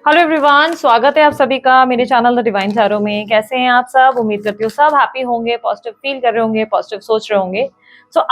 Hello everyone, स्वागत है आप सभी का मेरे चैनल द डिवाइन टैरो में। कैसे हैं आप सब? उम्मीद करती हूँ सब हैप्पी होंगे, पॉजिटिव फील कर रहे होंगे, पॉजिटिव सोच रहे होंगे।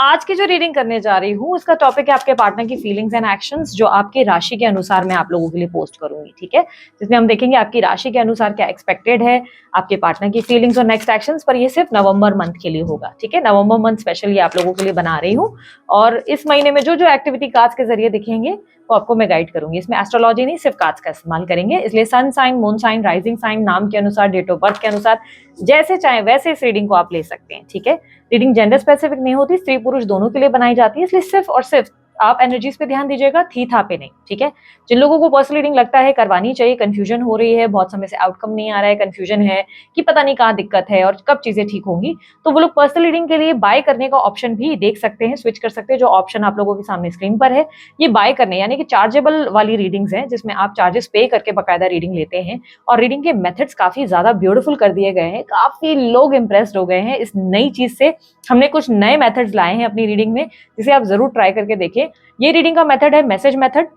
आज की जो रीडिंग करने जा रही हूँ उसका टॉपिक है आपके पार्टनर की फीलिंग्स एंड एक्शंस, जो आपकी राशि के अनुसार मैं आप लोगों के लिए पोस्ट करूंगी। ठीक है, जिसमें हम देखेंगे आपकी राशि के अनुसार क्या एक्सपेक्टेड है, आपके पार्टनर की फीलिंग्स और नेक्स्ट एक्शंस। पर ये सिर्फ नवंबर मंथ के लिए होगा। ठीक है, नवंबर मंथ स्पेशली आप लोगों के लिए बना रही हूँ। और इस महीने में जो जो एक्टिविटी कार्ड्स के जरिए दिखेंगे वो आपको मैं गाइड करूंगी। इसमें एस्ट्रोलॉजी नहीं, सिर्फ कार्ड्स का इस्तेमाल करेंगे। इसलिए sun sign, moon sign, rising sign, नाम के अनुसार, डेट ऑफ बर्थ के अनुसार जैसे चाहे वैसे इस रीडिंग को आप ले सकते हैं। ठीक है, रीडिंग जेंडर स्पेसिफिक नहीं होती, स्त्री पुरुष दोनों के लिए बनाई जाती है। इसलिए सिर्फ और सिर्फ आप एनर्जीज पे ध्यान दीजिएगा, थी था पे नहीं। ठीक है, जिन लोगों को पर्सनल रीडिंग लगता है करवानी चाहिए, कंफ्यूजन हो रही है, बहुत समय से आउटकम नहीं आ रहा है, कंफ्यूजन है कि पता नहीं कहाँ दिक्कत है और कब चीजें ठीक होंगी, तो वो लोग पर्सनल रीडिंग के लिए बाय करने का ऑप्शन भी देख सकते हैं, स्विच कर सकते हैं। जो ऑप्शन आप लोगों के सामने स्क्रीन पर है, ये बाय करने यानी कि चार्जेबल वाली रीडिंग्स हैं, जिसमें आप चार्जेस पे करके बकायदा रीडिंग लेते हैं। और रीडिंग के मेथड्स काफी ज्यादा ब्यूटीफुल कर दिए गए हैं, काफी लोग इंप्रेस्ड हो गए हैं इस नई चीज से। हमने कुछ नए मेथड्स लाए हैं अपनी रीडिंग में, जिसे आप जरूर ट्राई करके देखें। ये रीडिंग का मेथड है मैसेज मेथड,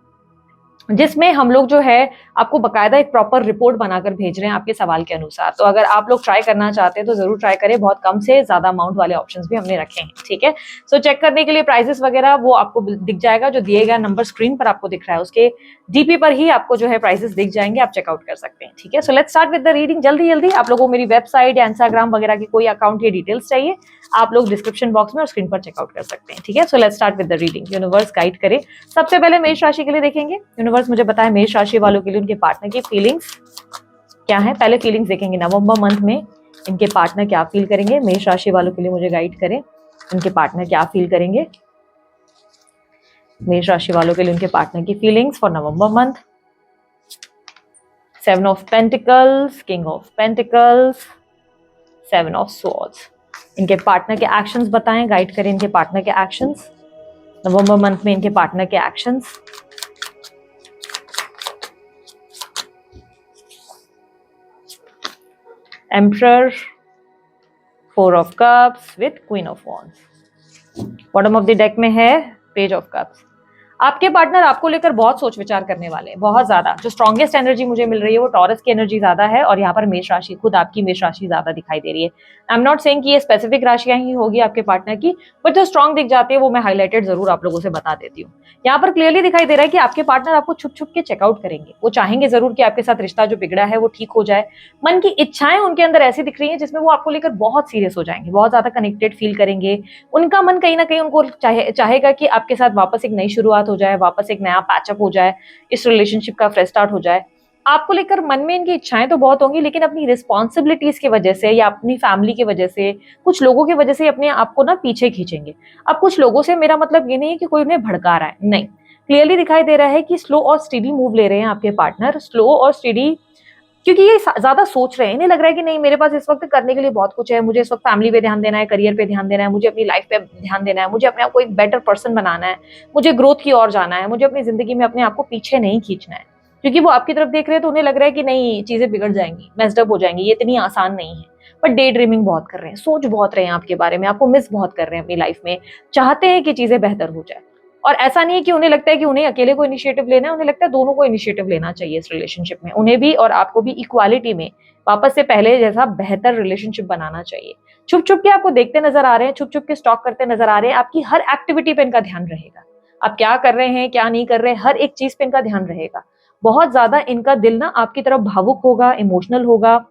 जिसमें हम लोग जो है आपको बकायदा एक प्रॉपर रिपोर्ट बनाकर भेज रहे हैं आपके सवाल के अनुसार। तो अगर आप लोग ट्राई करना चाहते हैं तो जरूर ट्राई करें। बहुत कम से ज्यादा अमाउंट वाले ऑप्शंस भी हमने रखे हैं। ठीक है, चेक करने के लिए प्राइसेस वगैरह वो आपको दिख जाएगा, जो दिए गए नंबर स्क्रीन पर आपको दिख रहा है उसके डीपी पर ही आपको जो है प्राइसेस दिख जाएंगे, आप चेकआउट कर सकते हैं। ठीक है, so let's start with the reading. जल्दी जल्दी आप लोगों को मेरी वेबसाइट या इंस्टाग्राम वगैरह की कोई अकाउंट या डिटेल्स चाहिए, आप लोग डिस्क्रिप्शन बॉक्स में और स्क्रीन पर चेकआउट कर सकते हैं। ठीक है, so let's start with the reading. Universe guide करे। सबसे पहले मेष राशि के लिए देखेंगे। यूनिवर्स मुझे बताए मेष राशि वालों के लिए उनके पार्टनर की फीलिंग्स क्या है। पहले फीलिंग्स देखेंगे नवंबर मंथ में इनके पार्टनर क्या फील करेंगे। मेष राशि वालों के लिए मुझे गाइड करें, इनके पार्टनर क्या फील करेंगे। मेष राशि वालों के लिए उनके पार्टनर की feelings for November month. 7 of pentacles, king of pentacles, 7 of swords. इनके पार्टनर के एक्शंस बताएं, गाइड करें इनके पार्टनर के एक्शंस नवंबर मंथ में, इनके पार्टनर के actions. Emperor, 4 of cups with queen of wands. Bottom of the deck में है पेज ऑफ कप्स। आपके पार्टनर आपको लेकर बहुत सोच विचार करने वाले हैं, बहुत ज्यादा। जो स्ट्रॉन्गेस्ट एनर्जी मुझे मिल रही है वो टॉरस की एनर्जी ज्यादा है, और यहाँ पर मेष राशि, खुद आपकी मेष राशि ज्यादा दिखाई दे रही है। आई एम नॉट सेइंग कि ये स्पेसिफिक राशियां ही होगी आपके पार्टनर की, बट जो स्ट्रॉन्ग दिख जाती है वो मैं हाईलाइटेड जरूर आप लोगों से बता देती हूँ। यहाँ पर क्लियरली दिखाई दे रहा है कि आपके पार्टनर आपको छुप छुप के चेकआउट करेंगे। वो चाहेंगे जरूर कि आपके साथ रिश्ता जो बिगड़ा है वो ठीक हो जाए। मन की इच्छाएं उनके अंदर ऐसी दिख रही है जिसमें वो आपको लेकर बहुत सीरियस हो जाएंगे, बहुत ज्यादा कनेक्टेड फील करेंगे। उनका मन कहीं ना कहीं उनको चाहेगा कि आपके साथ वापस एक नई शुरुआत हो जाए, वापस एक नया पैचअप हो जाए, इस रिलेशनशिप का फ्रेश स्टार्ट हो जाए। आपको लेकर मन में इनकी इच्छाएं तो बहुत होंगी, लेकिन अपनी रिस्पॉन्सिबिलिटीज की वजह से या अपनी फैमिली की वजह से, कुछ लोगों की वजह से अपने आप को ना पीछे खींचेंगे। अब कुछ लोगों से मेरा मतलब ये नहीं है कि कोई उन्हें भड़का रहा है, नहीं। क्लियरली दिखाई दे रहा है कि स्लो और स्टेडी मूव ले रहे हैं आपके पार्टनर, स्लो और स्टेडी, क्योंकि ये ज्यादा सोच रहे हैं। इन्हें लग रहा है कि नहीं, मेरे पास इस वक्त करने के लिए बहुत कुछ है। मुझे इस वक्त फैमिली पे ध्यान देना है, करियर पे ध्यान देना है, मुझे अपनी लाइफ पे ध्यान देना है, मुझे अपने आप को एक बेटर पर्सन बनाना है, मुझे ग्रोथ की ओर जाना है, मुझे अपनी जिंदगी में अपने आप को पीछे नहीं खींचना है। क्योंकि वो आपकी तरफ देख रहे हैं तो उन्हें लग रहा है कि नहीं, चीजें बिगड़ जाएंगी, मेस्ड अप हो जाएंगी, ये इतनी आसान नहीं है। बट डे ड्रीमिंग बहुत कर रहे हैं, सोच बहुत रहे हैं आपके बारे में, आपको मिस बहुत कर रहे हैं अपनी लाइफ में, चाहते हैं कि चीजें बेहतर हो जाए। और ऐसा नहीं है कि उन्हें लगता है कि उन्हें अकेले को इनिशिएटिव लेना है, उन्हें लगता है दोनों को इनिशिएटिव लेना चाहिए इस रिलेशनशिप में। उन्हें भी और आपको भी इक्वालिटी में वापस से पहले जैसा बेहतर रिलेशनशिप बनाना चाहिए। छुप छुप के आपको देखते नजर आ रहे हैं, छुप छुप के स्टॉक करते नजर आ रहे हैं। आपकी हर एक्टिविटी पे इनका ध्यान रहेगा, आप क्या कर रहे हैं क्या नहीं कर रहे हैं, हर एक चीज पे इनका ध्यान रहेगा। बहुत ज्यादा इनका दिल ना आपकी तरफ भावुक होगा, इमोशनल होगा।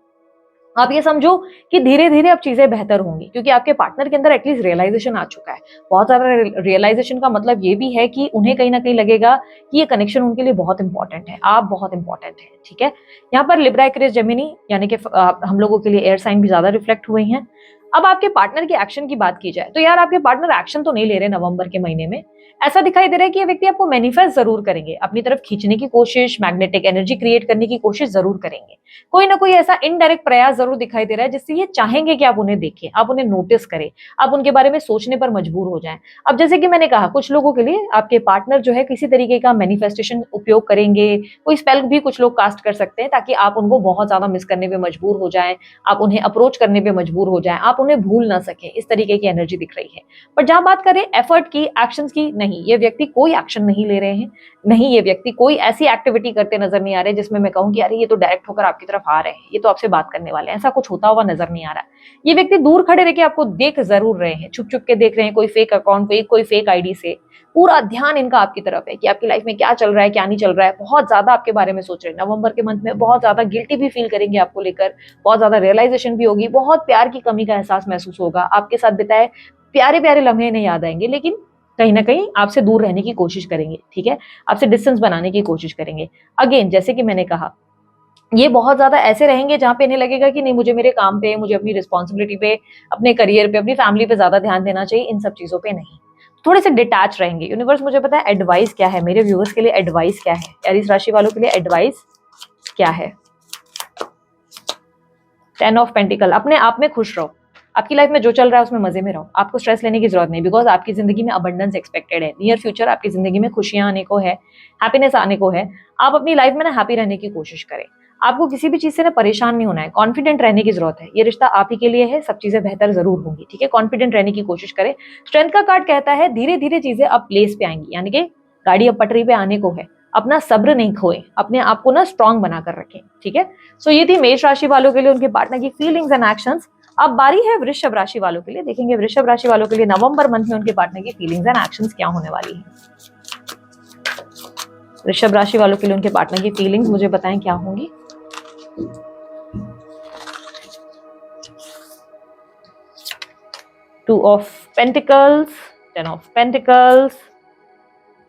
आप ये समझो कि धीरे धीरे अब चीजें बेहतर होंगी, क्योंकि आपके पार्टनर के अंदर एटलीस्ट रियलाइजेशन आ चुका है। बहुत ज्यादा रियलाइजेशन का मतलब ये भी है कि उन्हें कहीं ना कहीं लगेगा कि ये कनेक्शन उनके लिए बहुत इंपॉर्टेंट है, आप बहुत इंपॉर्टेंट है। ठीक है, यहाँ पर लिब्रा, एक्वेरियस, जेमिनी यानी कि हम लोगों के लिए एयर साइन भी ज्यादा रिफ्लेक्ट हुए हैं। अब आपके पार्टनर के एक्शन की बात की जाए तो यार आपके पार्टनर एक्शन तो नहीं ले रहे नवंबर के महीने में। ऐसा दिखाई दे रहा है कि ये व्यक्ति आपको मैनिफेस्ट जरूर करेंगे, अपनी तरफ खींचने की कोशिश, मैग्नेटिक एनर्जी क्रिएट करने की कोशिश जरूर करेंगे। कोई ना कोई ऐसा इनडायरेक्ट प्रयास जरूर दिखाई दे रहा है जिससे ये चाहेंगे कि आप उन्हें देखें, आप उन्हें नोटिस करें, आप उनके बारे में सोचने पर मजबूर हो जाएं। अब जैसे कि मैंने कहा, कुछ लोगों के लिए आपके पार्टनर जो है किसी तरीके का मैनिफेस्टेशन उपयोग करेंगे, कोई स्पेल भी कुछ लोग कास्ट कर सकते हैं ताकि आप उनको बहुत ज्यादा मिस करने पे मजबूर हो जाएं, आप उन्हें अप्रोच करने पे मजबूर हो जाएं, आप उन्हें भूल ना सके। इस तरीके की एनर्जी दिख रही है। पर जहां बात करें एफर्ट की, एक्शंस की, नहीं, ये व्यक्ति कोई एक्शन नहीं ले रहे हैं, नहीं ये व्यक्ति कोई ऐसी एक्टिविटी करते नजर नहीं आ रहे जिसमें मैं कहूँ कि अरे ये तो डायरेक्ट होकर आपकी तरफ आ रहे हैं, ये तो आपसे बात करने वाले हैं, ऐसा कुछ होता हुआ नजर नहीं आ रहा है। ये व्यक्ति दूर खड़े रह के आपको देख जरूर रहे हैं, छुप छुप के देख रहे हैं, कोई फेक अकाउंट पे, कोई फेक आईडी से। पूरा ध्यान इनका आपकी तरफ है कि आपकी लाइफ में क्या चल रहा है, क्या नहीं चल रहा है। बहुत ज्यादा आपके बारे में सोच रहे हैं। नवंबर के मंथ में बहुत ज्यादा गिल्टी भी फील करेंगे आपको लेकर, बहुत ज्यादा रियलाइजेशन भी होगी, बहुत प्यार की कमी का एहसास महसूस होगा। आपके साथ बिताए प्यारे प्यारे लम्हे नहीं याद आएंगे, लेकिन कहीं ना कहीं आपसे दूर रहने की कोशिश करेंगे, ठीक है, आपसे डिस्टेंस बनाने की कोशिश करेंगे। अगेन जैसे कि मैंने कहा, ये बहुत ज्यादा ऐसे रहेंगे जहां पे इन्हें लगेगा कि नहीं, मुझे मेरे काम पे, मुझे अपनी रिस्पॉन्सिबिलिटी पे, अपने करियर पे, अपनी फैमिली पे ज्यादा ध्यान देना चाहिए, इन सब चीजों पे नहीं। थोड़े से डिटैच रहेंगे। यूनिवर्स मुझे पता है एडवाइस क्या है, मेरे व्यूअर्स के लिए एडवाइस क्या है, एरीज राशि वालों के लिए एडवाइस क्या है। 10 ऑफ पेंटिकल, अपने आप में खुश रहो, आपकी लाइफ में जो चल रहा है उसमें मजे में रहो, आपको स्ट्रेस लेने की जरूरत नहीं, बिकॉज आपकी जिंदगी में अबंडेंस एक्सपेक्टेड है। नियर फ्यूचर आपकी जिंदगी में खुशियां आने को है, हैप्पीनेस आने को है। आप अपनी लाइफ में ना हैप्पी रहने की कोशिश करें, आपको किसी भी चीज से ना परेशान नहीं होना है, कॉन्फिडेंट रहने की जरूरत है। ये रिश्ता आप ही के लिए है, सब चीजें बेहतर जरूर होंगी, ठीक है, कॉन्फिडेंट रहने की कोशिश करें। स्ट्रेंथ का कार्ड कहता है धीरे धीरे चीजें अब प्लेस पे आएंगी, यानी कि गाड़ी अब पटरी पे आने को है। अपना सब्र नहीं खोए, अपने आप को ना स्ट्रांग बनाकर रखें, ठीक है। सो ये थी मेष राशि वालों के लिए उनके पार्टनर की फीलिंग्स एंड एक्शंस। अब बारी है वृषभ राशि वालों के लिए। देखेंगे वृषभ राशि वालों के लिए नवंबर मंथ में उनके पार्टनर की फीलिंग्स एंड एक्शंस क्या होने वाली है। वृषभ राशि वालों के लिए उनके पार्टनर की फीलिंग्स मुझे बताएं क्या होंगी। Two of pentacles, 10 of pentacles,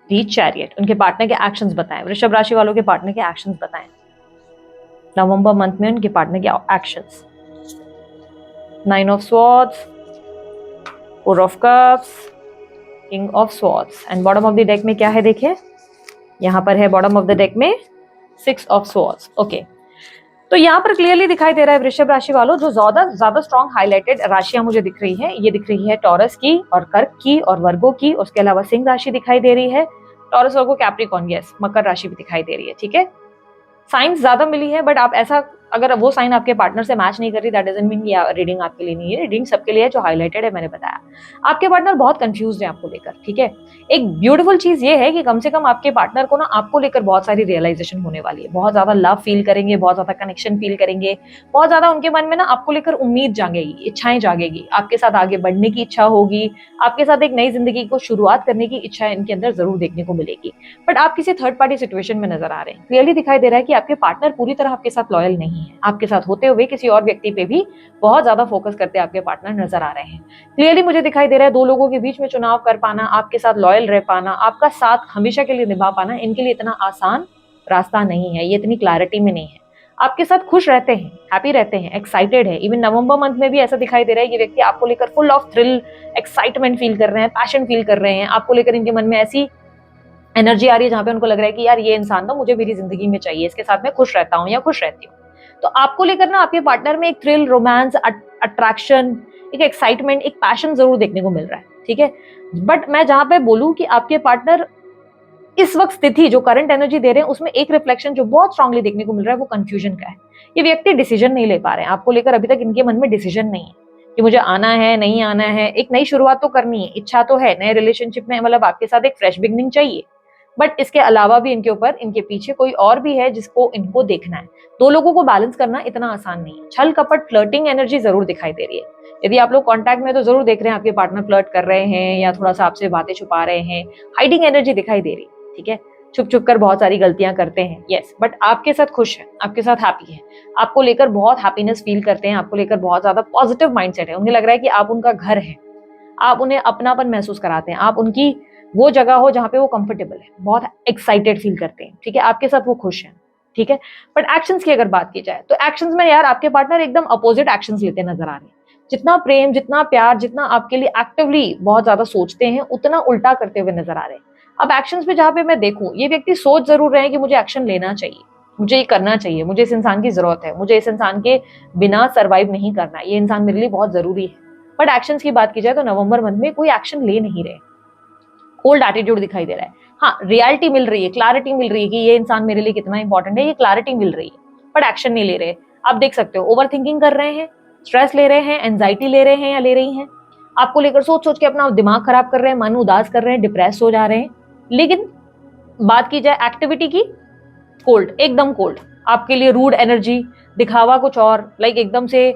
the chariot. उनके पार्टनर के एक्शंस बताएं, वृषभ राशि वालों के पार्टनर के एक्शंस बताएं नवंबर मंथ में उनके पार्टनर के actions. 9 of swords, 4 of cups, king of swords, and bottom of the deck में क्या है देखिए, यहां पर है बॉटम ऑफ द डेक में 6 ऑफ स्वॉर्ड्स। ओके, तो यहाँ पर क्लियरली दिखाई दे रहा है वृषभ राशि वालों, जो ज्यादा स्ट्रॉन्ग हाईलाइटेड राशियां मुझे दिख रही है, ये दिख रही है टॉरस की और कर्क की और वर्गो की, उसके अलावा सिंह राशि दिखाई दे रही है, टॉरस, वर्गो, कैप्रिकॉर्न, यस, मकर राशि भी दिखाई दे रही है, ठीक है। साइंस ज्यादा मिली है, बट आप ऐसा, अगर वो साइन आपके पार्टनर से मैच नहीं कर रही, दैट डजंट मीन ये रीडिंग आपके लिए नहीं है। रीडिंग सबके लिए है जो हाईलाइटेड है, मैंने बताया। आपके पार्टनर बहुत कंफ्यूज है आपको लेकर, ठीक है। एक ब्यूटीफुल चीज ये है कि कम से कम आपके पार्टनर को ना आपको लेकर बहुत सारी रियलाइजेशन होने वाली है, बहुत ज्यादा लव फील करेंगे, बहुत ज्यादा कनेक्शन फील करेंगे, बहुत ज्यादा उनके मन में ना आपको लेकर उम्मीद जागेगी, इच्छाएं जागेगी, आपके साथ आगे बढ़ने की इच्छा होगी, आपके साथ एक नई जिंदगी को शुरुआत करने की इच्छा इनके अंदर जरूर देखने को मिलेगी। बट आप किसी थर्ड पार्टी सिचुएशन में नजर आ रहे हैं। क्लियरली दिखाई दे रहा है कि आपके पार्टनर पूरी तरह आपके साथ लॉयल नहीं है, आपके साथ होते हुए किसी और व्यक्ति पे भी बहुत ज्यादा फोकस करते आपके पार्टनर नजर आ रहे हैं। क्लियरली मुझे दिखाई दे रहा है दो लोगों के बीच में चुनाव कर पाना, आपके साथ लॉयल रह पाना, आपका साथ हमेशा के लिए निभा पाना, इनके लिए इतना आसान रास्ता नहीं है, ये इतनी क्लैरिटी में नहीं है। आपके साथ खुश रहते हैं, हैप्पी रहते हैं, एक्साइटेड है। इवन नवंबर मंथ में भी ऐसा दिखाई दे रहा है ये व्यक्ति आपको लेकर full of thrill, excitement feel कर रहे हैं, पैशन फील कर रहे हैं। आपको लेकर इनके मन में ऐसी एनर्जी आ रही है जहां पे उनको लग रहा है कि यार ये इंसान तो मुझे मेरी जिंदगी में चाहिए, इसके साथ मैं खुश रहता हूँ या खुश रहती हूँ। तो आपको लेकर ना आपके पार्टनर में एक थ्रिल, रोमांस, अट्रैक्शन, एक एक्साइटमेंट, एक पैशन जरूर देखने को मिल रहा है, ठीक है। बट मैं जहां पे बोलूं कि आपके पार्टनर इस वक्त स्थिति जो करंट एनर्जी दे रहे हैं उसमें एक रिफ्लेक्शन जो बहुत स्ट्रांगली देखने को मिल रहा है वो कंफ्यूजन का है। ये व्यक्ति डिसीजन नहीं ले पा रहे हैं, आपको लेकर अभी तक इनके मन में डिसीजन नहीं है कि मुझे आना है नहीं आना है। एक नई शुरुआत तो करनी है, इच्छा तो है नए रिलेशनशिप में, मतलब आपके साथ एक फ्रेश बिगनिंग चाहिए। बट इसके अलावा भी इनके ऊपर, इनके पीछे कोई और भी है जिसको इनको देखना है। दो लोगों को बैलेंस करना इतना आसान नहीं है। छल कपट, फ्लर्टिंग एनर्जी जरूर दिखाई दे रही है। यदि आप लोग कांटेक्ट में तो जरूर देख रहे हैं आपके पार्टनर फ्लर्ट कर रहे हैं या थोड़ा सा आपसे बातें छुपा रहे हैं, हाइडिंग एनर्जी दिखाई दे रही है, ठीक है। छुप छुप कर बहुत सारी गलतियां करते हैं, यस, बट आपके साथ खुश है, आपके साथ हैप्पी है, आपको लेकर बहुत हैप्पीनेस फील करते हैं, आपको लेकर बहुत ज्यादा पॉजिटिव माइंडसेट है। उन्हें लग रहा है कि आप उनका घर है, आप उन्हें अपनापन महसूस कराते हैं, आप उनकी वो जगह हो जहां पे वो कंफर्टेबल है, बहुत एक्साइटेड फील करते हैं, ठीक है। आपके साथ वो खुश हैं, ठीक है। बट एक्शंस की अगर बात की जाए तो एक्शंस में यार आपके पार्टनर एकदम अपोजिट एक्शंस लेते नजर आ रहे हैं। जितना प्रेम, जितना प्यार, जितना आपके लिए एक्टिवली बहुत ज्यादा सोचते हैं, उतना उल्टा करते हुए नजर आ रहे हैं। अब एक्शंस पे जहां पे मैं देखूं, ये व्यक्ति सोच जरूर रहे हैं कि मुझे एक्शन लेना चाहिए, मुझे ये करना चाहिए, मुझे इस इंसान की जरूरत है, मुझे इस इंसान के बिना सर्वाइव नहीं करना, ये इंसान मेरे लिए बहुत जरूरी है। बट एक्शंस की बात की जाए तो नवंबर मंथ में कोई एक्शन ले नहीं रहे, कोल्ड एटीट्यूड दिखाई दे रहा है। हाँ, रियलिटी मिल रही है, क्लैरिटी मिल रही है कि ये इंसान मेरे लिए कितना इंपॉर्टेंट है, ये क्लैरिटी मिल रही है, बट एक्शन नहीं ले रहे। आप देख सकते हो ओवर थिंकिंग कर रहे हैं, स्ट्रेस ले रहे हैं, एंजाइटी ले रहे हैं या ले रही हैं, आपको लेकर सोच सोच के अपना दिमाग खराब कर रहे हैं, मन उदास कर रहे हैं, डिप्रेस हो जा रहे हैं। लेकिन बात की जाए एक्टिविटी की, कोल्ड, एकदम कोल्ड। आपके लिए रूड एनर्जी, दिखावा कुछ और, लाइक एकदम से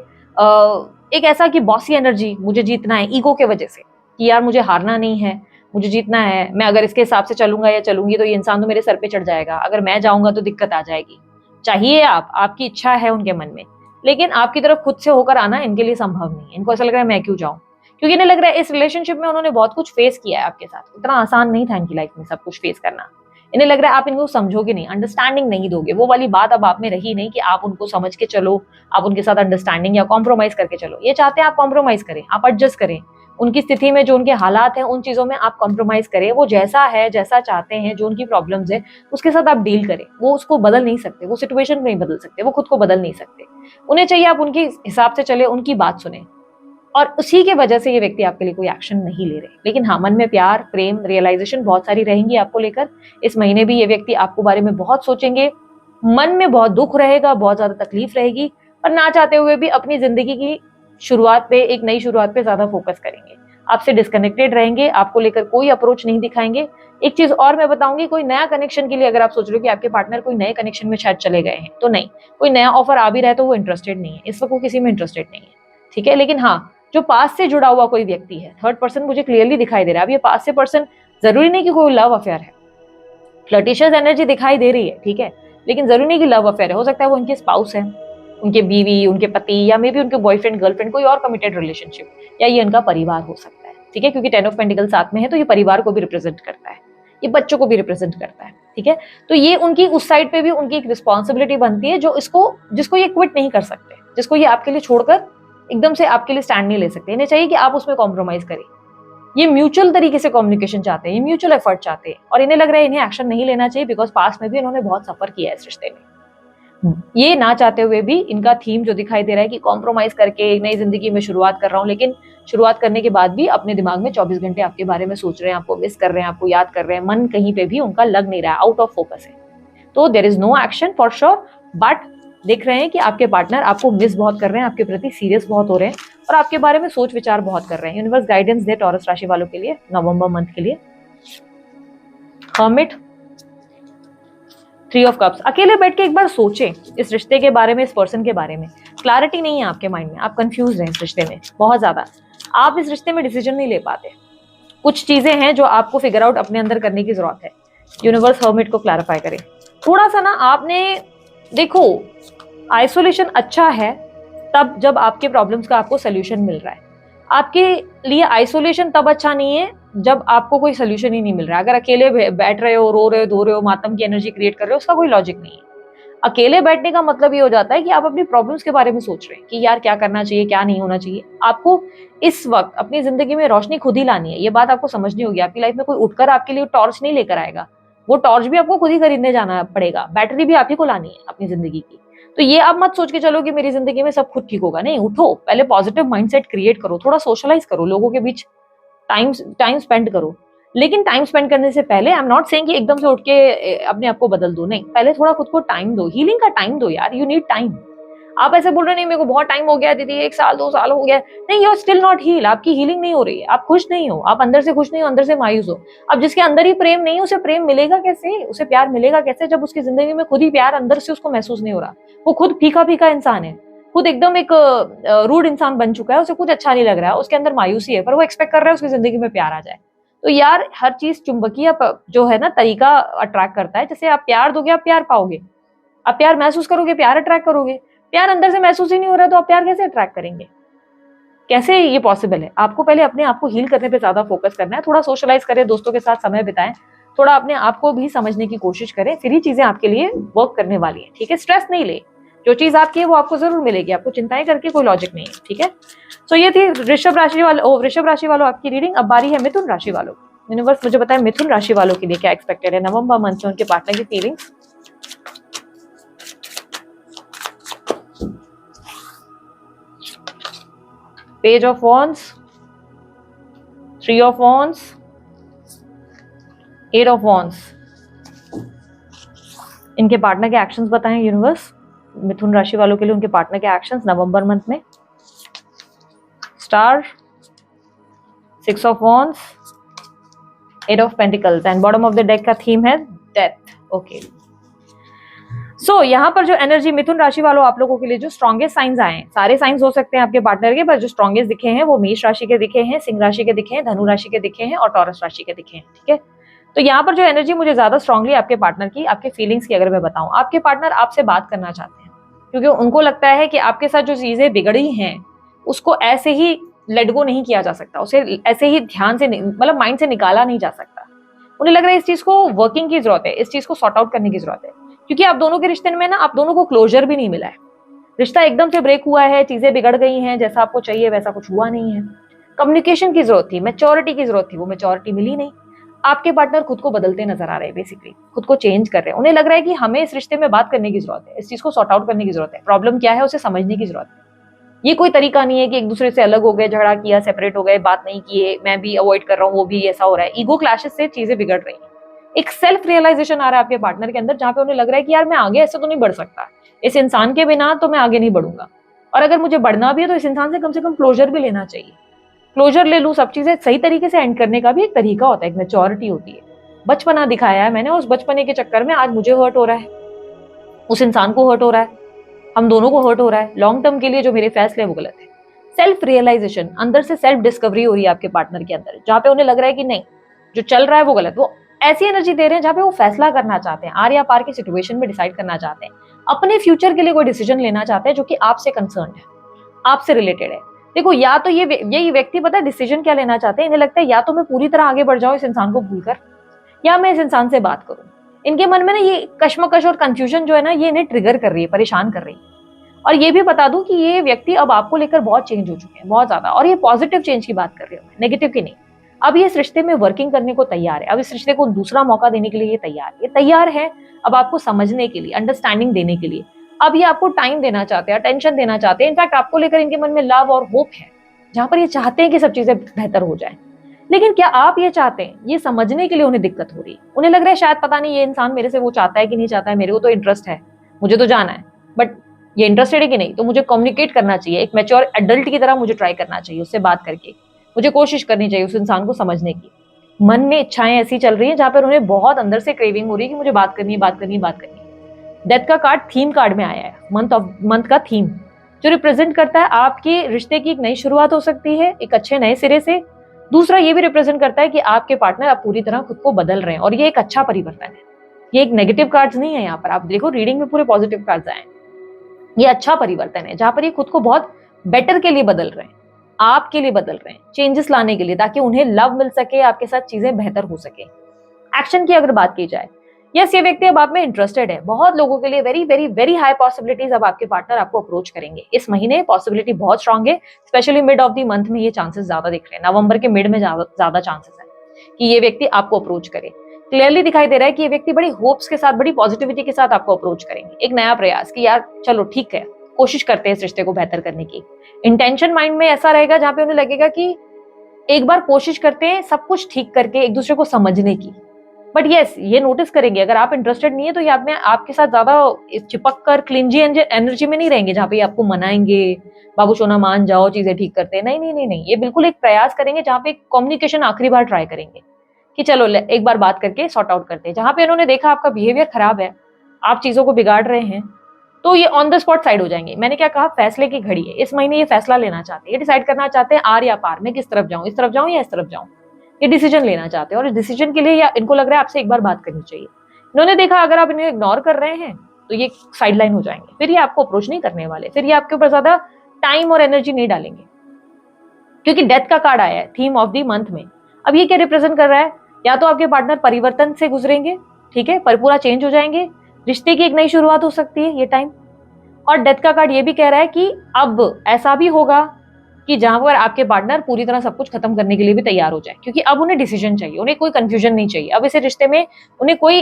एक ऐसा कि बॉसी एनर्जी, मुझे जीतना है, ईगो के वजह से कि यार मुझे हारना नहीं है, मुझे जीतना है, मैं अगर इसके हिसाब से चलूंगा या चलूंगी तो ये इंसान तो मेरे सर पे चढ़ जाएगा, अगर मैं जाऊंगा तो दिक्कत आ जाएगी। चाहिए आप, आपकी इच्छा है उनके मन में, लेकिन आपकी तरफ खुद से होकर आना इनके लिए संभव नहीं है। इनको ऐसा लग रहा है मैं क्यों जाऊं, क्योंकि इन्हें लग रहा है इस रिलेशनशिप में उन्होंने बहुत कुछ फेस किया है आपके साथ, इतना आसान नहीं था इनकी लाइफ में सब कुछ फेस करना। इन्हें लग रहा है आप इनको समझोगे नहीं, अंडरस्टैंडिंग नहीं दोगे। वो वाली बात अब आप में रही नहीं कि आप उनको समझ के चलो, आप उनके साथ अंडरस्टैंडिंग या कॉम्प्रोमाइज करके चलो। ये चाहते हैं आप कॉम्प्रोमाइज करें, आप एडजस्ट करें, उनकी स्थिति में जो उनके हालात हैं उन चीजों में आप कॉम्प्रोमाइज करें। वो जैसा है, जैसा चाहते हैं, जो उनकी प्रॉब्लम्स है उसके साथ आप डील करें। वो उसको बदल नहीं सकते, वो सिचुएशन नहीं बदल सकते, वो खुद को बदल नहीं सकते। उन्हें चाहिए आप उनके हिसाब से चले, उनकी बात सुने, और उसी के वजह से ये व्यक्ति आपके लिए कोई एक्शन नहीं ले रहे। लेकिन हाँ, मन में प्यार, प्रेम, रियलाइजेशन बहुत सारी रहेंगी आपको लेकर। इस महीने भी ये व्यक्ति आपको बारे में बहुत सोचेंगे, मन में बहुत दुख रहेगा, बहुत ज्यादा तकलीफ रहेगी, और ना चाहते हुए भी अपनी जिंदगी की शुरुआत पे, एक नई शुरुआत पे ज्यादा फोकस करेंगे। आपसे डिस्कनेक्टेड रहेंगे, आपको लेकर कोई अप्रोच नहीं दिखाएंगे। एक चीज और मैं बताऊंगी, कोई नया कनेक्शन के लिए अगर आप सोच रहे हो कि आपके पार्टनर कोई नए कनेक्शन में शायद चले गए हैं, तो नहीं, कोई नया ऑफर आ भी रहा है तो वो इंटरेस्टेड नहीं है, इस वक्त वो किसी में इंटरेस्टेड नहीं है, ठीक है। लेकिन हाँ, जो पास से जुड़ा हुआ कोई व्यक्ति है, थर्ड पर्सन मुझे क्लियरली दिखाई दे रहा है। अब ये पास से पर्सन जरूरी नहीं कि कोई लव अफेयर है, फ्लर्टिशियस एनर्जी दिखाई दे रही है, ठीक है, लेकिन जरूरी नहीं कि लव अफेयर है। हो सकता है वो उनके स्पाउस है, उनके बीवी, उनके पति, या मे बी उनके बॉयफ्रेंड, गर्लफ्रेंड, कोई और कमिटेड रिलेशनशिप, या ये उनका परिवार हो सकता है, ठीक है, क्योंकि 10 ऑफ पेंटिकल साथ में है तो ये परिवार को भी रिप्रेजेंट करता है, ये बच्चों को भी रिप्रेजेंट करता है, ठीक है। तो ये उनकी उस साइड पे भी उनकी एक रिस्पॉन्सिबिलिटी बनती है, जो जिसको ये क्विट नहीं कर सकते, जिसको ये आपके लिए छोड़कर एकदम से आपके लिए स्टैंड नहीं ले सकते। इन्हें चाहिए कि आप उसमें कॉम्प्रोमाइज करें। ये म्यूचुअल तरीके से कम्युनिकेशन चाहते हैं, ये म्यूचुअल एफर्ट चाहते हैं, और इन्हें लग रहा है इन्हें एक्शन नहीं लेना चाहिए, बिकॉज पास्ट में भी इन्होंने बहुत सफर किया है इस रिश्ते में। ये ना चाहते हुए भी इनका थीम जो दिखाई दे रहा है कि कॉम्प्रोमाइज करके एक नई जिंदगी में शुरुआत कर रहा हूं, लेकिन शुरुआत करने के बाद भी अपने दिमाग में 24 घंटे आपके बारे में सोच रहे हैं, आपको मिस कर रहे हैं, आपको याद कर रहे हैं, मन कहीं पे भी उनका लग नहीं रहा है, आउट ऑफ फोकस है। तो there is no action for sure, but देख रहे हैं कि आपके पार्टनर आपको मिस बहुत कर रहे हैं, आपके प्रति सीरियस बहुत हो रहे हैं, और आपके बारे में सोच विचार बहुत कर रहे हैं। यूनिवर्स गाइडेंस दे टॉरस राशि वालों के लिए नवंबर मंथ के लिए। Hermit, 3 of cups. अकेले बैठ के एक बार सोचें इस रिश्ते के बारे में, इस पर्सन के बारे में। क्लैरिटी नहीं है आपके माइंड में, आप कंफ्यूज हैं इस रिश्ते में बहुत ज्यादा, आप इस रिश्ते में डिसीजन नहीं ले पाते। कुछ चीजें हैं जो आपको फिगर आउट अपने अंदर करने की जरूरत है। यूनिवर्स हर्मिट को क्लैरिफाई करे थोड़ा सा ना। आपने देखो, आइसोलेशन अच्छा है तब जब आपके प्रॉब्लम्स का आपको सोल्यूशन मिल रहा है। आपके लिए आइसोलेशन तब अच्छा नहीं है जब आपको कोई सोल्यूशन ही नहीं मिल रहा है। अगर अकेले बैठ रहे हो, रो रहे हो, धो रहे हो, मातम की एनर्जी क्रिएट कर रहे हो, उसका कोई लॉजिक नहीं है। अकेले बैठने का मतलब ये हो जाता है कि आप अपनी प्रॉब्लम्स के बारे में सोच रहे हैं कि यार क्या करना चाहिए, क्या नहीं होना चाहिए। आपको इस वक्त अपनी जिंदगी में रोशनी खुद ही लानी है, ये बात आपको समझनी होगी। आपकी लाइफ में कोई उठकर आपके लिए टॉर्च नहीं लेकर आएगा, वो टॉर्च भी आपको खुद ही खरीदने जाना पड़ेगा, बैटरी भी आप ही को लानी है अपनी जिंदगी की। तो ये आप मत सोच के चलो कि मेरी जिंदगी में सब खुद ठीक होगा, नहीं। उठो, पहले पॉजिटिव माइंडसेट क्रिएट करो, थोड़ा सोशलाइज करो, लोगों के बीच टाइम स्पेंड करो। लेकिन टाइम स्पेंड करने से पहले आई एम नॉट सेइंग कि एकदम से उठ के अपने आप को बदल दो, नहीं। पहले थोड़ा खुद को टाइम दो, हीलिंग का टाइम दो यार, यू नीड टाइम। आप ऐसे बोल रहे नहीं मेरे को बहुत टाइम हो गया दीदी, 1 साल 2 साल हो गया, नहीं, you are still not heal. आपकी हीलिंग नहीं हो रही है, आप खुश नहीं हो, आप अंदर से खुश नहीं हो, अंदर से मायूस हो। अब जिसके अंदर ही प्रेम नहीं है, उसे प्रेम मिलेगा कैसे, उसे प्यार मिलेगा कैसे, जब उसकी जिंदगी में खुद ही प्यार अंदर से उसको महसूस नहीं हो रहा। वो खुद फीका फीका इंसान है, खुद एकदम एक रूड इंसान बन चुका है, उसे कुछ अच्छा नहीं लग रहा है, उसके अंदर मायूसी है, पर वो एक्सपेक्ट कर रहा है उसकी जिंदगी में प्यार आ जाए। तो यार हर चीज चुंबकीय जो है ना तरीका अट्रैक्ट करता है। जैसे आप प्यार दोगे आप प्यार पाओगे, आप प्यार महसूस करोगे प्यार अट्रैक्ट करोगे। प्यार अंदर से महसूस ही नहीं हो रहा तो आप प्यार कैसे अट्रैक्ट करेंगे, कैसे ये पॉसिबल है। आपको पहले अपने आप को हील करने पे ज्यादा फोकस करना है। थोड़ा सोशलाइज करें, दोस्तों के साथ समय बिताएं, थोड़ा अपने आप को भी समझने की कोशिश करें, फिर ही चीजें आपके लिए वर्क करने वाली है, ठीक है। स्ट्रेस नहीं ले, जो चीज आपकी है वो आपको जरूर मिलेगी, आपको चिंताएं करके कोई लॉजिक नहीं है, ठीक है। सो ये थी वृषभ राशि वालों आपकी रीडिंग। अब बारी है मिथुन राशि वालों। यूनिवर्स मुझे बताए मिथुन राशि वालों के लिए क्या एक्सपेक्टेड है नवंबर मंथ से, उनके पार्टनर की feelings. Page of wands, 3 of wands, 8 of wands. इनके पार्टनर के एक्शंस बताएं यूनिवर्स, मिथुन राशि वालों के लिए उनके पार्टनर के एक्शंस नवंबर मंथ में। Star, 6 of wands, 8 of pentacles and bottom of the deck का थीम है डेथ। ओके, सो यहाँ पर जो एनर्जी मिथुन राशि वालों आप लोगों के लिए जो स्ट्रॉन्गेस्ट साइंस आए हैं, सारे साइंस हो सकते हैं आपके पार्टनर के, पर जो स्ट्रॉन्गेस्ट दिखे हैं वो मेष राशि के दिखे हैं, सिंह राशि के दिखे हैं, धनु राशि के दिखे हैं और टॉरस राशि के दिखे हैं। ठीक है, तो यहाँ पर जो एनर्जी मुझे ज्यादा स्ट्रांगली आपके पार्टनर की, आपके फीलिंग्स की अगर मैं बताऊं, आपके पार्टनर आपसे बात करना चाहते हैं क्योंकि उनको लगता है कि आपके साथ जो चीजें बिगड़ी हैं उसको ऐसे ही लेट गो नहीं किया जा सकता, उसे ऐसे ही ध्यान से मतलब माइंड से निकाला नहीं जा सकता। उन्हें लग रहा है इस चीज को वर्किंग की जरूरत है, इस चीज को सॉर्ट आउट करने की जरूरत है, क्योंकि आप दोनों के रिश्ते में ना आप दोनों को क्लोजर भी नहीं मिला है। रिश्ता एकदम से ब्रेक हुआ है, चीजें बिगड़ गई हैं, जैसा आपको चाहिए वैसा कुछ हुआ नहीं है। कम्युनिकेशन की जरूरत थी, मैच्योरिटी की जरूरत थी, वो मैच्योरिटी मिली नहीं। आपके पार्टनर खुद को बदलते नजर आ रहे हैं, बेसिकली खुद को चेंज कर रहे हैं। उन्हें लग रहा है कि हमें इस रिश्ते में बात करने की जरूरत है, इस चीज को सॉर्ट आउट करने की जरूरत है, प्रॉब्लम क्या है उसे समझने की जरूरत है। ये कोई तरीका नहीं है कि एक दूसरे से अलग हो गए, झगड़ा किया, सेपरेट हो गए, बात नहीं किए, मैं भी अवॉइड कर रहा हूँ, वो भी ऐसा हो रहा है। ईगो क्लैशेस से चीजें बिगड़ रही हैं। एक सेल्फ रियलाइजेशन आ रहा है आपके पार्टनर के अंदर, जहां पे उन्हें लग रहा है कि यार मैं आगे ऐसे तो नहीं बढ़ सकता, इस इंसान के बिना तो मैं आगे नहीं बढ़ूंगा, और अगर मुझे बढ़ना भी है तो इस इंसान से कम क्लोजर भी लेना चाहिए। क्लोजर ले लूं, सब चीजें सही तरीके से एंड करने का भी एक तरीका होता है, एक मैच्योरिटी होती है। बचपना दिखाया है मैंने, उस बचपने के चक्कर में आज मुझे हर्ट हो रहा है, उस इंसान को हर्ट हो रहा है, हम दोनों को हर्ट हो रहा है। लॉन्ग टर्म के लिए जो मेरे फैसले हैं वो गलत है। सेल्फ रियलाइजेशन, अंदर से सेल्फ डिस्कवरी हो रही है आपके पार्टनर के अंदर, जहां पे उन्हें लग रहा है कि नहीं जो चल रहा है वो गलत। वो ऐसी एनर्जी दे रहे हैं जहां पे वो फैसला करना चाहते हैं, आर या पार की सिचुएशन में डिसाइड करना चाहते हैं, अपने फ्यूचर के लिए कोई डिसीजन लेना चाहते हैं जो कि आपसे कंसर्न है, आपसे रिलेटेड है। देखो, या तो यही व्यक्ति पता है डिसीजन क्या लेना चाहते हैं, इन्हें लगता है या तो मैं पूरी तरह आगे बढ़ जाऊं इस इंसान को भूलकर, या मैं इस इंसान से बात करूं। इनके मन में ना ये कश्मकश और कंफ्यूजन जो है ना, ये इन्हें ट्रिगर कर रही है, परेशान कर रही है। और ये भी बता दूं कि ये व्यक्ति अब आपको लेकर बहुत चेंज हो चुके हैं, बहुत ज्यादा, और ये पॉजिटिव चेंज की बात कर रही हूं मैं, नेगेटिव की नहीं। अब ये इस रिश्ते में वर्किंग करने को तैयार है, अब इस रिश्ते को दूसरा मौका देने के लिए ये तैयार है अब आपको समझने के लिए, अंडरस्टैंडिंग देने के लिए। अब ये आपको टाइम देना चाहते हैं, अटेंशन देना चाहते हैं। इनफैक्ट आपको लेकर इनके मन में लव और होप है, जहां पर ये चाहते हैं कि सब चीजें बेहतर हो जाए। लेकिन क्या आप ये चाहते हैं, ये समझने के लिए उन्हें दिक्कत हो रही है। उन्हें लग रहा है शायद पता नहीं ये इंसान मेरे से वो चाहता है कि नहीं चाहता है, मेरे को तो इंटरेस्ट है, मुझे तो जाना है, बट ये इंटरेस्टेड है कि नहीं, तो मुझे कम्युनिकेट करना चाहिए, एक मैच्योर एडल्ट की तरह मुझे ट्राई करना चाहिए, उससे बात करके मुझे कोशिश करनी चाहिए उस इंसान को समझने की। मन में इच्छाएं ऐसी चल रही हैं जहां पर उन्हें बहुत अंदर से क्रेविंग हो रही है कि मुझे बात करनी है, बात करनी है, बात करनी है। डेथ का कार्ड थीम कार्ड में आया है, मंथ का थीम, जो रिप्रेजेंट करता है आपके रिश्ते की एक नई शुरुआत हो सकती है, एक अच्छे नए सिरे से। दूसरा ये भी रिप्रेजेंट करता है कि आपके पार्टनर अब पूरी तरह खुद को बदल रहे हैं, और ये एक अच्छा परिवर्तन है। ये एक नेगेटिव कार्ड्स नहीं है, यहाँ पर आप देखो रीडिंग में पूरे पॉजिटिव कार्ड्स आए हैं। ये अच्छा परिवर्तन है जहां पर ये खुद को बहुत बेटर के लिए बदल रहे हैं, आपके लिए बदल रहे हैं, चेंजेस लाने के लिए, ताकि उन्हें लव मिल सके, आपके साथ चीजें बेहतर हो सके। एक्शन की अगर बात की जाए, यस ये व्यक्ति अब आप में इंटरेस्टेड है। बहुत लोगों के लिए very very very high possibilities अब आपके पार्टनर आपको अप्रोच करेंगे इस महीने, पॉसिबिलिटी बहुत स्ट्रांग है। Specially mid of the month में ये चांसेस ज्यादा दिख रहे हैं, नवंबर के मिड में ज्यादा चांसेस है कि ये व्यक्ति आपको अप्रोच करे। क्लियरली दिखाई दे रहा है कि ये व्यक्ति बड़ी होप्स के साथ, बड़ी पॉजिटिविटी के साथ आपको अप्रोच करेंगे, एक नया प्रयास कि यार चलो ठीक है, कोशिश करते हैं इस रिश्ते को बेहतर करने की। इंटेंशन माइंड में ऐसा रहेगा जहां पे उन्हें लगेगा कि एक बार कोशिश करते हैं सब कुछ ठीक करके एक दूसरे को समझने की। बट यस, ये नोटिस करेंगे अगर आप इंटरेस्टेड नहीं है तो ये आपके साथ ज्यादा चिपक कर क्लिंजी एनर्जी में नहीं रहेंगे, जहाँ पे आपको मनाएंगे, बाबू सोना मान जाओ, चीजें ठीक करते हैं। नहीं नहीं नहीं नहीं, ये बिल्कुल एक प्रयास करेंगे जहाँ पे कम्युनिकेशन आखिरी बार ट्राई करेंगे कि चलो एक बार बात करके सॉर्ट आउट करते हैं। जहां पे उन्होंने देखा आपका बिहेवियर खराब है, आप चीजों को बिगाड़ रहे हैं, तो ये ऑन द स्पॉट साइड हो जाएंगे। मैंने क्या कहा, फैसले की घड़ी है, इस महीने ये फैसला लेना चाहते हैं, ये डिसाइड करना चाहते हैं आर या पार, मैं किस तरफ जाऊं, इस तरफ जाऊं या इस तरफ जाऊं। ये डिसीजन लेना चाहते हैं, और इस डिसीजन के लिए या इनको लग रहा है आपसे एक बार बात करनी चाहिए। इन्होंने देखा अगर आप इन्हें इग्नोर कर रहे हैं तो ये साइडलाइन हो जाएंगे, फिर ये आपको अप्रोच नहीं करने वाले, फिर ये आपके ऊपर ज्यादा टाइम और एनर्जी नहीं डालेंगे, क्योंकि डेथ का कार्ड आया है थीम ऑफ द मंथ में। अब ये क्या रिप्रेजेंट कर रहा है, या तो आपके पार्टनर परिवर्तन से गुजरेंगे, ठीक है, पर पूरा चेंज हो जाएंगे, रिश्ते की एक नई शुरुआत हो सकती है ये टाइम। और डेथ का कार्ड ये भी कह रहा है कि अब ऐसा भी होगा कि जहां पर आपके पार्टनर पूरी तरह सब कुछ खत्म करने के लिए भी तैयार हो जाए, क्योंकि अब उन्हें डिसीजन चाहिए, उन्हें कोई कंफ्यूजन नहीं चाहिए। अब इस रिश्ते में उन्हें कोई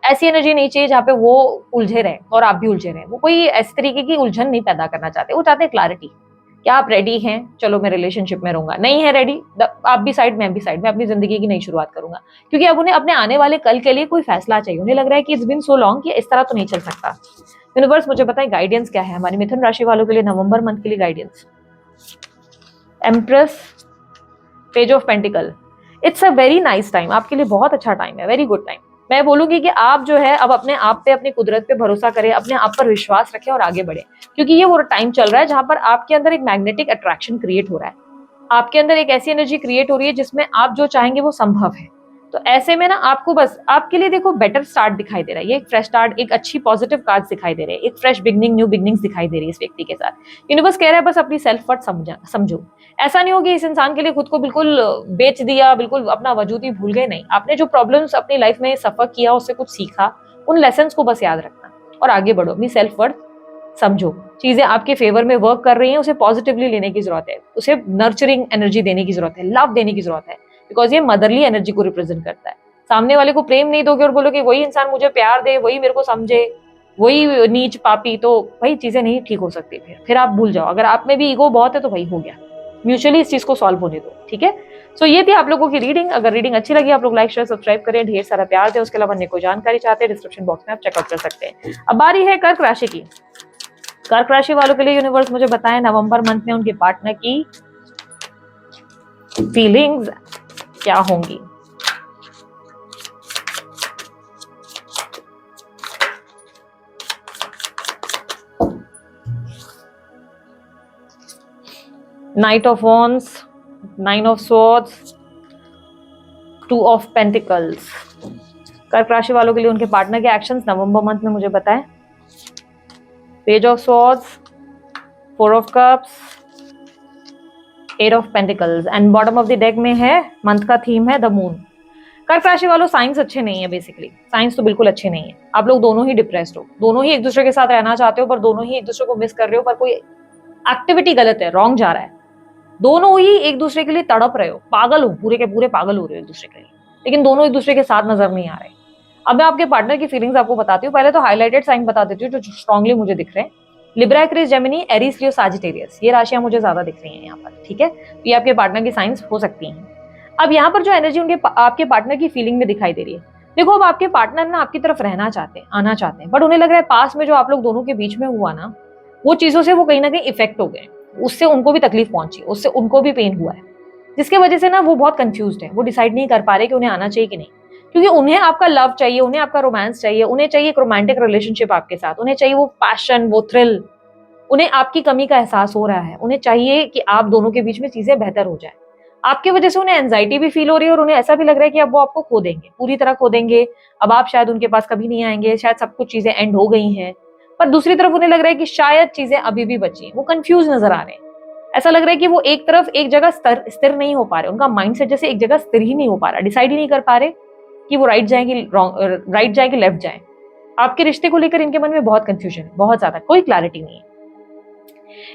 ऐसी एनर्जी नहीं चाहिए जहां पे वो उलझे रहे और आप भी उलझे रहे। वो कोई इस तरीके की उलझन नहीं पैदा करना चाहते, वो चाहते हैं क्लैरिटी। क्या आप रेडी हैं, चलो मैं रिलेशनशिप में रहूंगा, नहीं है रेडी, आप भी साइड मैं भी साइड, मैं अपनी जिंदगी की नई शुरुआत करूंगा। क्योंकि अब उन्हें अपने आने वाले कल के लिए कोई फैसला चाहिए। उन्हें लग रहा है कि इट्स बीन सो लॉन्ग कि इस तरह तो नहीं चल सकता। यूनिवर्स मुझे बताए गाइडेंस क्या है हमारी मिथुन राशि वालों के लिए नवंबर मंथ के लिए guidance. Empress, page of pentacle, it's a very nice time, आपके लिए बहुत अच्छा टाइम है, वेरी गुड टाइम। मैं बोलूंगी कि आप जो है अब अपने आप पे, अपनी कुदरत पे भरोसा करें, अपने आप पर विश्वास रखें और आगे बढ़े, क्योंकि ये वो टाइम चल रहा है जहां पर आपके अंदर एक मैग्नेटिक अट्रैक्शन क्रिएट हो रहा है, आपके अंदर एक ऐसी एनर्जी क्रिएट हो रही है जिसमें आप जो चाहेंगे वो संभव है। तो ऐसे में ना आपको बस आपके लिए देखो बेटर स्टार्ट दिखाई दे रहा है, ये एक फ्रेश स्टार्ट, एक अच्छी पॉजिटिव कार्ड दिखाई दे रहे हैं, एक फ्रेश बिगनिंग, न्यू बिगनिंग्स दिखाई दे रही है इस व्यक्ति के साथ। यूनिवर्स कह रहा है बस अपनी सेल्फ वर्थ समझो। ऐसा नहीं हो कि इस इंसान के लिए खुद को बिल्कुल बेच दिया, बिल्कुल अपना वजूद ही भूल गए, नहीं, आपने जो प्रॉब्लम्स अपनी लाइफ में सफर किया, उससे कुछ सीखा, उन लेसन को बस याद रखना और आगे बढ़ो, अपनी सेल्फ वर्थ समझो। चीजें आपके फेवर में वर्क कर रही हैं, उसे पॉजिटिवली लेने की जरूरत है, उसे नर्चरिंग एनर्जी देने की जरूरत है, लव देने की जरूरत है, बिकॉज ये मदरली एनर्जी को रिप्रेजेंट करता है। सामने वाले को प्रेम नहीं दोगे और बोलोगे वही इंसान मुझे प्यार दे, वही मेरे को समझे, वही नीच पापी, तो भाई चीजें नहीं ठीक हो सकती। फिर आप भूल जाओ, अगर आप में भी ईगो बहुत है तो भाई हो गया, म्यूचुअली इस चीज को सॉल्व होने दो, ठीक है। सो ये थी आप लोगों की रीडिंग। अगर रीडिंग अच्छी लगी आप लोग लाइक शेयर सब्सक्राइब करें, ढेर सारा प्यार दें। उसके अलावा अन्य कोई जानकारी चाहते हैं डिस्क्रिप्शन बॉक्स में आप चेकआउट कर सकते हैं। अब बारी है कर्क राशि की। कर्क राशि वालों के लिए यूनिवर्स मुझे बताएं नवंबर मंथ में उनके पार्टनर की फीलिंग्स क्या होंगी। Night of wands, nine of swords, two of pentacles. कर्क राशि वालों के लिए उनके पार्टनर के एक्शंस नवंबर मंथ में मुझे बताएं। Page of swords, four of cups, eight of pentacles and bottom of the deck में है, मंथ का थीम है द मून। कर्क राशि वालों साइंस अच्छे नहीं है, बेसिकली साइंस तो बिल्कुल अच्छे नहीं है। आप लोग दोनों ही डिप्रेस्ड हो, दोनों ही एक दूसरे के साथ रहना चाहते हो पर दोनों ही एक दूसरे को मिस कर रहे हो, पर कोई एक्टिविटी गलत है, रॉन्ग जा रहा है। दोनों ही एक दूसरे के लिए तड़प रहे हो, पागल हो, पूरे के पूरे पागल हो रहे हो एक दूसरे के लिए, लेकिन दोनों एक दूसरे के साथ नजर नहीं आ रहे। अब मैं आपके पार्टनर की फीलिंग्स आपको बताती हूँ। पहले तो हाईलाइटेड साइन बता देती हूँ जो स्ट्रांगली मुझे दिख रहे हैं। लिब्रा, एक्वेरियस, जेमिनी, एरीज, लियो, सजिटेरियस, ये राशियां मुझे ज्यादा दिख रही हैं यहाँ पर, ठीक है। तो ये आपके पार्टनर की साइंस हो सकती हैं। अब यहाँ पर जो एनर्जी उनके आपके पार्टनर की फीलिंग में दिखाई दे रही है, देखो अब आपके पार्टनर ना आपकी तरफ रहना चाहते हैं, आना चाहते हैं, बट उन्हें लग रहा है पास में जो आप लोग दोनों के बीच में हुआ ना, वो चीजों से वो कहीं ना कहीं इफेक्ट हो गए, उससे उनको भी तकलीफ पहुंची, उससे उनको भी पेन हुआ है, जिसके वजह से ना वो बहुत कंफ्यूज्ड है, वो डिसाइड नहीं कर पा रहे कि उन्हें आना चाहिए कि नहीं, क्योंकि उन्हें आपका लव चाहिए, उन्हें आपका रोमांस चाहिए, उन्हें चाहिए एक रोमांटिक रिलेशनशिप आपके साथ, उन्हें चाहिए वो पैशन, वो थ्रिल, उन्हें आपकी कमी का एहसास हो रहा है, उन्हें चाहिए कि आप दोनों के बीच में चीजें बेहतर हो जाए। आपकी वजह से उन्हें एंजाइटी भी फील हो रही है और उन्हें ऐसा भी लग रहा है कि अब वो आपको खो देंगे, पूरी तरह खो देंगे, अब आप शायद उनके पास कभी नहीं आएंगे, शायद सब कुछ चीजें एंड हो गई हैं। पर दूसरी तरफ उन्हें लग रहा है कि शायद चीजें अभी भी बची हैं, वो कंफ्यूज नजर आ रहे हैं। ऐसा लग रहा है कि वो एक तरफ एक जगह स्थिर नहीं हो पा रहे, उनका माइंडसेट जैसे एक जगह स्थिर ही नहीं हो पा रहा, डिसाइड ही नहीं कर पा रहे कि वो राइट जाए कि राइट जाए कि लेफ्ट जाए। आपके रिश्ते को लेकर इनके मन में बहुत कंफ्यूजन है, बहुत ज्यादा, कोई क्लैरिटी नहीं है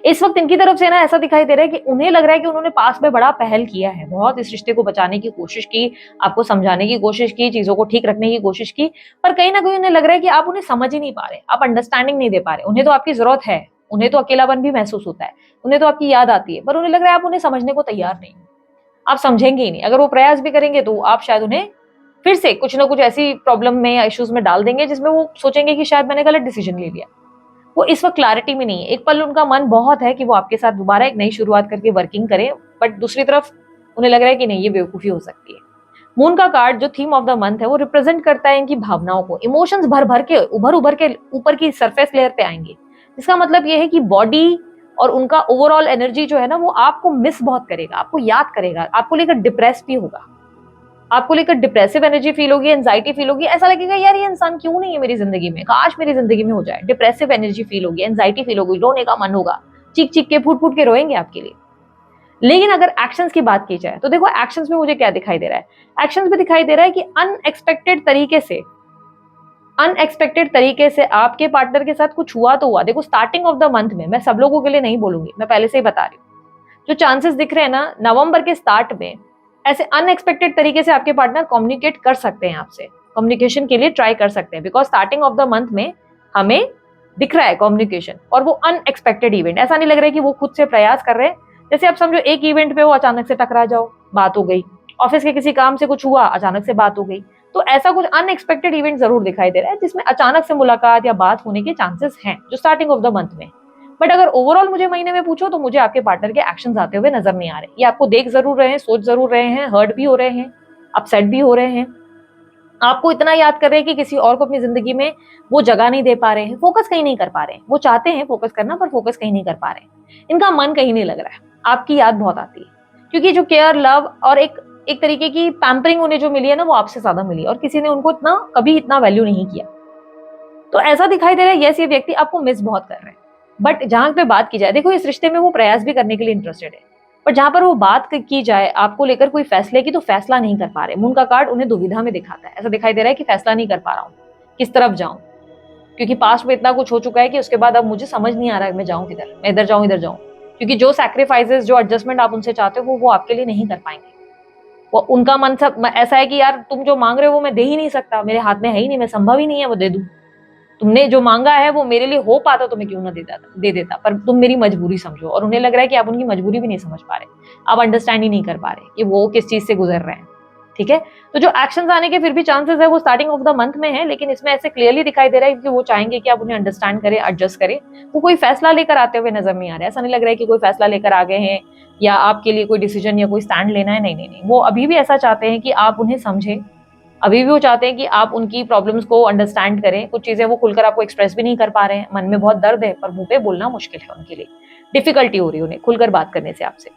इस वक्त इनकी तरफ से ना। ऐसा दिखाई दे रहा है कि उन्हें लग रहा है कि उन्होंने पास में बड़ा पहल किया है, बहुत इस रिश्ते को बचाने की कोशिश की, आपको समझाने की कोशिश की, चीजों को ठीक रखने की कोशिश की, पर कहीं ना कहीं उन्हें लग रहा है कि आप उन्हें समझ ही नहीं पा रहे, आप अंडरस्टैंडिंग नहीं दे पा रहे। उन्हें तो आपकी जरूरत है, उन्हें तो अकेलापन भी महसूस होता है, उन्हें तो आपकी याद आती है, पर उन्हें लग रहा है आप उन्हें समझने को तैयार नहीं, आप समझेंगे ही नहीं। अगर वो प्रयास भी करेंगे तो आप शायद उन्हें फिर से कुछ ना कुछ ऐसी प्रॉब्लम में या इश्यूज में डाल देंगे जिसमें वो सोचेंगे कि शायद मैंने गलत डिसीजन ले लिया। वो इस वक्त क्लैरिटी में नहीं है। एक पल उनका मन बहुत है कि वो आपके साथ दोबारा एक नई शुरुआत करके वर्किंग करें, बट दूसरी तरफ उन्हें लग रहा है कि नहीं, ये बेवकूफी हो सकती है। मून का कार्ड जो थीम ऑफ द मंथ है वो रिप्रेजेंट करता है इनकी भावनाओं को। इमोशंस भर भर के उभर के ऊपर की सरफेस लेयर पे आएंगे। इसका मतलब ये है कि बॉडी और उनका ओवरऑल एनर्जी जो है ना, वो आपको मिस बहुत करेगा, आपको याद करेगा, आपको लेकर डिप्रेस भी होगा, आपको लेकर डिप्रेसिव एनर्जी फील होगी, एंजाइटी फील होगी। ऐसा लगेगा यार ये इंसान क्यों नहीं है मेरी जिंदगी में, काश मेरी जिंदगी में हो जाए। डिप्रेसिव एनर्जी फील होगी, एंजाइटी फील होगी, रोने का मन होगा, चीख चीख के फूट फूट के रोएंगे आपके लिए। लेकिन अगर एक्शंस की बात की जाए तो देखो एक्शंस में मुझे क्या दिखाई दे रहा है। एक्शंस में दिखाई दे रहा है कि अनएक्सपेक्टेड तरीके से आपके पार्टनर के साथ कुछ हुआ तो हुआ। देखो स्टार्टिंग ऑफ द मंथ में, मैं सब लोगों के लिए नहीं बोलूंगी, मैं पहले से ही बता रही हूँ, जो चांसेस दिख रहे हैं ना नवंबर के स्टार्ट में, ऐसे अनएक्सपेक्टेड तरीके से आपके पार्टनर कम्युनिकेट कर सकते हैं आपसे, कम्युनिकेशन के लिए ट्राई कर सकते हैं, because starting of the month में हमें दिख रहा है कम्युनिकेशन, और वो अनएक्सपेक्टेड इवेंट। ऐसा नहीं लग रहा है कि वो खुद से प्रयास कर रहे हैं। जैसे आप समझो एक इवेंट पे वो अचानक से टकरा जाओ, बात हो गई, ऑफिस के किसी काम से कुछ हुआ, अचानक से बात हो गई। तो ऐसा कुछ अनएक्सपेक्टेड इवेंट जरूर दिखाई दे रहा है जिसमें अचानक से मुलाकात या बात होने के चांसेस हैं, जो स्टार्टिंग ऑफ द मंथ में। बट अगर ओवरऑल मुझे महीने में पूछो तो मुझे आपके पार्टनर के एक्शंस आते हुए नजर नहीं आ रहे। ये आपको देख जरूर रहे हैं, सोच जरूर रहे हैं, हर्ट भी हो रहे हैं, अपसेट भी हो रहे हैं, आपको इतना याद कर रहे हैं कि किसी और को अपनी जिंदगी में वो जगह नहीं दे पा रहे हैं, फोकस कहीं नहीं कर पा रहे हैं। वो चाहते हैं फोकस करना पर फोकस कहीं नहीं कर पा रहे हैं, इनका मन कहीं नहीं लग रहा है। आपकी याद बहुत आती है क्योंकि जो केयर, लव और एक तरीके की पैम्परिंग उन्हें जो मिली है ना, वो आपसे ज्यादा मिली है और किसी ने उनको कभी इतना वैल्यू नहीं किया। तो ऐसा दिखाई दे रहा है यस, ये व्यक्ति आपको मिस बहुत कर रहे हैं। बट जहां पे बात की जाए, देखो इस रिश्ते में वो प्रयास भी करने के लिए इंटरेस्टेड है, पर जहां पर वो बात की जाए आपको लेकर कोई फैसले की, तो फैसला नहीं कर पा रहे। मून का कार्ड उन्हें दुविधा में दिखाता है, ऐसा दिखाई दे रहा है कि फैसला नहीं कर पा रहा हूँ, किस तरफ जाऊं, क्योंकि पास्ट में इतना कुछ हो चुका है कि उसके बाद अब मुझे समझ नहीं आ रहा है मैं जाऊं किधर, मैं इधर जाऊं इधर जाऊं। क्योंकि जो सैक्रिफाइसेस, जो एडजस्टमेंट आप उनसे चाहते हो वो आपके लिए नहीं कर पाएंगे। वो उनका मन सब ऐसा है कि यार तुम जो मांग रहे हो वो मैं दे ही नहीं सकता, मेरे हाथ में है ही नहीं, मैं संभव ही नहीं है वो दे दूं। तुमने जो मांगा है वो मेरे लिए हो पाता तो मैं क्यों ना दे देता, पर तुम मेरी मजबूरी समझो। और उन्हें लग रहा है कि आप उनकी मजबूरी भी नहीं समझ पा रहे, आप अंडरस्टैंड ही नहीं कर पा रहे कि वो किस चीज से गुजर रहे हैं। ठीक है, तो जो एक्शंस आने के फिर भी चांसेस है वो स्टार्टिंग ऑफ द मंथ में है, लेकिन इसमें ऐसे क्लियरली दिखाई दे रहा है कि वो चाहेंगे कि आप उन्हें अंडरस्टैंड करें, एडजस्ट करें। वो कोई फैसला लेकर आते हुए नजर नहीं आ रहा है, ऐसा नहीं लग रहा है कि कोई फैसला लेकर आ गए हैं या आपके लिए कोई डिसीजन या कोई स्टैंड लेना है। नहीं नहीं नहीं, वो अभी भी ऐसा चाहते हैं कि आप उन्हें समझें, अभी भी वो चाहते हैं कि आप उनकी प्रॉब्लम्स को अंडरस्टैंड करें। कुछ चीजें वो खुलकर आपको एक्सप्रेस भी नहीं कर पा रहे हैं, मन में बहुत दर्द है पर मुंह पे बोलना मुश्किल है उनके लिए, डिफिकल्टी हो रही है उन्हें खुलकर बात करने से आपसे।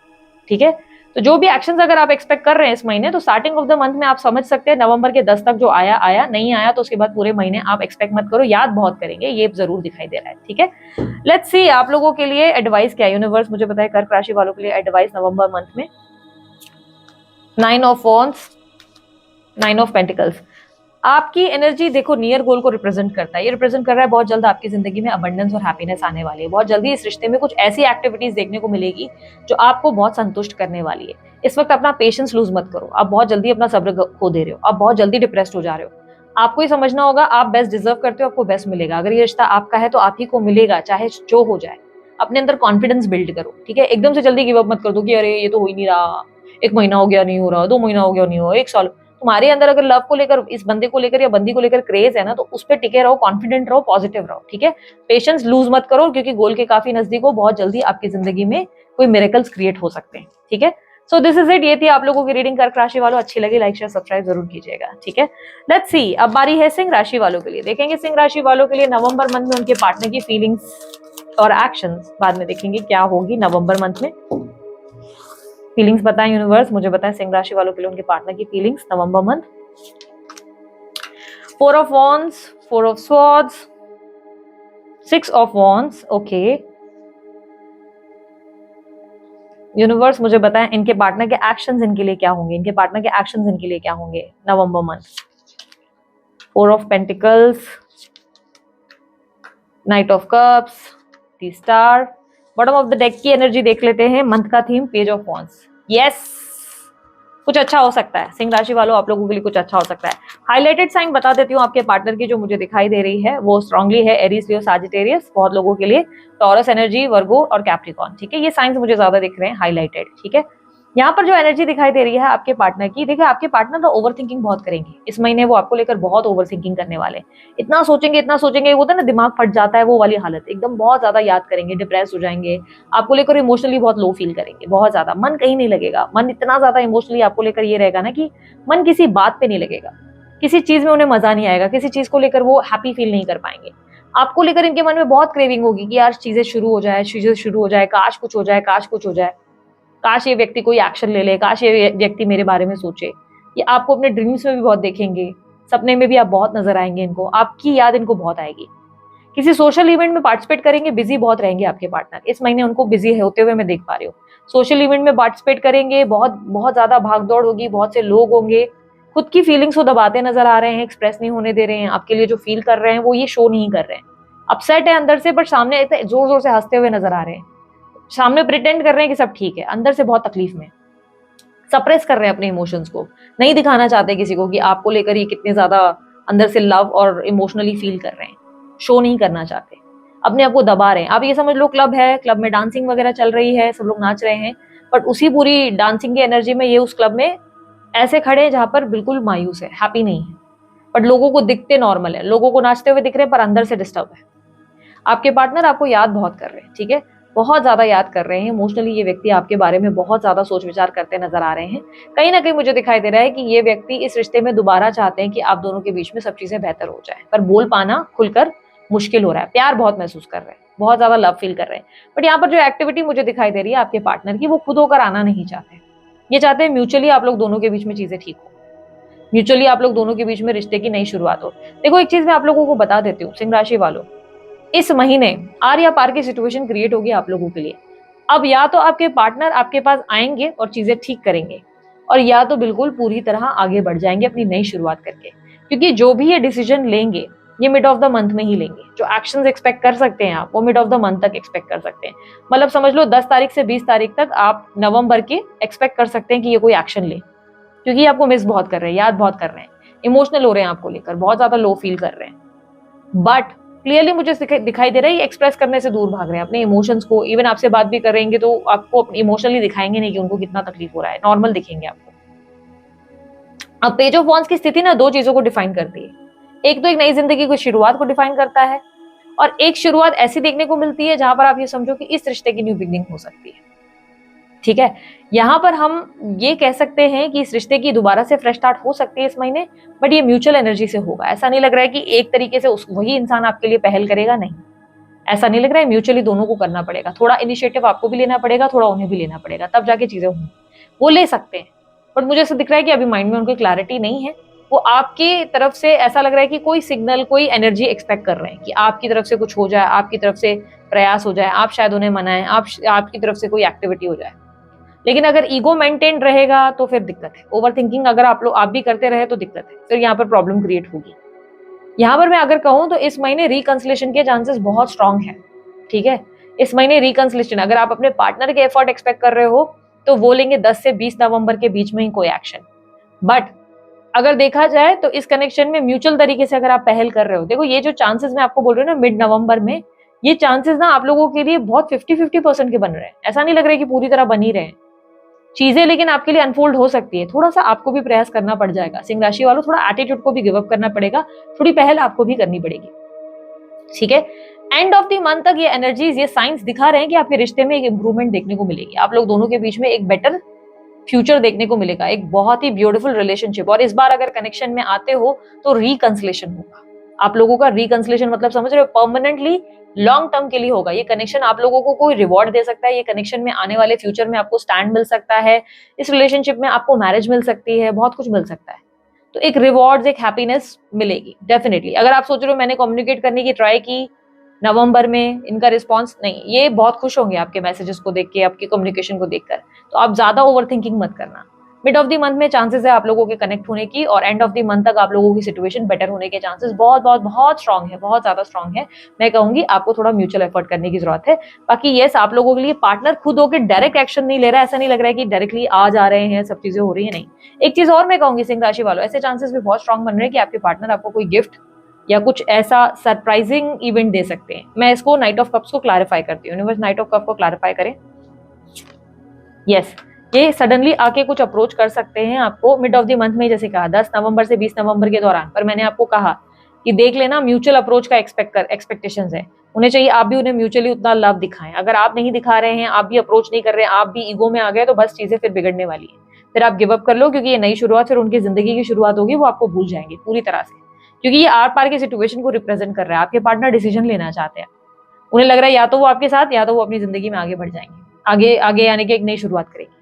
ठीक है, तो जो भी एक्शंस अगर आप एक्सपेक्ट कर रहे हैं इस महीने, तो स्टार्टिंग ऑफ द मंथ में आप समझ सकते हैं, नवंबर के 10 तक जो आया आया, नहीं आया तो उसके बाद पूरे महीने आप एक्सपेक्ट मत करो, याद बहुत करेंगे, ये जरूर दिखाई दे रहा है। ठीक है, लेट्स सी आप लोगों के लिए एडवाइस क्या है। यूनिवर्स मुझे बताए कर्क राशि वालों के लिए एडवाइस नवंबर मंथ में। 9 ऑफ वॉन्ड्स, 9 ऑफ पेंटिकल्स, आपकी एनर्जी देखो नियर गोल को रिप्रेजेंट करता है। ये रिप्रेजेंट कर रहा है बहुत जल्द आपकी जिंदगी में अबंडेंस और हैप्पीनेस आने वाली है। बहुत जल्दी इस रिश्ते में कुछ ऐसी एक्टिविटीज देखने को मिलेगी जो आपको बहुत संतुष्ट करने वाली है। इस वक्त अपना पेशेंस लूज मत करो, आप बहुत जल्दी अपना सब्र खो दे रहे हो, आप बहुत जल्दी डिप्रेस्ड हो जा रहे हो। आपको ये समझना होगा आप बेस्ट डिजर्व करते हो, आपको बेस्ट मिलेगा। अगर ये रिश्ता आपका है तो आप ही को मिलेगा, चाहे जो हो जाए। अपने अंदर कॉन्फिडेंस बिल्ड करो। ठीक है, एकदम से जल्दी गिव अप मत कर दो कि अरे ये तो हो ही नहीं रहा, 1 महीना हो गया नहीं हो रहा, 2 महीना हो गया नहीं हो रहा, 1 साल। तुम्हारे अंदर अगर लव को लेकर, इस बंदे को लेकर या बंदी को लेकर क्रेज है ना, तो उस पर टिके रहो, कॉन्फिडेंट रहो, पॉजिटिव रहो। ठीक है, पेशेंस लूज मत करो क्योंकि गोल के काफी नजदीक हो, बहुत जल्दी आपकी जिंदगी में कोई मिरेकल्स क्रिएट हो सकते हैं। ठीक है, सो दिस इज इट, ये थी आप लोगों की रीडिंग। कर्क राशि वालों अच्छी लगी लाइक शेयर सब्सक्राइब जरूर कीजिएगा। ठीक है, लेट्स सी अब बारी है सिंह राशि वालों के लिए। देखेंगे सिंह राशि वालों के लिए नवंबर मंथ में उनके पार्टनर की फीलिंग्स और एक्शंस, बाद में देखेंगे क्या होगी नवंबर मंथ में। फीलिंग्स बताएं यूनिवर्स, मुझे बताएं सिंह राशि वालों के लिए उनके पार्टनर की feelings November month. 4 of wands, 4 of swords, 6 of wands, okay. Universe मुझे बताएं इनके पार्टनर के एक्शंस इनके लिए क्या होंगे, इनके पार्टनर के एक्शंस इनके लिए क्या होंगे November month. 4 of pentacles, knight of cups, the star. Bottom of the deck की एनर्जी देख लेते हैं, मंथ का theme page of wands. Yes, कुछ अच्छा हो सकता है सिंह राशि वालों, आप लोगों के लिए कुछ अच्छा हो सकता है। हाइलाइटेड साइन बता देती हूँ आपके पार्टनर की जो मुझे दिखाई दे रही है, वो स्ट्रांगली है एरीज, लियो, सजिटेरियस। बहुत लोगों के लिए टॉरस एनर्जी, वर्गो और कैप्रिकॉर्न। ठीक है, ये साइंस मुझे ज्यादा दिख रहे हैं हाईलाइटेड। ठीक है, यहाँ पर जो एनर्जी दिखाई दे रही है आपके पार्टनर की, देखिए आपके पार्टनर तो ओवर थिंकिंग बहुत करेंगे इस महीने, वो आपको लेकर बहुत ओवर थिंकिंग करने वाले। इतना सोचेंगे, वो होता है ना दिमाग फट जाता है, वो वाली हालत, एकदम बहुत ज्यादा याद करेंगे, डिप्रेस हो जाएंगे, आपको लेकर इमोशनली बहुत लो फील करेंगे, बहुत ज्यादा मन कहीं नहीं लगेगा। मन इतना ज्यादा इमोशनली आपको लेकर ये रहेगा ना कि मन किसी बात पे नहीं लगेगा, किसी चीज में उन्हें मजा नहीं आएगा, किसी चीज को लेकर वो हैप्पी फील नहीं कर पाएंगे। आपको लेकर इनके मन में बहुत क्रेविंग होगी कि यार चीजें शुरू हो जाए, काश कुछ हो जाए, काश कुछ हो जाए, काश ये व्यक्ति कोई एक्शन ले ले, काश ये व्यक्ति मेरे बारे में सोचे। ये आपको अपने ड्रीम्स में भी बहुत देखेंगे, सपने में भी आप बहुत नजर आएंगे इनको, आपकी याद इनको बहुत आएगी। किसी सोशल इवेंट में पार्टिसिपेट करेंगे, बिजी बहुत रहेंगे आपके पार्टनर इस महीने, उनको बिजी होते हुए मैं देख पा रही हूँ। सोशल इवेंट में पार्टिसिपेट करेंगे, बहुत बहुत ज्यादा भागदौड़ होगी, बहुत से लोग होंगे, खुद की फीलिंग्स को दबाते नजर आ रहे हैं, एक्सप्रेस नहीं होने दे रहे हैं, आपके लिए जो फील कर रहे हैं वो ये शो नहीं कर रहे हैं। अपसेट है अंदर से, बट सामने जोर जोर से हंसते हुए नजर आ रहे हैं, सामने प्रिटेंड कर रहे हैं कि सब ठीक है, अंदर से बहुत तकलीफ में, सप्रेस कर रहे हैं अपने इमोशंस को, नहीं दिखाना चाहते किसी को कि आपको लेकर ये कितने ज्यादा अंदर से लव और इमोशनली फील कर रहे हैं, शो नहीं करना चाहते, अपने आप को दबा रहे हैं। आप ये समझ लो क्लब है, क्लब में डांसिंग वगैरह चल रही है, सब लोग नाच रहे हैं, बट उसी पूरी डांसिंग की एनर्जी में ये उस क्लब में ऐसे खड़े हैं जहां पर बिल्कुल मायूस है, हैप्पी नहीं है, बट लोगों को दिखते नॉर्मल है, लोगों को नाचते हुए दिख रहे हैं पर अंदर से डिस्टर्ब है। आपके पार्टनर आपको याद बहुत कर रहे हैं, ठीक है, बहुत ज्यादा याद कर रहे हैं। इमोशनली ये व्यक्ति आपके बारे में बहुत ज्यादा सोच विचार करते नजर आ रहे हैं। कहीं ना कहीं मुझे दिखाई दे रहा है कि ये व्यक्ति इस रिश्ते में दोबारा चाहते हैं कि आप दोनों के बीच में सब चीजें बेहतर हो जाए, पर बोल पाना खुलकर मुश्किल हो रहा है। प्यार बहुत महसूस कर रहे हैं, बहुत ज्यादा लव फील कर रहे हैं, बट यहाँ पर जो एक्टिविटी मुझे दिखाई दे रही है आपके पार्टनर की, वो खुद होकर आना नहीं चाहते। ये चाहते हैं म्यूचुअली आप लोग दोनों के बीच में चीजें ठीक हो, म्यूचुअली आप लोग दोनों के बीच में रिश्ते की नई शुरुआत हो। देखो एक चीज मैं आप लोगों को बता देती हूँ, सिंह राशि वालों, इस महीने आर या पार की सिचुएशन क्रिएट होगी आप लोगों के लिए। अब या तो आपके पार्टनर आपके पास आएंगे और चीजें ठीक करेंगे, और या तो बिल्कुल पूरी तरह आगे बढ़ जाएंगे अपनी नई शुरुआत करके। क्योंकि जो भी ये डिसीजन लेंगे ये मिड ऑफ द मंथ में ही लेंगे। जो एक्शंस एक्सपेक्ट कर सकते हैं आप, वो मिड ऑफ द मंथ तक एक्सपेक्ट कर सकते हैं। मतलब समझ लो 10 तारीख से 20 तारीख तक आप नवंबर के एक्सपेक्ट कर सकते हैं कि ये कोई एक्शन ले, क्योंकि आपको मिस बहुत कर रहे हैं, याद बहुत कर रहे हैं, इमोशनल हो रहे हैं आपको लेकर, बहुत ज्यादा लो फील कर रहे हैं। बट क्लियरली मुझे दिखाई दे रहा है ये एक्सप्रेस करने से दूर भाग रहे हैं अपने इमोशंस को। इवन आपसे बात भी करेंगे तो आपको इमोशनली दिखाएंगे नहीं कि उनको कितना तकलीफ हो रहा है, नॉर्मल दिखेंगे आपको। अब पेज ऑफ वॉन्ड्स की स्थिति ना दो चीजों को डिफाइन करती है। एक तो एक नई जिंदगी की शुरुआत को डिफाइन करता है, और एक शुरुआत ऐसी देखने को मिलती है जहां पर आप ये समझो कि इस रिश्ते की न्यू बिगनिंग हो सकती है, ठीक है। यहाँ पर हम ये कह सकते हैं कि इस रिश्ते की दोबारा से फ्रेश स्टार्ट हो सकती है इस महीने, बट ये म्यूचुअल एनर्जी से होगा। ऐसा नहीं लग रहा है कि एक तरीके से वही इंसान आपके लिए पहल करेगा, नहीं, ऐसा नहीं लग रहा है। म्यूचुअली दोनों को करना पड़ेगा, थोड़ा इनिशिएटिव आपको भी लेना पड़ेगा, थोड़ा उन्हें भी लेना पड़ेगा, तब जाके चीजें होंगी। वो ले सकते हैं, बट मुझे ऐसा दिख रहा है कि अभी माइंड में उनकी क्लैरिटी नहीं है। वो आपकी तरफ से ऐसा लग रहा है कि कोई सिग्नल, कोई एनर्जी एक्सपेक्ट कर रहे हैं कि आपकी तरफ से कुछ हो जाए, आपकी तरफ से प्रयास हो जाए, आप शायद उन्हें मनाएं, आपकी तरफ से कोई एक्टिविटी हो जाए। लेकिन अगर ईगो मेंटेन रहेगा तो फिर दिक्कत है। ओवर थिंकिंग अगर आप भी करते रहे तो दिक्कत है, फिर यहाँ पर प्रॉब्लम क्रिएट होगी। यहाँ पर मैं अगर कहूँ तो इस महीने रिकंसिलेशन के चांसेस बहुत स्ट्रांग है, ठीक है। इस महीने रिकंसिलेशन, अगर आप अपने पार्टनर के एफर्ट एक्सपेक्ट कर रहे हो तो वो लेंगे 10 से 20 नवंबर के बीच में ही कोई एक्शन। बट अगर देखा जाए तो इस कनेक्शन में म्यूचुअल तरीके से अगर आप पहल कर रहे हो, देखो ये जो चांसेस मैं आपको बोल रही हूँ ना मिड नवंबर में, ये चांसेस ना आप लोगों के लिए बहुत 50-50% के बन रहे हैं। ऐसा नहीं लग रहा है कि पूरी तरह बन ही रहे हैं चीजें, लेकिन आपके लिए अनफोल्ड हो सकती है। थोड़ा सा आपको भी प्रयास करना पड़ जाएगा सिंह राशि वालों, थोड़ा एटीट्यूड को भी गिव अप करना पड़ेगा, थोड़ी पहल आपको भी करनी पड़ेगी, ठीक है। एंड ऑफ द मंथ तक ये एनर्जीज, ये साइंस दिखा रहे हैं कि आपके रिश्ते में एक इंप्रूवमेंट देखने को मिलेगी। आप लोग दोनों के बीच में एक बेटर फ्यूचर देखने को मिलेगा, एक बहुत ही ब्यूटीफुल रिलेशनशिप। और इस बार अगर कनेक्शन में आते हो तो रिकंसिलेशन होगा आप लोगों का। रिकंसिलेशन मतलब समझ रहे हो, परमानेंटली लॉन्ग टर्म के लिए होगा। ये कनेक्शन आप लोगों को कोई रिवॉर्ड दे सकता है, ये कनेक्शन में आने वाले फ्यूचर में आपको स्टैंड मिल सकता है, इस रिलेशनशिप में आपको मैरिज मिल सकती है, बहुत कुछ मिल सकता है। तो एक रिवॉर्ड, एक हैप्पीनेस मिलेगी डेफिनेटली। अगर आप सोच रहे हो मैंने कम्युनिकेट करने की ट्राई की नवंबर में, इनका रिस्पॉन्स नहीं, ये बहुत खुश होंगे आपके मैसेजेस को देख के, आपकी कम्युनिकेशन को देखकर। तो आप ज्यादा ओवर थिंकिंग मत करना। मिड ऑफ द मंथ में चांसेस है आप लोगों के कनेक्ट होने की, और एंड ऑफ द मंथ तक आप लोगों की सिचुएशन बेटर होने के चांसेस बहुत बहुत बहुत स्ट्रांग है, बहुत ज्यादा स्ट्रांग है। मैं कहूंगी आपको थोड़ा म्यूचुअल एफर्ट करने की जरूरत है। बाकी यस, आप लोगों के लिए पार्टनर खुद होकर डायरेक्ट एक्शन नहीं ले रहा है, ऐसा नहीं लग रहा है कि डायरेक्टली आ जा रहे हैं, सब चीजें हो रही है, नहीं। एक चीज और मैं कहूंगी सिंह राशि वालों, ऐसे चांसेस भी बहुत स्ट्रांग बन रहे हैं कि आपके पार्टनर आपको कोई गिफ्ट या कुछ ऐसा सरप्राइजिंग इवेंट दे सकते हैं। मैं इसको नाइट ऑफ कप्स को क्लैरिफाई करती हूँ, यूनिवर्स नाइट ऑफ कप को क्लैरिफाई करें। यस, ये सडनली आके कुछ अप्रोच कर सकते हैं आपको मिड ऑफ द मंथ में, जैसे कहा 10 नवंबर से 20 नवंबर के दौरान। पर मैंने आपको कहा कि देख लेना, म्यूचुअल अप्रोच का एक्सपेक्टेशंस है, उन्हें चाहिए आप भी उन्हें म्यूचुअली उतना लव दिखाएं। अगर आप नहीं दिखा रहे हैं, आप भी अप्रोच नहीं कर रहे हैं, आप भी ईगो में आ गए, तो बस चीजें फिर बिगड़ने वाली है। फिर आप गिव अप कर लो, क्योंकि ये नई शुरुआत फिर उनकी जिंदगी की शुरुआत होगी, वो आपको भूल जाएंगे पूरी तरह से। क्योंकि ये आर पार की सिचुएशन को रिप्रेजेंट कर रहा है। आपके पार्टनर डिसीजन लेना चाहते हैं, उन्हें लग रहा है या तो वो आपके साथ, या तो वो अपनी जिंदगी में आगे बढ़ जाएंगे, आगे आगे यानी कि एक नई शुरुआत करेंगे,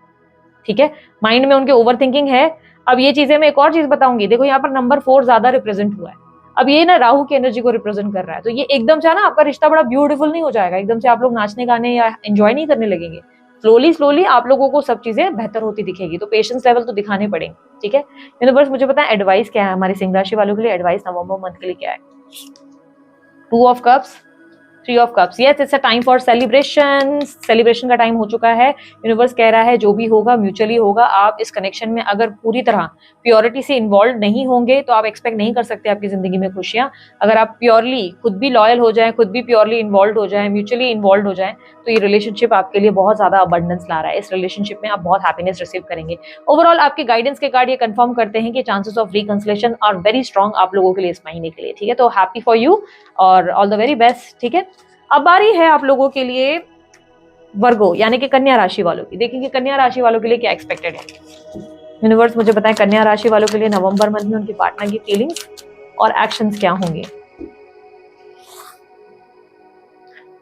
ठीक है। माइंड में उनके ओवर थिंकिंग है। अब ये चीजें मैं एक और चीज बताऊंगी, देखो यहाँ पर नंबर 4 ज्यादा रिप्रेजेंट हुआ है। अब ये ना राहु की एनर्जी को रिप्रेजेंट कर रहा है, तो ये एकदम से ना आपका रिश्ता बड़ा ब्यूटीफुल नहीं हो जाएगा, एकदम से आप लोग नाचने गाने या एंजॉय नहीं करने लगेंगे। स्लोली स्लोली आप लोगों को सब चीजें बेहतर होती दिखेगी, तो पेशेंस लेवल तो दिखाने पड़ेंगे, ठीक है। यूनिवर्स मुझे पता है एडवाइस क्या है हमारी सिंह राशि वालों के लिए, एडवाइस नवंबर मंथ के लिए क्या है। 2 of cups, 3 of cups. Yes, it's a time for celebration. Celebration का टाइम हो चुका है। यूनिवर्स कह रहा है जो भी होगा म्यूचुअली होगा। आप इस कनेक्शन में अगर पूरी तरह प्योरिटी से इन्वॉल्व नहीं होंगे तो आप एक्सपेक्ट नहीं कर सकते आपकी जिंदगी में खुशियां। अगर आप प्योरली खुद भी लॉयल हो जाएं, खुद भी प्योरली इन्वॉल्व हो जाएं, म्यूचुअली इन्वॉल्व हो जाएं, तो ये रिलेशनशिप आपके लिए बहुत ज्यादा अबंडेंस ला रहा है। इस रिलेशनशिप में आप बहुत हैप्पीनेस रिसीव करेंगे। ओवरऑल आपके गाइडेंस के कार्ड ये कंफर्म करते हैं कि chances of reconciliation are very strong आप लोगों के लिए इस महीने के लिए, ठीक है। तो हैप्पी फॉर यू और ऑल द वेरी बेस्ट, ठीक है। अब बारी है आप लोगों के लिए वर्गो यानी कि कन्या राशि वालों की। देखेंगे कन्या राशि वालों के लिए क्या एक्सपेक्टेड है। यूनिवर्स मुझे बताएं कन्या राशि वालों के लिए नवंबर मंथ में उनकी पार्टनर की फीलिंग्स और एक्शंस क्या होंगे।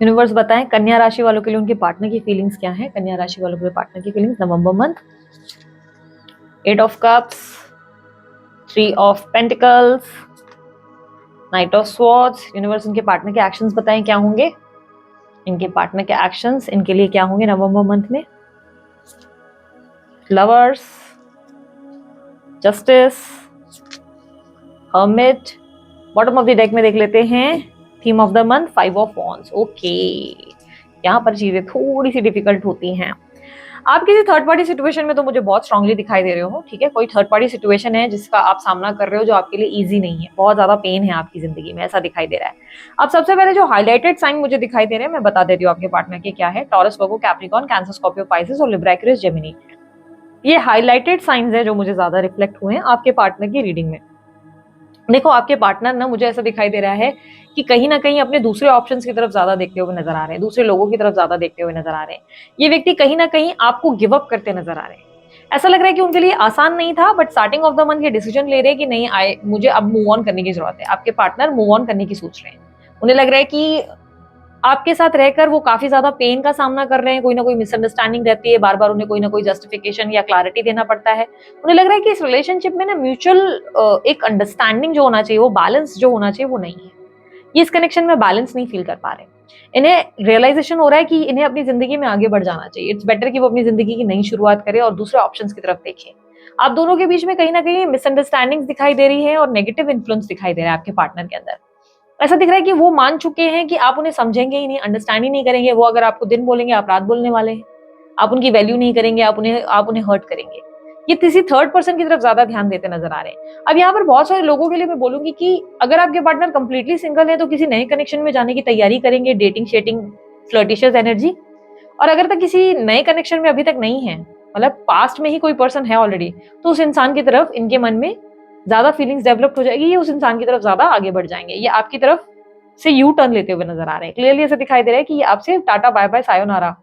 यूनिवर्स बताएं कन्या राशि वालों के लिए उनके पार्टनर की फीलिंग्स क्या है। कन्या राशि वालों के लिए पार्टनर की feelings November month. 8 of cups, 3 of pentacles, knight of swords. Universe इनके पार्टनर के एक्शंस बताएं क्या होंगे। इनके पार्टनर के एक्शंस इनके लिए क्या होंगे नवंबर मंथ में। Lovers, justice, hermit. Bottom of the deck में देख लेते हैं theme of the month 5 of wands. Okay, यहाँ पर चीजें थोड़ी सी डिफिकल्ट होती हैं। आप किसी थर्ड पार्टी सिचुएशन में तो मुझे बहुत स्ट्रांगली दिखाई दे रहे हो, ठीक है। कोई थर्ड पार्टी सिचुएशन है जिसका आप सामना कर रहे हो जो आपके लिए इजी नहीं है, बहुत ज्यादा पेन है आपकी जिंदगी में, ऐसा दिखाई दे रहा है। अब सबसे पहले जो हाईलाइटेड साइन मुझे दिखाई दे रहे हैं मैं बता देती हूँ आपके पार्टनर के क्या है। टॉरस, वर्गो, कैप्रिकॉर्न, कैंसर, स्कॉर्पियो, पाइसेस और लिब्रा, एक्वेरियस, जेमिनी। ये हाईलाइटेड साइंस है जो मुझे ज्यादा रिफ्लेक्ट हुए हैं आपके पार्टनर की रीडिंग में। देखो आपके पार्टनर ना मुझे ऐसा दिखाई दे रहा है कि कहीं ना कहीं अपने दूसरे ऑप्शंस की तरफ ज्यादा देखते हुए नजर आ रहे हैं, दूसरे लोगों की तरफ ज्यादा देखते हुए नजर आ रहे हैं। ये व्यक्ति कहीं ना कहीं आपको गिव अप करते नजर आ रहे हैं। ऐसा लग रहा है कि उनके लिए आसान नहीं था, but starting of the month ये डिसीजन ले रहे हैं कि नहीं आए, मुझे अब मूव ऑन करने की जरूरत है। आपके पार्टनर मूव ऑन करने की सोच रहे हैं। उन्हें लग रहा है कि आपके साथ रहकर वो काफी ज्यादा पेन का सामना कर रहे हैं, कोई ना कोई मिसअंडरस्टैंडिंग रहती है, बार बार उन्हें कोई ना कोई जस्टिफिकेशन या क्लैरिटी देना पड़ता है। उन्हें लग रहा है कि इस रिलेशनशिप में ना म्यूचुअल एक अंडरस्टैंडिंग जो होना चाहिए, वो बैलेंस जो होना चाहिए वो नहीं है। ये इस कनेक्शन में बैलेंस नहीं फील कर पा रहे। इन्हें रियलाइजेशन हो रहा है कि इन्हें अपनी जिंदगी में आगे बढ़ जाना चाहिए। इट्स बेटर कि वो अपनी जिंदगी की नई शुरुआत करें और दूसरे ऑप्शंस की तरफ देखें। आप दोनों के बीच में कहीं ना कहीं मिसअंडरस्टैंडिंग दिखाई दे रही है और नेगेटिव इन्फ्लुएंस दिखाई दे रहा है आपके पार्टनर के अंदर। ऐसा दिख रहा है कि वो मान चुके हैं कि आप उन्हें समझेंगे ही नहीं, अंडरस्टैंड ही नहीं करेंगे। वो अगर आपको दिन बोलेंगे आप रात बोलने वाले हैं। आप उनकी वैल्यू नहीं करेंगे, आप उन्हें हर्ट करेंगे। ये किसी थर्ड पर्सन की तरफ ज्यादा ध्यान देते नजर आ रहे हैं। अब यहाँ पर बहुत सारे लोगों के लिए मैं बोलूंगी कि अगर आपके पार्टनर कंप्लीटली सिंगल है तो किसी नए कनेक्शन में जाने की तैयारी करेंगे, डेटिंग शेटिंग फ्लर्टिशियस एनर्जी। और अगर तक किसी नए कनेक्शन में अभी तक नहीं है, मतलब पास्ट में ही कोई पर्सन है ऑलरेडी, तो उस इंसान की तरफ इनके मन में ज्यादा फीलिंग्स डेवलप हो जाएगी। ये उस इंसान की तरफ ज्यादा आगे बढ़ जाएंगे। ये आपकी तरफ से यू टर्न लेते हुए नजर आ रहे हैं। क्लियरली ऐसा दिखाई दे रहा है कि ये आपसे टाटा बाय बाय सायोनारा,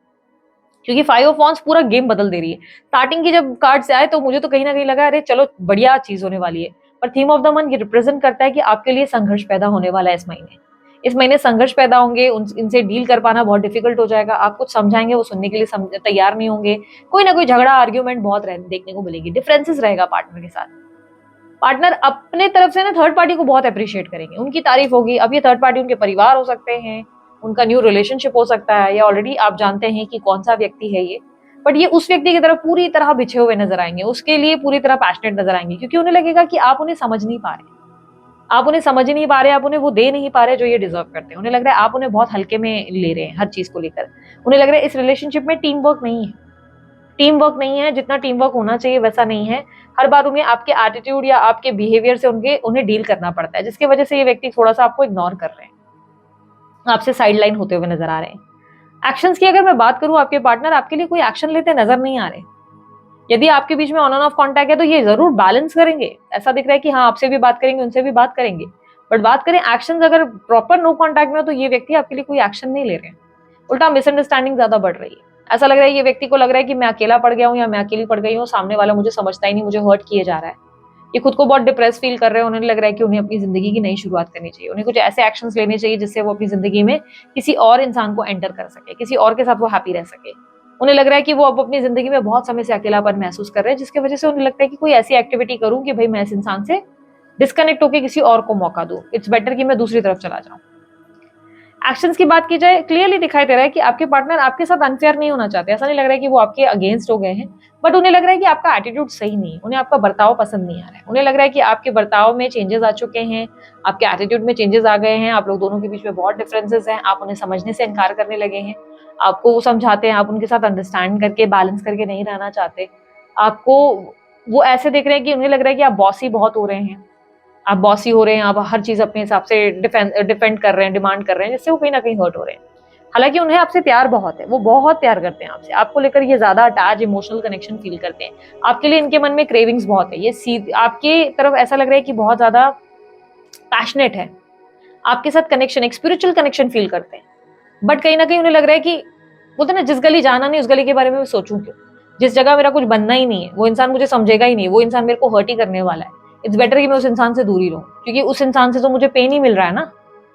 क्योंकि 5 ऑफ वॉन्ड्स पूरा गेम बदल दे रही है। स्टार्टिंग की जब कार्ड से आए तो मुझे तो कहीं ना कहीं लगा अरे चलो बढ़िया चीज होने वाली है, पर थीम ऑफ द मंथ ये रिप्रेजेंट करता है कि आपके लिए संघर्ष पैदा होने वाला है। इस महीने संघर्ष पैदा होंगे, इनसे डील कर पाना बहुत डिफिकल्ट हो जाएगा। आप कुछ समझाएंगे वो सुनने के लिए तैयार नहीं होंगे। कोई ना कोई झगड़ा आर्ग्यूमेंट बहुत देखने को मिलेगी, डिफरेंसेस रहेगा पार्टनर के साथ। पार्टनर अपने तरफ से ना थर्ड पार्टी को बहुत अप्रिशिएट करेंगे, उनकी तारीफ होगी। अब ये थर्ड पार्टी उनके परिवार हो सकते हैं, उनका न्यू रिलेशनशिप हो सकता है, या ऑलरेडी आप जानते हैं कि कौन सा व्यक्ति है ये, बट ये उस व्यक्ति की तरफ पूरी तरह बिछे हुए नजर आएंगे, उसके लिए पूरी तरह पैशनेट नजर आएंगे, क्योंकि उन्हें लगेगा कि आप उन्हें समझ नहीं पा रहे, आप उन्हें समझ ही नहीं पा रहे, आप उन्हें वो दे नहीं पा रहे जो ये डिजर्व करते हैं। उन्हें लग रहा है आप उन्हें बहुत हल्के में ले रहे हैं हर चीज को लेकर। उन्हें लग रहा है इस रिलेशनशिप में टीम वर्क नहीं है, टीम वर्क नहीं है, जितना टीम वर्क होना चाहिए वैसा नहीं है। हर बार उन्हें आपके एटीट्यूड या आपके बिहेवियर से उन्हें डील करना पड़ता है, जिसकी वजह से ये व्यक्ति थोड़ा सा आपको इग्नोर कर रहे हैं, आपसे साइडलाइन होते हुए नजर आ रहे हैं। एक्शंस की अगर मैं बात करूं, आपके पार्टनर आपके लिए कोई एक्शन लेते नजर नहीं आ रहे। यदि आपके बीच में ऑन एंड ऑफ कॉन्टैक्ट है तो ये जरूर बैलेंस करेंगे। ऐसा दिख रहा है कि हाँ आपसे भी बात करेंगे, उनसे भी बात करेंगे, बट बात करें एक्शन अगर प्रॉपर नो कॉन्टैक्ट में हो तो ये व्यक्ति आपके लिए कोई एक्शन नहीं ले रहे हैं, उल्टा मिसअंडरस्टैंडिंग ज्यादा बढ़ रही है। ऐसा लग रहा है ये व्यक्ति को लग रहा है कि मैं अकेला पड़ गया हूँ या मैं अकेली पड़ गई हूँ, सामने वाला मुझे समझता ही नहीं, मुझे हर्ट किए जा रहा है। ये खुद को बहुत डिप्रेस फील कर रहे हैं। उन्हें लग रहा है कि उन्हें अपनी जिंदगी की नई शुरुआत करनी चाहिए, उन्हें कुछ ऐसे एक्शंस लेने चाहिए जिससे वो अपनी जिंदगी में किसी और इंसान को एंटर कर सके, किसी और के साथ वो हैप्पी रह सके। उन्हें लग रहा है कि वो अब अपनी जिंदगी में बहुत समय से अकेलापन महसूस कर रहे हैं, जिसकी वजह से उन्हें लगता है कि कोई ऐसी एक्टिविटी करूं कि भाई मैं इस इंसान से डिस्कनेक्ट होकर किसी और को मौका दूं, इट्स बेटर कि मैं दूसरी तरफ चला जाऊं। एक्शंस की बात की जाए, क्लियरली दिखाई दे रहा है कि आपके पार्टनर आपके साथ अनफेयर नहीं होना चाहते। ऐसा नहीं लग रहा है कि वो आपके अगेंस्ट हो गए हैं, बट उन्हें लग रहा है कि आपका एटीट्यूड सही नहीं है, उन्हें आपका बर्ताव पसंद नहीं आ रहा है। उन्हें लग रहा है कि आपके बर्ताव में चेंजेस आ चुके हैं, आपके एटीट्यूड में चेंजेस आ गए हैं, आप लोग दोनों के बीच में बहुत डिफरेंसेस हैं, आप उन्हें समझने से इनकार करने लगे हैं। आपको वो समझाते हैं, आप उनके साथ अंडरस्टैंड करके बैलेंस करके नहीं रहना चाहते। आपको वो ऐसे देख रहे हैं कि उन्हें लग रहा है कि आप बॉसी बहुत हो रहे हैं, आप बॉसी हो रहे हैं, आप हर चीज अपने हिसाब से डिफेंड कर रहे हैं, डिमांड कर रहे हैं, जिससे वो कहीं ना कहीं हर्ट हो रहे हैं। हालांकि उन्हें आपसे प्यार बहुत है, वो बहुत प्यार करते हैं आपसे, आपको लेकर ये ज्यादा अटैच इमोशनल कनेक्शन फील करते हैं। आपके लिए इनके मन में क्रेविंग्स बहुत है, ये आपके तरफ ऐसा लग रहा है कि बहुत ज्यादा पैशनेट है, आपके साथ कनेक्शन, एक स्पिरिचुअल कनेक्शन फील करते हैं। बट कहीं ना कहीं उन्हें लग रहा है कि बोलते ना, जिस गली जाना नहीं उस गली के बारे में मैं सोचूं क्यों, जिस जगह मेरा कुछ बनना ही नहीं है, वो इंसान मुझे समझेगा ही नहीं, वो इंसान मेरे को हर्ट ही करने वाला है, इट्स बेटर कि मैं उस इंसान से दूर ही रहूं, क्योंकि उस इंसान से तो मुझे पेन ही मिल रहा है ना,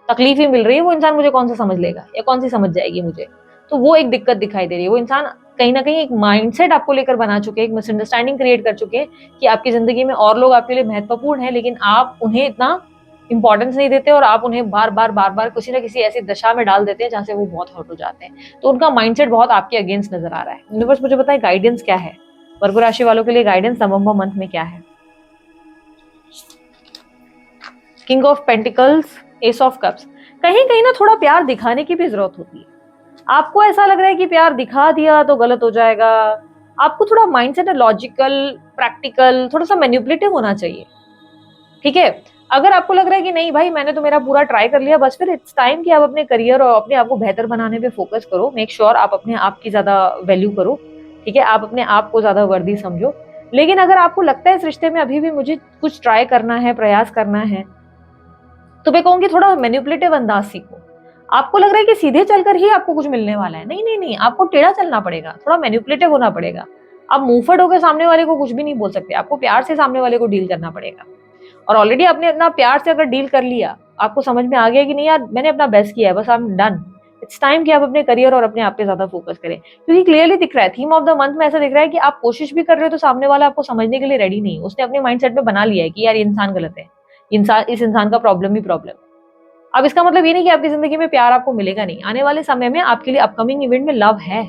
तकलीफ ही मिल रही है, वो इंसान मुझे कौन सा समझ लेगा या कौन सी समझ जाएगी मुझे। तो वो एक दिक्कत दिखाई दे रही है। वो इंसान कहीं ना कहीं एक माइंडसेट आपको लेकर बना चुके हैं, एक मिसअंडरस्टैंडिंग क्रिएट कर चुके हैं कि आपकी जिंदगी में और लोग आपके लिए महत्वपूर्ण है, लेकिन आप उन्हें इतना इंपॉर्टेंस नहीं देते और आप उन्हें बार बार बार बार किसी ना किसी ऐसी दशा में डाल देते हैं जहां से वो बहुत हर्ट हो जाते हैं। तो उनका माइंडसेट बहुत आपके अगेंस्ट नजर आ रहा है। यूनिवर्स मुझे बताए गाइडेंस क्या है वर्गो राशि वालों के लिए, गाइडेंस नवंबर मंथ में क्या है। King of pentacles, S of cups. कहीं कहीं ना थोड़ा प्यार दिखाने की भी जरूरत होती है। आपको ऐसा लग रहा है कि प्यार दिखा दिया तो गलत हो जाएगा, आपको थोड़ा माइंडसेट लॉजिकल, प्रैक्टिकल, थोड़ा सा मैनिपुलेटिव होना चाहिए। ठीक है, अगर आपको लग रहा है कि नहीं भाई मैंने तो मेरा पूरा ट्राई कर लिया, बस फिर इट्स टाइम कि आप अपने करियर और अपने आप को बेहतर बनाने पे फोकस करो। मेक श्योर आप अपने आप की ज्यादा वैल्यू करो। ठीक है, आप अपने आप को ज्यादा वर्दी समझो। लेकिन अगर आपको लगता है इस रिश्ते में अभी भी मुझे कुछ ट्राई करना है, प्रयास करना है, तो मैं कहूंगी थोड़ा मैनिपुलेटिव अंदाज सीखो। आपको लग रहा है कि सीधे चलकर ही आपको कुछ मिलने वाला है, नहीं नहीं नहीं, आपको टेढ़ा चलना पड़ेगा, थोड़ा मैनिपुलेटिव होना पड़ेगा। आप मुंहफट होकर सामने वाले को कुछ भी नहीं बोल सकते, आपको प्यार से सामने वाले को डील करना पड़ेगा। और ऑलरेडी आपने अपना प्यार से अगर डील कर लिया, आपको समझ में आ गया कि नहीं यार मैंने अपना बेस्ट किया है, बस I am done, it's time कि आप अपने करियर और अपने आप पे ज्यादा फोकस करें। क्योंकि क्लियरली दिख रहा है, थीम ऑफ द मंथ में ऐसा दिख रहा है कि आप कोशिश भी कर रहे हो तो सामने वाला आपको समझने के लिए रेडी नहीं, उसने अपने माइंडसेट में बना लिया है कि यार ये इंसान गलत है, इस इंसान का प्रॉब्लम ही प्रॉब्लम है। अब इसका मतलब ये नहीं कि आपकी जिंदगी में प्यार आपको मिलेगा नहीं, आने वाले समय में आपके लिए अपकमिंग इवेंट में लव है।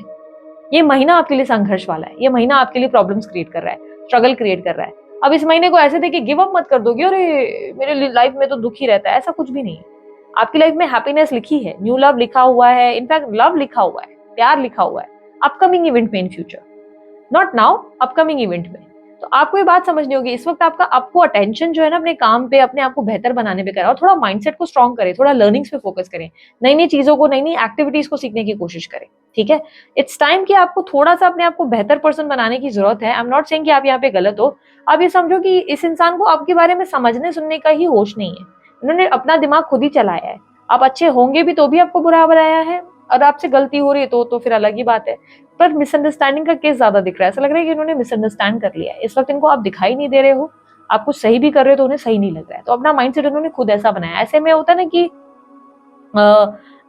ये महीना आपके लिए संघर्ष वाला है, ये महीना आपके लिए प्रॉब्लम्स क्रिएट कर रहा है, स्ट्रगल क्रिएट कर रहा है। अब इस महीने को ऐसे देखिए गिव अप मत कर दोगे, अरे मेरे लाइफ में तो दुख ही रहता है, ऐसा कुछ भी नहीं है। आपकी लाइफ में हैप्पीनेस लिखी है, न्यू लव लिखा हुआ है, इनफैक्ट लव लिखा हुआ है, प्यार लिखा हुआ है अपकमिंग इवेंट में in future, not now, upcoming event में। तो आपको ये बात समझनी होगी, इस वक्त आपको अटेंशन जो है ना अपने काम पे, अपने आप को बेहतर बनाने पे करें, और थोड़ा माइंडसेट को स्ट्रॉन्ग करें, थोड़ा लर्निंग्स पे फोकस करें, नई नई चीजों को, नई नई एक्टिविटीज को सीखने की कोशिश करें। ठीक है, इट्स टाइम कि आपको थोड़ा सा अपने आप को बेहतर पर्सन बनाने की जरूरत है। आई एम नॉट सेइंग कि आप यहाँ पे गलत हो, आप ये समझो कि इस इंसान को आपके बारे में समझने सुनने का ही होश नहीं है, इन्होंने अपना दिमाग खुद ही चलाया है। आप अच्छे होंगे भी तो भी आपको बुरा बनाया है, और आपसे गलती हो रही है तो फिर अलग ही बात है। पर मिसअंडरस्टैंडिंग का केस ज्यादा दिख रहा है, ऐसा लग रहा है कि इन्होंने मिसअंडरस्टैंड कर लिया है। इस वक्त इनको आप दिखाई नहीं दे रहे हो, आप कुछ सही भी कर रहे हो तो उन्हें सही नहीं लग रहा है, तो अपना माइंडसेट उन्होंने खुद ऐसा बनाया। ऐसे में होता है ना कि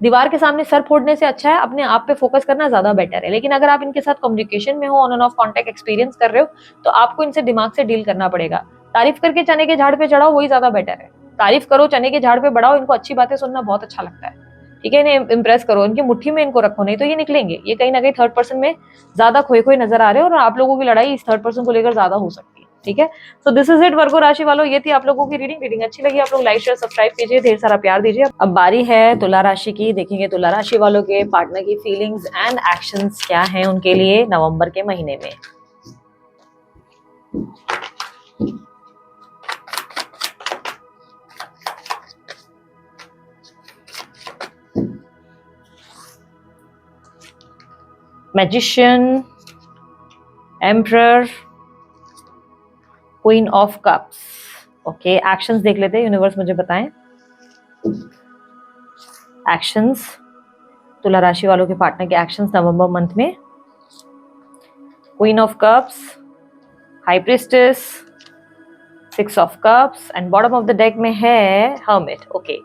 दीवार के सामने सर फोड़ने से अच्छा है अपने आप पे फोकस करना ज्यादा बेटर है। लेकिन अगर आप इनके साथ कम्युनिकेशन में हो, on end of contact experience कर रहे हो, तो आपको इनसे दिमाग से डील करना पड़ेगा। तारीफ करके चने के झाड़ पे चढ़ाओ, वही ज्यादा बेटर है। तारीफ करो, चने के झाड़ पे बढ़ाओ, इनको अच्छी बातें सुनना बहुत अच्छा लगता है। ठीक है, इन्हें इंप्रेस करो, इनकी मुट्ठी में इनको रखो, नहीं तो ये निकलेंगे। ये कहीं ना कहीं थर्ड पर्सन में ज्यादा खोए खोए नजर आ रहे हैं, और आप लोगों की लड़ाई इस थर्ड पर्सन को लेकर ज्यादा हो सकती है। ठीक है, सो दिस इज इट वर्गो राशि वालों, ये थी आप लोगों की रीडिंग अच्छी लगी आप लोग लाइक शेयर सब्सक्राइब कीजिए, ढेर सारा प्यार दीजिए। अब बारी है तुला राशि की, देखेंगे तुला राशि वालों के पार्टनर की फीलिंग्स एंड एक्शंस क्या हैं उनके लिए नवंबर के महीने में। Magician, emperor, queen of cups. Okay, actions देख लेते हैं, यूनिवर्स मुझे बताएं एक्शंस, तुला राशि वालों के पार्टनर के एक्शंस नवंबर मंथ में। Queen of cups, high priestess, six of cups, and bottom of the deck में है हर्मिट। ओके,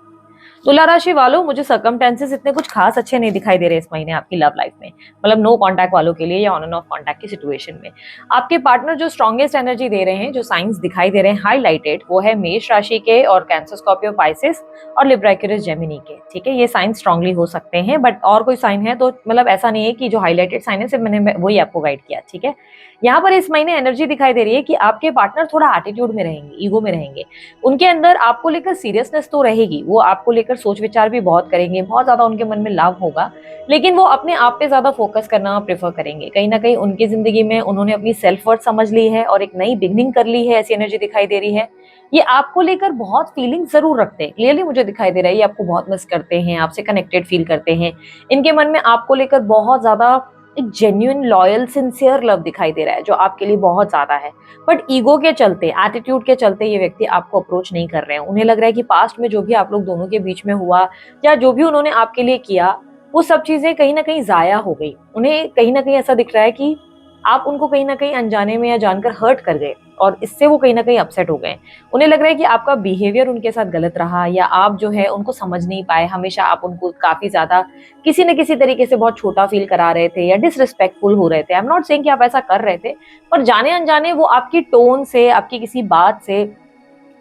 तुला राशि वालों, मुझे सर्कमस्टेंसेस इतने कुछ खास अच्छे नहीं दिखाई दे रहे इस महीने आपकी लव लाइफ में, मतलब नो कांटेक्ट वालों के लिए या ऑन एंड ऑफ कांटेक्ट की सिचुएशन में। आपके पार्टनर जो स्ट्रॉन्गेस्ट एनर्जी दे रहे हैं, जो साइंस दिखाई दे रहे हैं हाईलाइटेड, वो है मेष राशि के और कैंसर, स्कॉर्पियो, पाइसेस और लिब्रा, एक्वेरियस, जेमिनी के। ठीक है, ये साइन स्ट्रांगली हो सकते हैं, बट और कोई साइन है तो मतलब ऐसा नहीं है कि जो हाईलाइटेड साइन है सिर्फ मैंने वही आपको गाइड किया। ठीक है, यहाँ पर इस महीने एनर्जी दिखाई दे रही है कि आपके पार्टनर थोड़ा एटीट्यूड में रहेंगे, ईगो में रहेंगे। उनके अंदर आपको लेकर सीरियसनेस तो रहेगी, वो आपको लेकर सोच विचार भी बहुत करेंगे, बहुत ज्यादा उनके मन में लव होगा, लेकिन वो अपने आप पे ज्यादा फोकस करना प्रेफर करेंगे। कहीं ना कहीं उनकी जिंदगी में उन्होंने अपनी सेल्फ वर्थ समझ ली है और एक नई बिगनिंग कर ली है, ऐसी एनर्जी दिखाई दे रही है। ये आपको लेकर बहुत फीलिंग जरूर रखते हैं, क्लियरली मुझे दिखाई दे रहा है, ये आपको बहुत मिस करते हैं, आपसे कनेक्टेड फील करते हैं। इनके मन में आपको लेकर बहुत ज्यादा एक जेन्युइन, लॉयल, सिंसियर लव दिखाई दे रहा है, जो आपके लिए बहुत ज्यादा है। बट ईगो के चलते, एटीट्यूड के चलते ये व्यक्ति आपको अप्रोच नहीं कर रहे हैं। उन्हें लग रहा है कि पास्ट में जो भी आप लोग दोनों के बीच में हुआ या जो भी उन्होंने आपके लिए किया, वो सब चीजें कहीं ना कहीं जाया हो गई। उन्हें कहीं ना कहीं ऐसा दिख रहा है कि आप उनको कहीं ना कहीं अनजाने में या जानकर हर्ट कर गए और इससे वो कहीं ना कहीं अपसेट हो गए। उन्हें लग रहा है कि आपका बिहेवियर उनके साथ गलत रहा या आप जो है उनको समझ नहीं पाए, हमेशा आप उनको काफी ज्यादा किसी न किसी तरीके से बहुत छोटा फील करा रहे थे या डिसरिस्पेक्टफुल हो रहे थे। आई एम नॉट सेइंग कि आप ऐसा कर रहे थे, पर जाने अनजाने वो आपकी टोन से, आपकी किसी बात से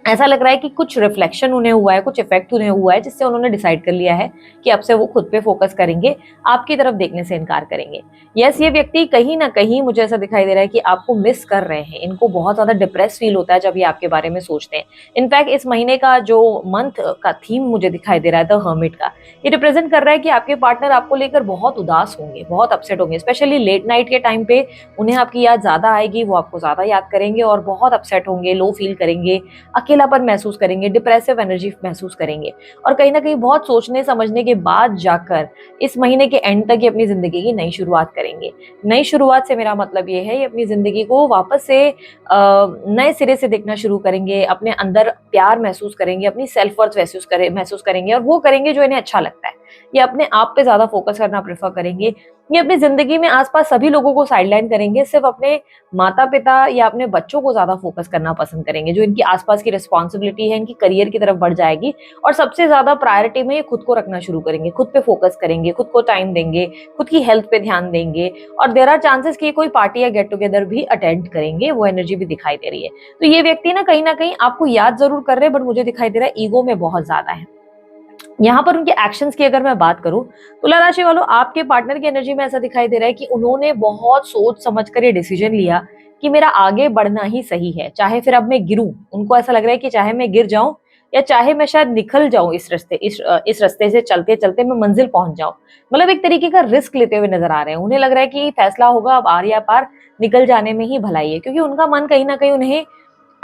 ऐसा लग रहा है कि कुछ रिफ्लेक्शन उन्हें हुआ है, कुछ इफेक्ट उन्हें हुआ है, जिससे उन्होंने डिसाइड कर लिया है कि अब से वो खुद पे फोकस करेंगे, आपकी तरफ देखने से इनकार करेंगे। यस, ये व्यक्ति कहीं ना कहीं मुझे ऐसा दिखाई दे रहा है कि आपको मिस कर रहे हैं। इनको बहुत ज्यादा डिप्रेस फील होता है जब ये आपके बारे में सोचते हैं। इनफैक्ट इस महीने का जो मंथ का थीम मुझे दिखाई दे रहा है द हर्मिट का, ये रिप्रेजेंट कर रहा है कि आपके पार्टनर आपको लेकर बहुत उदास होंगे, बहुत अपसेट होंगे। स्पेशली लेट नाइट के टाइम पे उन्हें आपकी याद ज्यादा आएगी, वो आपको ज्यादा याद करेंगे और बहुत अपसेट होंगे, लो फील करेंगे, अकेलापन महसूस करेंगे, डिप्रेसिव एनर्जी महसूस करेंगे। और कहीं ना कहीं बहुत सोचने समझने के बाद जाकर इस महीने के एंड तक ये अपनी जिंदगी की नई शुरुआत करेंगे। नई शुरुआत से मेरा मतलब ये है, ये अपनी जिंदगी को वापस से नए सिरे से देखना शुरू करेंगे, अपने अंदर प्यार महसूस करेंगे, अपनी सेल्फ वर्थ महसूस करेंगे और वो करेंगे जो इन्हें अच्छा लगता है। ये अपने आप पे ज्यादा फोकस करना प्रेफर करेंगे। ये अपनी जिंदगी में आसपास सभी लोगों को साइडलाइन करेंगे, सिर्फ अपने माता पिता या अपने बच्चों को ज्यादा फोकस करना पसंद करेंगे। जो इनकी आसपास की रिस्पॉन्सिबिलिटी है, इनकी करियर की तरफ बढ़ जाएगी और सबसे ज्यादा प्रायोरिटी में ये खुद को रखना शुरू करेंगे, खुद पे फोकस करेंगे, खुद को टाइम देंगे, खुद की हेल्थ पे ध्यान देंगे और देयर आर चांसेस कि कोई पार्टी या गेट टुगेदर भी अटेंड करेंगे। वो एनर्जी भी दिखाई दे रही है। तो ये व्यक्ति ना कहीं आपको याद जरूर कर रहे हैं, बट मुझे दिखाई दे रहा है ईगो में बहुत ज्यादा है। यहाँ पर उनके एक्शंस की अगर मैं बात करूं, तुला राशि वालों, आपके पार्टनर की एनर्जी में ऐसा दिखाई दे रहा है कि उन्होंने बहुत सोच समझ कर ये डिसीजन लिया कि मेरा आगे बढ़ना ही सही है, चाहे फिर अब मैं गिरूं। उनको ऐसा लग रहा है कि चाहे मैं गिर जाऊं या चाहे मैं शायद निकल जाऊं इस रास्ते से चलते चलते मैं मंजिल पहुंच जाऊं। मतलब एक तरीके का रिस्क लेते हुए नजर आ रहे हैं। उन्हें लग रहा है कि फैसला होगा अब आर या पार, निकल जाने में ही भलाई है, क्योंकि उनका मन कहीं ना कहीं उन्हें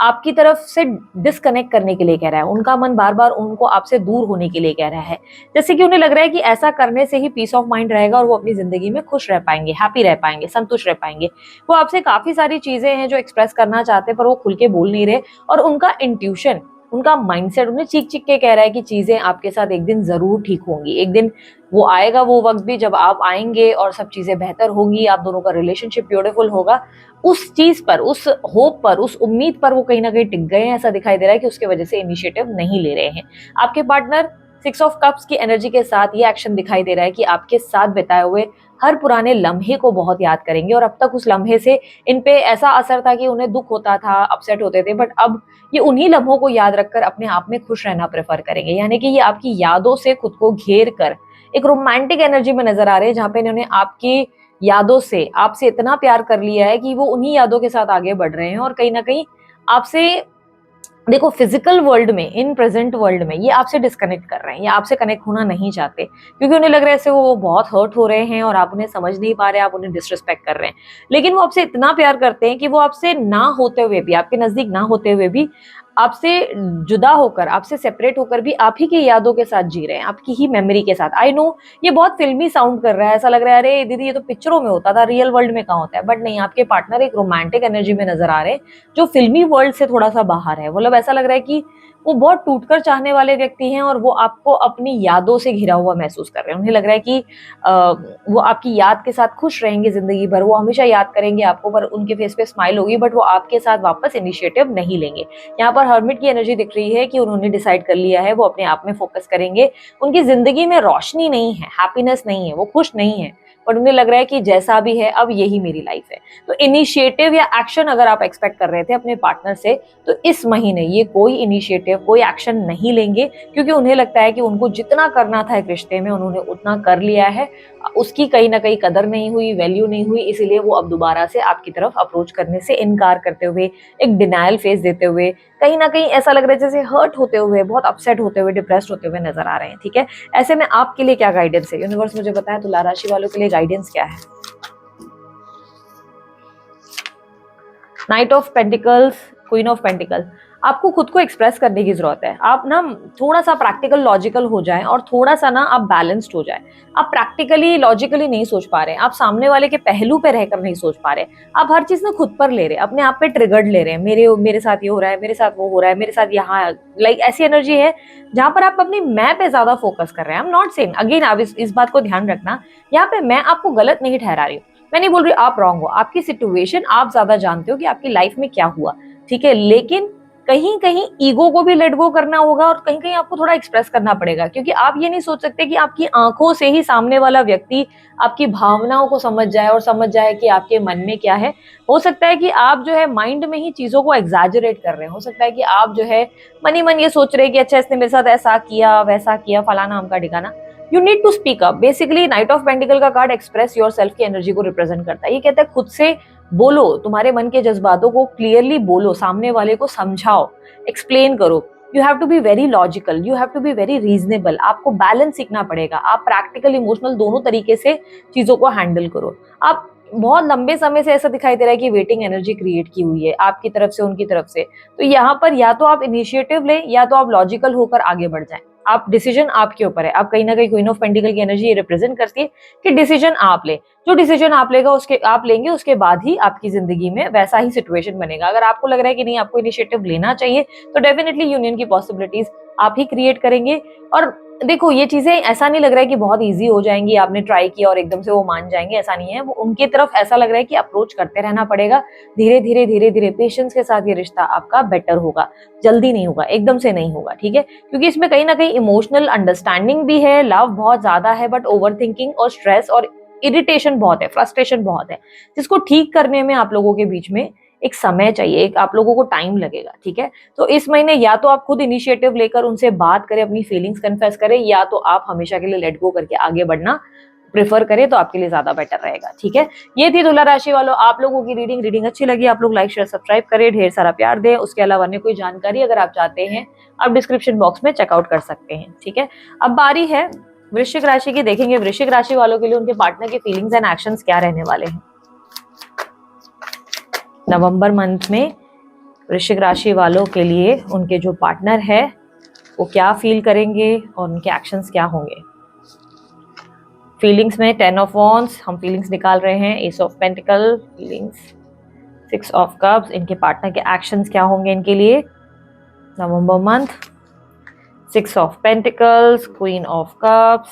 आपकी तरफ से डिस्कनेक्ट करने के लिए कह रहा है। उनका मन बार बार उनको आपसे दूर होने के लिए कह रहा है। जैसे कि उन्हें लग रहा है कि ऐसा करने से ही पीस ऑफ माइंड रहेगा और वो अपनी जिंदगी में खुश रह पाएंगे, हैप्पी रह पाएंगे, संतुष्ट रह पाएंगे। वो आपसे काफी सारी चीजें हैं जो एक्सप्रेस करना चाहते हैं, पर वो खुल के बोल नहीं रहे। और उनका इंट्यूशन, उनका माइंडसेट उन्हें चीख चीख के कह रहा है कि चीजें आपके साथ एक दिन जरूर ठीक होंगी। एक दिन वो आएगा, वो वक्त भी जब आप आएंगे और सब चीजें बेहतर होंगी, आप दोनों का रिलेशनशिप ब्यूटीफुल होगा। उस चीज पर, उस होप पर, उस उम्मीद पर वो कहीं ना कहीं टिक गए हैं। ऐसा दिखाई दे रहा है कि उसके वजह से इनिशिएटिव नहीं ले रहे हैं। आपके पार्टनर 6 ऑफ कप्स की एनर्जी के साथ ये एक्शन दिखाई दे रहा है कि आपके साथ बिताए हुए हर पुराने लम्हे को बहुत याद करेंगे और अब तक उस लम्हे से इन पे ऐसा असर था कि उन्हें दुख होता था, अपसेट होते थे, बट अब ये उन्हीं लम्हों को याद रखकर अपने आप में खुश रहना प्रेफर करेंगे। यानी कि ये आपकी यादों से खुद को घेर कर एक रोमांटिक एनर्जी में नजर आ रहे हैं, जहां पे इन्होंने आपकी यादों से, आपसे इतना प्यार कर लिया है कि वो उन्हीं यादों के साथ आगे बढ़ रहे हैं और कहीं ना कहीं आपसे, देखो, फिजिकल वर्ल्ड में, इन प्रेजेंट वर्ल्ड में ये आपसे डिस्कनेक्ट कर रहे हैं, ये आपसे कनेक्ट होना नहीं चाहते, क्योंकि उन्हें लग रहा है ऐसे वो बहुत हर्ट हो रहे हैं और आप उन्हें समझ नहीं पा रहे, आप उन्हें डिसरिस्पेक्ट कर रहे हैं। लेकिन वो आपसे इतना प्यार करते हैं कि वो आपसे ना होते हुए भी, आपके नजदीक ना होते हुए भी, आपसे जुदा होकर, आपसे सेपरेट होकर भी आप ही की यादों के साथ जी रहे हैं, आपकी ही मेमोरी के साथ। आई नो ये बहुत फिल्मी साउंड कर रहा है, ऐसा लग रहा है अरे दीदी ये तो पिक्चरों में होता था, रियल वर्ल्ड में कहाँ होता है, बट नहीं, आपके पार्टनर एक रोमांटिक एनर्जी में नजर आ रहे हैं जो फिल्मी वर्ल्ड से थोड़ा सा बाहर है। मतलब ऐसा लग रहा है कि वो बहुत टूटकर चाहने वाले व्यक्ति हैं और वो आपको अपनी यादों से घिरा हुआ महसूस कर रहे हैं। उन्हें लग रहा है कि वो आपकी याद के साथ खुश रहेंगे जिंदगी भर, वो हमेशा याद करेंगे आपको, पर उनके फेस पे स्माइल होगी, बट वो आपके साथ वापस इनिशिएटिव नहीं लेंगे। यहाँ पर हर्मिट की एनर्जी दिख रही है कि उन्होंने डिसाइड कर लिया है, वो अपने आप में फोकस करेंगे। उनकी जिंदगी में रोशनी नहीं है, हैप्पीनेस नहीं है, वो खुश नहीं है, बट उन्हें लग रहा है कि जैसा भी है अब यही मेरी लाइफ है। तो इनिशिएटिव या एक्शन अगर आप एक्सपेक्ट कर रहे थे अपने पार्टनर से, तो इस महीने ये कोई इनिशिएटिव, कोई एक्शन नहीं लेंगे, क्योंकि उन्हें लगता है कि उनको जितना करना था एक रिश्ते में उन्होंने उतना कर लिया है। उसकी कहीं ना कहीं कदर नहीं हुई, वैल्यू नहीं हुई, इसीलिए वो अब दोबारा से आपकी तरफ अप्रोच करने से इनकार करते हुए, एक डिनायल फेस देते हुए, कहीं ना कहीं ऐसा लग रहा है जैसे हर्ट होते हुए, बहुत अपसेट होते हुए, डिप्रेस्ड होते हुए नजर आ रहे हैं। ठीक है, ऐसे में आपके लिए क्या गाइडेंस है? यूनिवर्स मुझे बताएं तुला राशि वालों के लिए गाइडेंस क्या है? Night of pentacles, queen of pentacle. आपको खुद को एक्सप्रेस करने की जरूरत है। आप ना थोड़ा सा प्रैक्टिकल लॉजिकल हो जाएं और थोड़ा सा ना आप बैलेंस्ड हो जाएं। आप प्रैक्टिकली लॉजिकली नहीं सोच पा रहे, आप सामने वाले के पहलू पे रहकर नहीं सोच पा रहे, आप हर चीज ना खुद पर ले रहे, अपने आप पे ट्रिगर्ड ले रहे हैं, मेरे मेरे साथ ये हो रहा है, मेरे साथ वो हो रहा है, मेरे साथ यहाँ, लाइक ऐसी एनर्जी है जहां पर आप अपनी मैं पे ज्यादा फोकस कर रहे हैं। I am not saying, again आप इस बात को ध्यान रखना, यहाँ पे मैं आपको गलत नहीं ठहरा रही हूँ, मैं नहीं बोल रही आप रॉन्ग हो, आपकी सिचुएशन आप ज्यादा जानते हो कि आपकी लाइफ में क्या हुआ, ठीक है, लेकिन कहीं कहीं ईगो को भी लेट गो करना होगा और कहीं कहीं आपको थोड़ा एक्सप्रेस करना पड़ेगा, क्योंकि आप ये नहीं सोच सकते कि आपकी आंखों से ही सामने वाला व्यक्ति आपकी भावनाओं को समझ जाए और समझ जाए कि आपके मन में क्या है। हो सकता है कि आप जो है माइंड में ही चीजों को एग्जैजरेट कर रहे हैं, हो सकता है कि आप जो है मन ही मन ये सोच रहे हैं कि अच्छा इसने मेरे साथ ऐसा किया वैसा किया फलाना अमका ठिकाना। You need to speak up. Basically knight of pentacle का कार्ड एक्सप्रेस योर सेल्फ की एनर्जी को रिप्रेजेंट करता है। ये कहता है खुद से बोलो, तुम्हारे मन के जज्बातों को क्लियरली बोलो, सामने वाले को समझाओ, एक्सप्लेन करो। You have to be very logical, you have to be very reasonable. आपको बैलेंस सीखना पड़ेगा, आप प्रैक्टिकल इमोशनल दोनों तरीके से चीजों को हैंडल करो। आप बहुत लंबे समय से ऐसा दिखाई दे रहा है कि वेटिंग एनर्जी क्रिएट की हुई है आपकी तरफ से उनकी तरफ से, तो यहाँ पर या तो आप इनिशिएटिव लें या तो आप लॉजिकल होकर आगे बढ़ जाएं। आप डिसीजन आपके ऊपर है। आप कहीं ना कहीं क्वीन ऑफ पेंटिकल की एनर्जी ये रिप्रेजेंट करती है कि डिसीजन आप ले, जो डिसीजन आप लेगा उसके आप लेंगे उसके बाद ही आपकी जिंदगी में वैसा ही सिचुएशन बनेगा। अगर आपको लग रहा है कि नहीं आपको इनिशिएटिव लेना चाहिए तो डेफिनेटली यूनियन की पॉसिबिलिटीज आप ही क्रिएट करेंगे। और देखो ये चीजें ऐसा नहीं लग रहा है कि बहुत इजी हो जाएंगी, आपने ट्राई किया और एकदम से वो मान जाएंगे, ऐसा नहीं है। वो उनकी तरफ ऐसा लग रहा है कि अप्रोच करते रहना पड़ेगा, धीरे धीरे धीरे धीरे पेशेंस के साथ ये रिश्ता आपका बेटर होगा, जल्दी नहीं होगा, एकदम से नहीं होगा, ठीक है, क्योंकि इसमें कहीं ना कहीं इमोशनल अंडरस्टैंडिंग भी है, लव बहुत ज्यादा है, बट ओवर थिंकिंग और स्ट्रेस और इरिटेशन बहुत है, फ्रस्ट्रेशन बहुत है, जिसको ठीक करने में आप लोगों के बीच में एक समय चाहिए, एक आप लोगों को टाइम लगेगा, ठीक है। तो इस महीने या तो आप खुद इनिशिएटिव लेकर उनसे बात करें, अपनी फीलिंग्स कन्फेस करें, या तो आप हमेशा के लिए लेट गो करके आगे बढ़ना प्रेफर करें तो आपके लिए ज्यादा बेटर रहेगा, ठीक है। ये थी तुला राशि वालों आप लोगों की रीडिंग अच्छी लगी आप लोग लाइक शेयर सब्सक्राइब करें, ढेर सारा प्यार दें। उसके अलावा अन्य कोई जानकारी अगर आप चाहते हैं आप डिस्क्रिप्शन बॉक्स में चेकआउट कर सकते हैं, ठीक है। अब बारी है वृश्चिक राशि की, देखेंगे वृश्चिक राशि वालों के लिए उनके पार्टनर के फीलिंग्स एंड एक्शंस क्या रहने वाले हैं नवंबर मंथ में। वृश्चिक राशि वालों के लिए उनके जो पार्टनर है वो क्या फील करेंगे और उनके एक्शंस क्या होंगे। फीलिंग्स में 10 ऑफ वॉन्ड्स, हम फीलिंग्स निकाल रहे हैं, ace of pentacle, feelings 6 of cups, इनके पार्टनर के एक्शंस क्या होंगे इनके लिए November month. 6 of pentacles, queen of cups,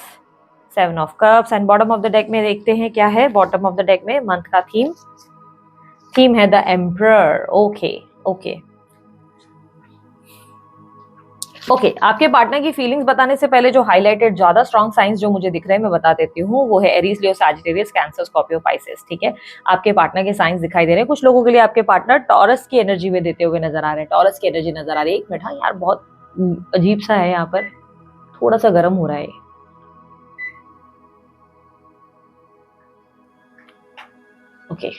7 of cups and bottom of the deck में देखते हैं क्या है बॉटम ऑफ द डेक में। मंथ का थीम है द एम्परर। ओके, आपके पार्टनर की फीलिंग्स बताने से पहले जो हाईलाइटेड ज्यादा स्ट्रॉन्ग साइंस जो मुझे दिख रहे हैं मैं बता देती हूँ, वो है एरीज, लियो, सैजिटेरियस, कैंसर, स्कॉर्पियो, पाइसेस, ठीक है। आपके पार्टनर के साइंस दिखाई दे रहे हैं। कुछ लोगों के लिए आपके पार्टनर टॉरस की एनर्जी में देते हुए नजर आ रहे हैं, टॉरस की एनर्जी नजर आ रही है। एक मिनट, हाँ यार बहुत अजीब सा है, यहाँ पर थोड़ा सा गर्म हो रहा है। ओके,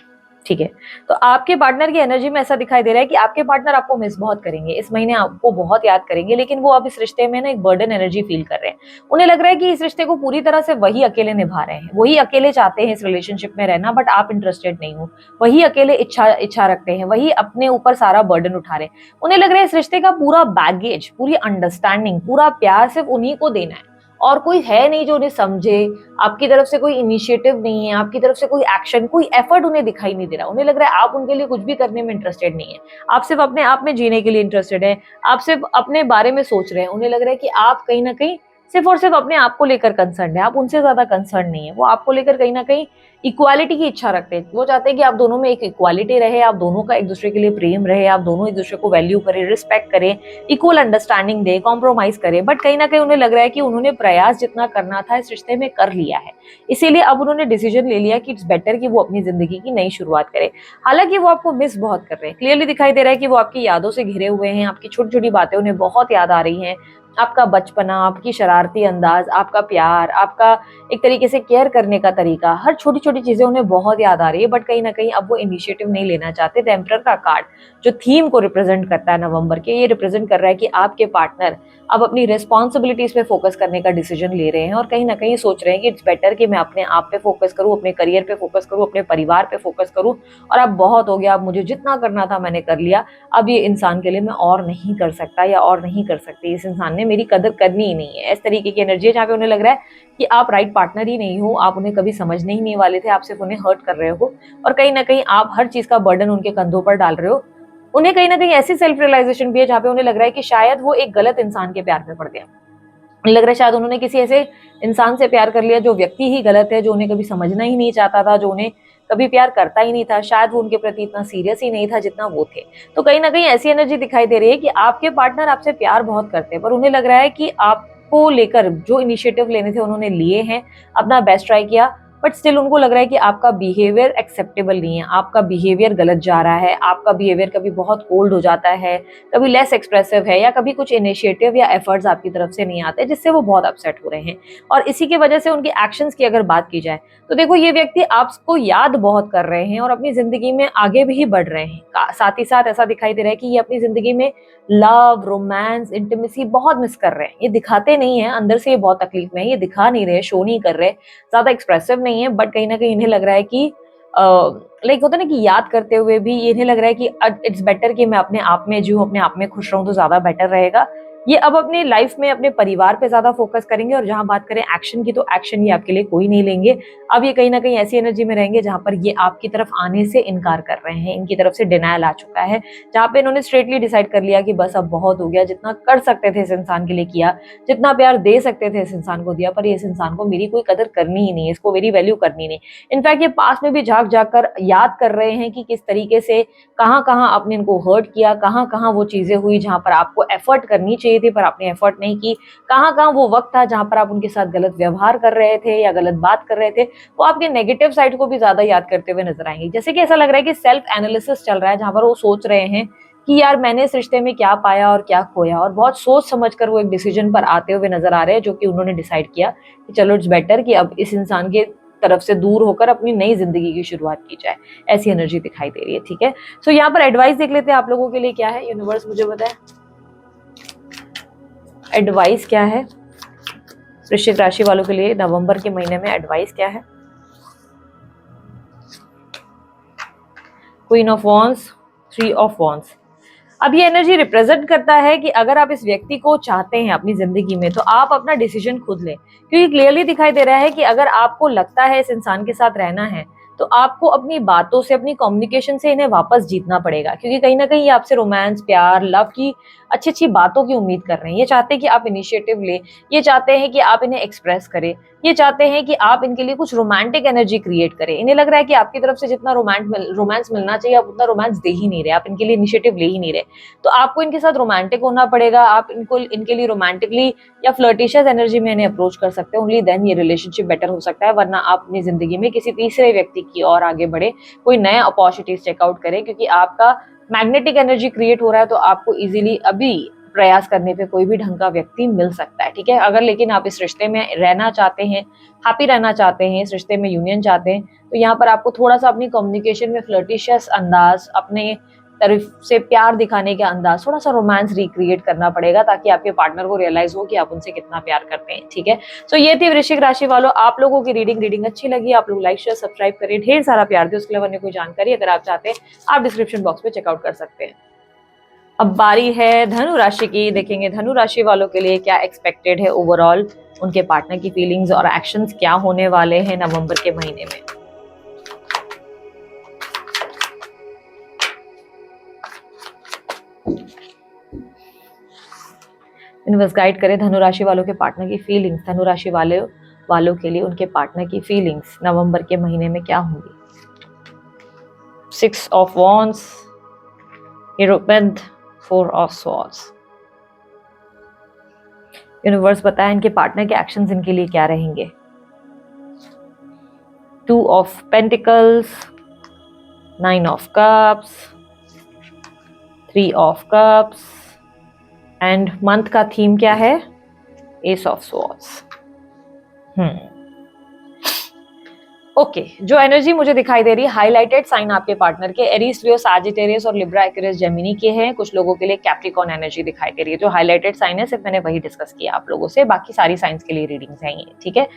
ठीक है। तो आपके पार्टनर की एनर्जी में ऐसा दिखाई दे रहा है कि आपके पार्टनर आपको मिस बहुत करेंगे इस महीने, आपको बहुत याद करेंगे, लेकिन वो अब इस रिश्ते में ना एक बर्डन एनर्जी फील कर रहे हैं। उन्हें लग रहा है कि इस रिश्ते को पूरी तरह से वही अकेले निभा रहे हैं, वही अकेले चाहते हैं इस रिलेशनशिप में रहना, बट आप इंटरेस्टेड नहीं हो, वही अकेले इच्छा रखते हैं, वही अपने ऊपर सारा बर्डन उठा रहे हैं। उन्हें लग रहा है इस रिश्ते का पूरा बैगेज, पूरी अंडरस्टैंडिंग, पूरा प्यार सिर्फ उन्हीं को देना है और कोई है नहीं जो उन्हें समझे। आपकी तरफ से कोई इनिशिएटिव नहीं है, आपकी तरफ से कोई एक्शन, कोई एफर्ट उन्हें दिखाई नहीं दे रहा। उन्हें लग रहा है आप उनके लिए कुछ भी करने में इंटरेस्टेड नहीं है, आप सिर्फ अपने आप में जीने के लिए इंटरेस्टेड है, आप सिर्फ अपने बारे में सोच रहे हैं। उन्हें लग रहा है कि आप कहीं ना कहीं सिर्फ और सिर्फ अपने आप को लेकर कंसर्न है, आप उनसे ज्यादा कंसर्न नहीं है। वो आपको लेकर कहीं ना कहीं इक्वालिटी की इच्छा रखते हैं, वो चाहते हैं कि आप दोनों में एक इक्वालिटी रहे, आप दोनों का एक दूसरे के लिए प्रेम रहे, आप दोनों एक दूसरे को वैल्यू करें, रिस्पेक्ट करें, इक्वल अंडरस्टैंडिंग दे, कॉम्प्रोमाइज करें। बट कहीं ना कहीं उन्हें लग रहा है कि उन्होंने प्रयास जितना करना था इस रिश्ते में कर लिया है, इसीलिए अब उन्होंने डिसीजन ले लिया कि इट्स बेटर कि वो अपनी जिंदगी की नई शुरुआत करें। हालांकि वो आपको मिस बहुत कर रहे हैं, क्लियरली दिखाई दे रहा है कि वो आपकी यादों से घिरे हुए हैं, आपकी छोटी छोटी बातें उन्हें बहुत याद आ रही हैं, आपका बचपना, आपकी शरारती अंदाज, आपका प्यार, आपका एक तरीके से केयर करने का तरीका, हर छोटी-छोटी चीज़ें उन्हें बहुत याद आ रही है, बट कहीं न कहीं अब वो इनिशिएटिव नहीं लेना चाहते। द एम्परर का कार्ड जो थीम को रिप्रेजेंट करता है नवंबर के, ये रिप्रेजेंट कर रहा है कि आपके पार्टनर अब अपनी रिस्पॉन्सिबिलिटीज पे फोकस करने का डिसीजन ले रहे हैं और कहीं ना कहीं सोच रहे हैं कि इट्स बेटर कि मैं अपने आप पे फोकस करूं, अपने करियर पे फोकस करूं, अपने परिवार पे फोकस करूं, और अब बहुत हो गया, अब मुझे जितना करना था मैंने कर लिया, अब ये इंसान के लिए मैं और नहीं कर सकता या और नहीं कर सकती, इस इंसान ने मेरी कदर करनी ही नहीं है। इस तरीके की एनर्जी है जहाँ पे उन्हें लग रहा है कि आप राइट पार्टनर ही नहीं हो, आप उन्हें कभी समझने ही नहीं वाले थे, आप सिर्फ उन्हें हर्ट कर रहे हो और कहीं ना कहीं आप हर चीज का बर्डन उनके कंधों पर डाल रहे हो। उन्हें कहीं ना कहीं ऐसी सेल्फ रियलाइजेशन भी है जहाँ पे उन्हें लग रहा है कि शायद वो एक गलत इंसान के प्यार में पड़ गया, लग रहा है शायद उन्होंने किसी ऐसे इंसान से प्यार कर लिया जो व्यक्ति ही गलत है, जो उन्हें कभी समझना ही नहीं चाहता था, जो उन्हें कभी प्यार करता ही नहीं था, शायद वो उनके प्रति इतना सीरियस ही नहीं था जितना वो थे। तो कहीं ना कहीं ऐसी एनर्जी दिखाई दे रही है कि आपके पार्टनर आपसे प्यार बहुत करते हैं, पर उन्हें लग रहा है कि आपको लेकर जो इनिशिएटिव लेने थे उन्होंने लिए हैं, अपना बेस्ट ट्राई किया, बट स्टिल उनको लग रहा है कि आपका बिहेवियर एक्सेप्टेबल नहीं है, आपका बिहेवियर गलत जा रहा है, आपका बिहेवियर कभी बहुत कोल्ड हो जाता है, कभी लेस एक्सप्रेसिव है, या कभी कुछ इनिशिएटिव या एफर्ट्स आपकी तरफ से नहीं आते, जिससे वो बहुत अपसेट हो रहे हैं। और इसी की वजह से उनके एक्शंस की अगर बात की जाए तो देखो, ये व्यक्ति आपको याद बहुत कर रहे हैं और अपनी जिंदगी में आगे भी बढ़ रहे हैं। साथ ही साथ ऐसा दिखाई दे रहा है कि ये अपनी जिंदगी में लव, रोमांस, इंटीमेसी बहुत मिस कर रहे हैं। ये दिखाते नहीं है, अंदर से ये बहुत तकलीफ में है, ये दिखा नहीं रहे, शो नहीं कर रहे, ज्यादा एक्सप्रेसिव नहीं है, बट कहीं ना कहीं इन्हें लग रहा है कि लाइक होता है ना कि याद करते हुए भी इन्हें लग रहा है कि इट्स बेटर कि मैं अपने आप में जीऊं, अपने आप में खुश रहूं तो ज्यादा बेटर रहेगा। ये अब अपने लाइफ में अपने परिवार पे ज्यादा फोकस करेंगे, और जहां बात करें एक्शन की, तो एक्शन ये आपके लिए कोई नहीं लेंगे। अब ये कहीं ना कहीं ऐसी एनर्जी में रहेंगे जहां पर ये आपकी तरफ आने से इनकार कर रहे हैं, इनकी तरफ से डिनायल आ चुका है, जहां पे इन्होंने स्ट्रेटली डिसाइड कर लिया कि बस अब बहुत हो गया, जितना कर सकते थे इस इंसान के लिए किया, जितना प्यार दे सकते थे इस इंसान को दिया, पर इस इंसान को मेरी कोई कदर करनी ही नहीं है, इसको मेरी वैल्यू करनी नहीं। इनफैक्ट ये पास में भी झांक झांक कर याद कर रहे हैं कि किस तरीके से कहाँ कहाँ आपने इनको हर्ट किया, कहाँ कहाँ वो चीजें हुई जहां पर आपको एफर्ट करनी चाहिए थी पर आपने एफर्ट नहीं की, कहाँ कहाँ वो वक्त था जहां पर आप उनके साथ गलत व्यवहार कर रहे थे या गलत बात कर रहे थे। वो आपके नेगेटिव साइड को भी ज्यादा याद करते हुए नजर आएंगे। जैसे कि ऐसा लग रहा है कि सेल्फ एनालिसिस चल रहा है, जहां पर वो सोच रहे हैं कि यार मैंने इस रिश्ते में क्या पाया और क्या खोया, और बहुत सोच समझ कर वो एक डिसीजन पर आते हुए नजर आ रहे हैं, जो कि उन्होंने डिसाइड किया कि चलो इट्स बेटर कि अब इस इंसान के तरफ से दूर होकर अपनी नई जिंदगी की शुरुआत की जाए। ऐसी एनर्जी दिखाई दे रही है। ठीक है, सो यहाँ पर एडवाइस देख लेते हैं आप लोगों के लिए क्या है। यूनिवर्स मुझे बताए एडवाइस क्या है वृश्चिक राशि वालों के लिए नवंबर के महीने में, एडवाइस क्या है। Queen of wands, 3 of wands. अब ये एनर्जी रिप्रेजेंट करता है कि अगर आप इस व्यक्ति को चाहते हैं अपनी जिंदगी में, तो आप अपना डिसीजन खुद लें, क्योंकि क्लियरली दिखाई दे रहा है कि अगर आपको लगता है इस इंसान के साथ रहना है, तो आपको अपनी बातों से, अपनी कम्युनिकेशन से इन्हें वापस जीतना पड़ेगा, क्योंकि कहीं ना कहीं ये आपसे रोमांस, प्यार, लव की अच्छी अच्छी बातों की उम्मीद कर रहे हैं। ये चाहते हैं कि आप इनिशिएटिव ले, ये चाहते हैं कि आप इन्हें एक्सप्रेस करें, ये चाहते हैं कि आप इनके लिए कुछ रोमांटिक एनर्जी क्रिएट करें। इन्हें लग रहा है कि आपकी तरफ से जितना रोमांस मिलना चाहिए आप उतना रोमांस दे ही नहीं रहे, आप इनके लिए इनिशिएटिव ले ही नहीं रहे। तो आपको इनके साथ रोमांटिक होना पड़ेगा, आप इनको इनके लिए रोमांटिकली या फ्लर्टिशियस एनर्जी में इन्हें अप्रोच कर सकते हैं। ओनली देन ये रिलेशनशिप बेटर हो सकता है, वरना आप अपनी जिंदगी में किसी तीसरे व्यक्ति की ओर आगे बढ़े, कोई नए अपॉर्चुनिटीज चेकआउट करें, क्योंकि आपका मैग्नेटिक एनर्जी क्रिएट हो रहा है, तो आपको इजीली अभी प्रयास करने पे कोई भी ढंग का व्यक्ति मिल सकता है। ठीक है, अगर लेकिन आप इस रिश्ते में रहना चाहते हैं, हैप्पी रहना चाहते हैं, इस रिश्ते में यूनियन चाहते हैं, तो यहाँ पर आपको थोड़ा सा अपनी कम्युनिकेशन में फ्लर्टिशियस अंदाज, अपने तरफ से प्यार दिखाने के अंदाज, थोड़ा सा रोमांस रिक्रिएट करना पड़ेगा, ताकि आपके पार्टनर को रियलाइज हो कि आप उनसे कितना प्यार करते हैं। ठीक है, सो ये थी वृश्चिक राशि वालों आप लोगों की रीडिंग अच्छी लगी, आप लोग लाइक शेयर सब्सक्राइब करिए, ढेर सारा प्यार दे। उसके अलावा अन्य कोई जानकारी अगर आप चाहते हैं, आप डिस्क्रिप्शन बॉक्स में चेकआउट कर सकते हैं। अब बारी है धनु राशि की। देखेंगे धनु राशि वालों के लिए क्या एक्सपेक्टेड है ओवरऑल, उनके पार्टनर की फीलिंग्स और एक्शंस क्या होने वाले हैं नवंबर के महीने में। यूनिवर्स गाइड करे धनु राशि वालों के पार्टनर की फीलिंग्स, धनु राशि वालों के लिए उनके पार्टनर की फीलिंग्स नवंबर के महीने में क्या होंगी। 6 of wands, European, 4 of swords. Universe बताया इनके पार्टनर के एक्शंस इनके लिए क्या रहेंगे। 2 of pentacles, 9 of cups, 3 of cups, and month का थीम क्या है? S of swords. ओके, जो एनर्जी मुझे दिखाई दे रही है, हाईलाइटेड साइन आपके पार्टनर के एरीज, लियो, सैजिटेरियस और लिब्रा, एक्वेरियस, जेमिनी के हैं। कुछ लोगों के लिए कैप्रिकॉर्न एनर्जी दिखाई दे रही है। जो हाईलाइटेड साइन है सिर्फ मैंने वही डिस्कस किया आप लोगों से, बाकी सारी साइंस के लिए रीडिंग्स हैं ये, ठीक है।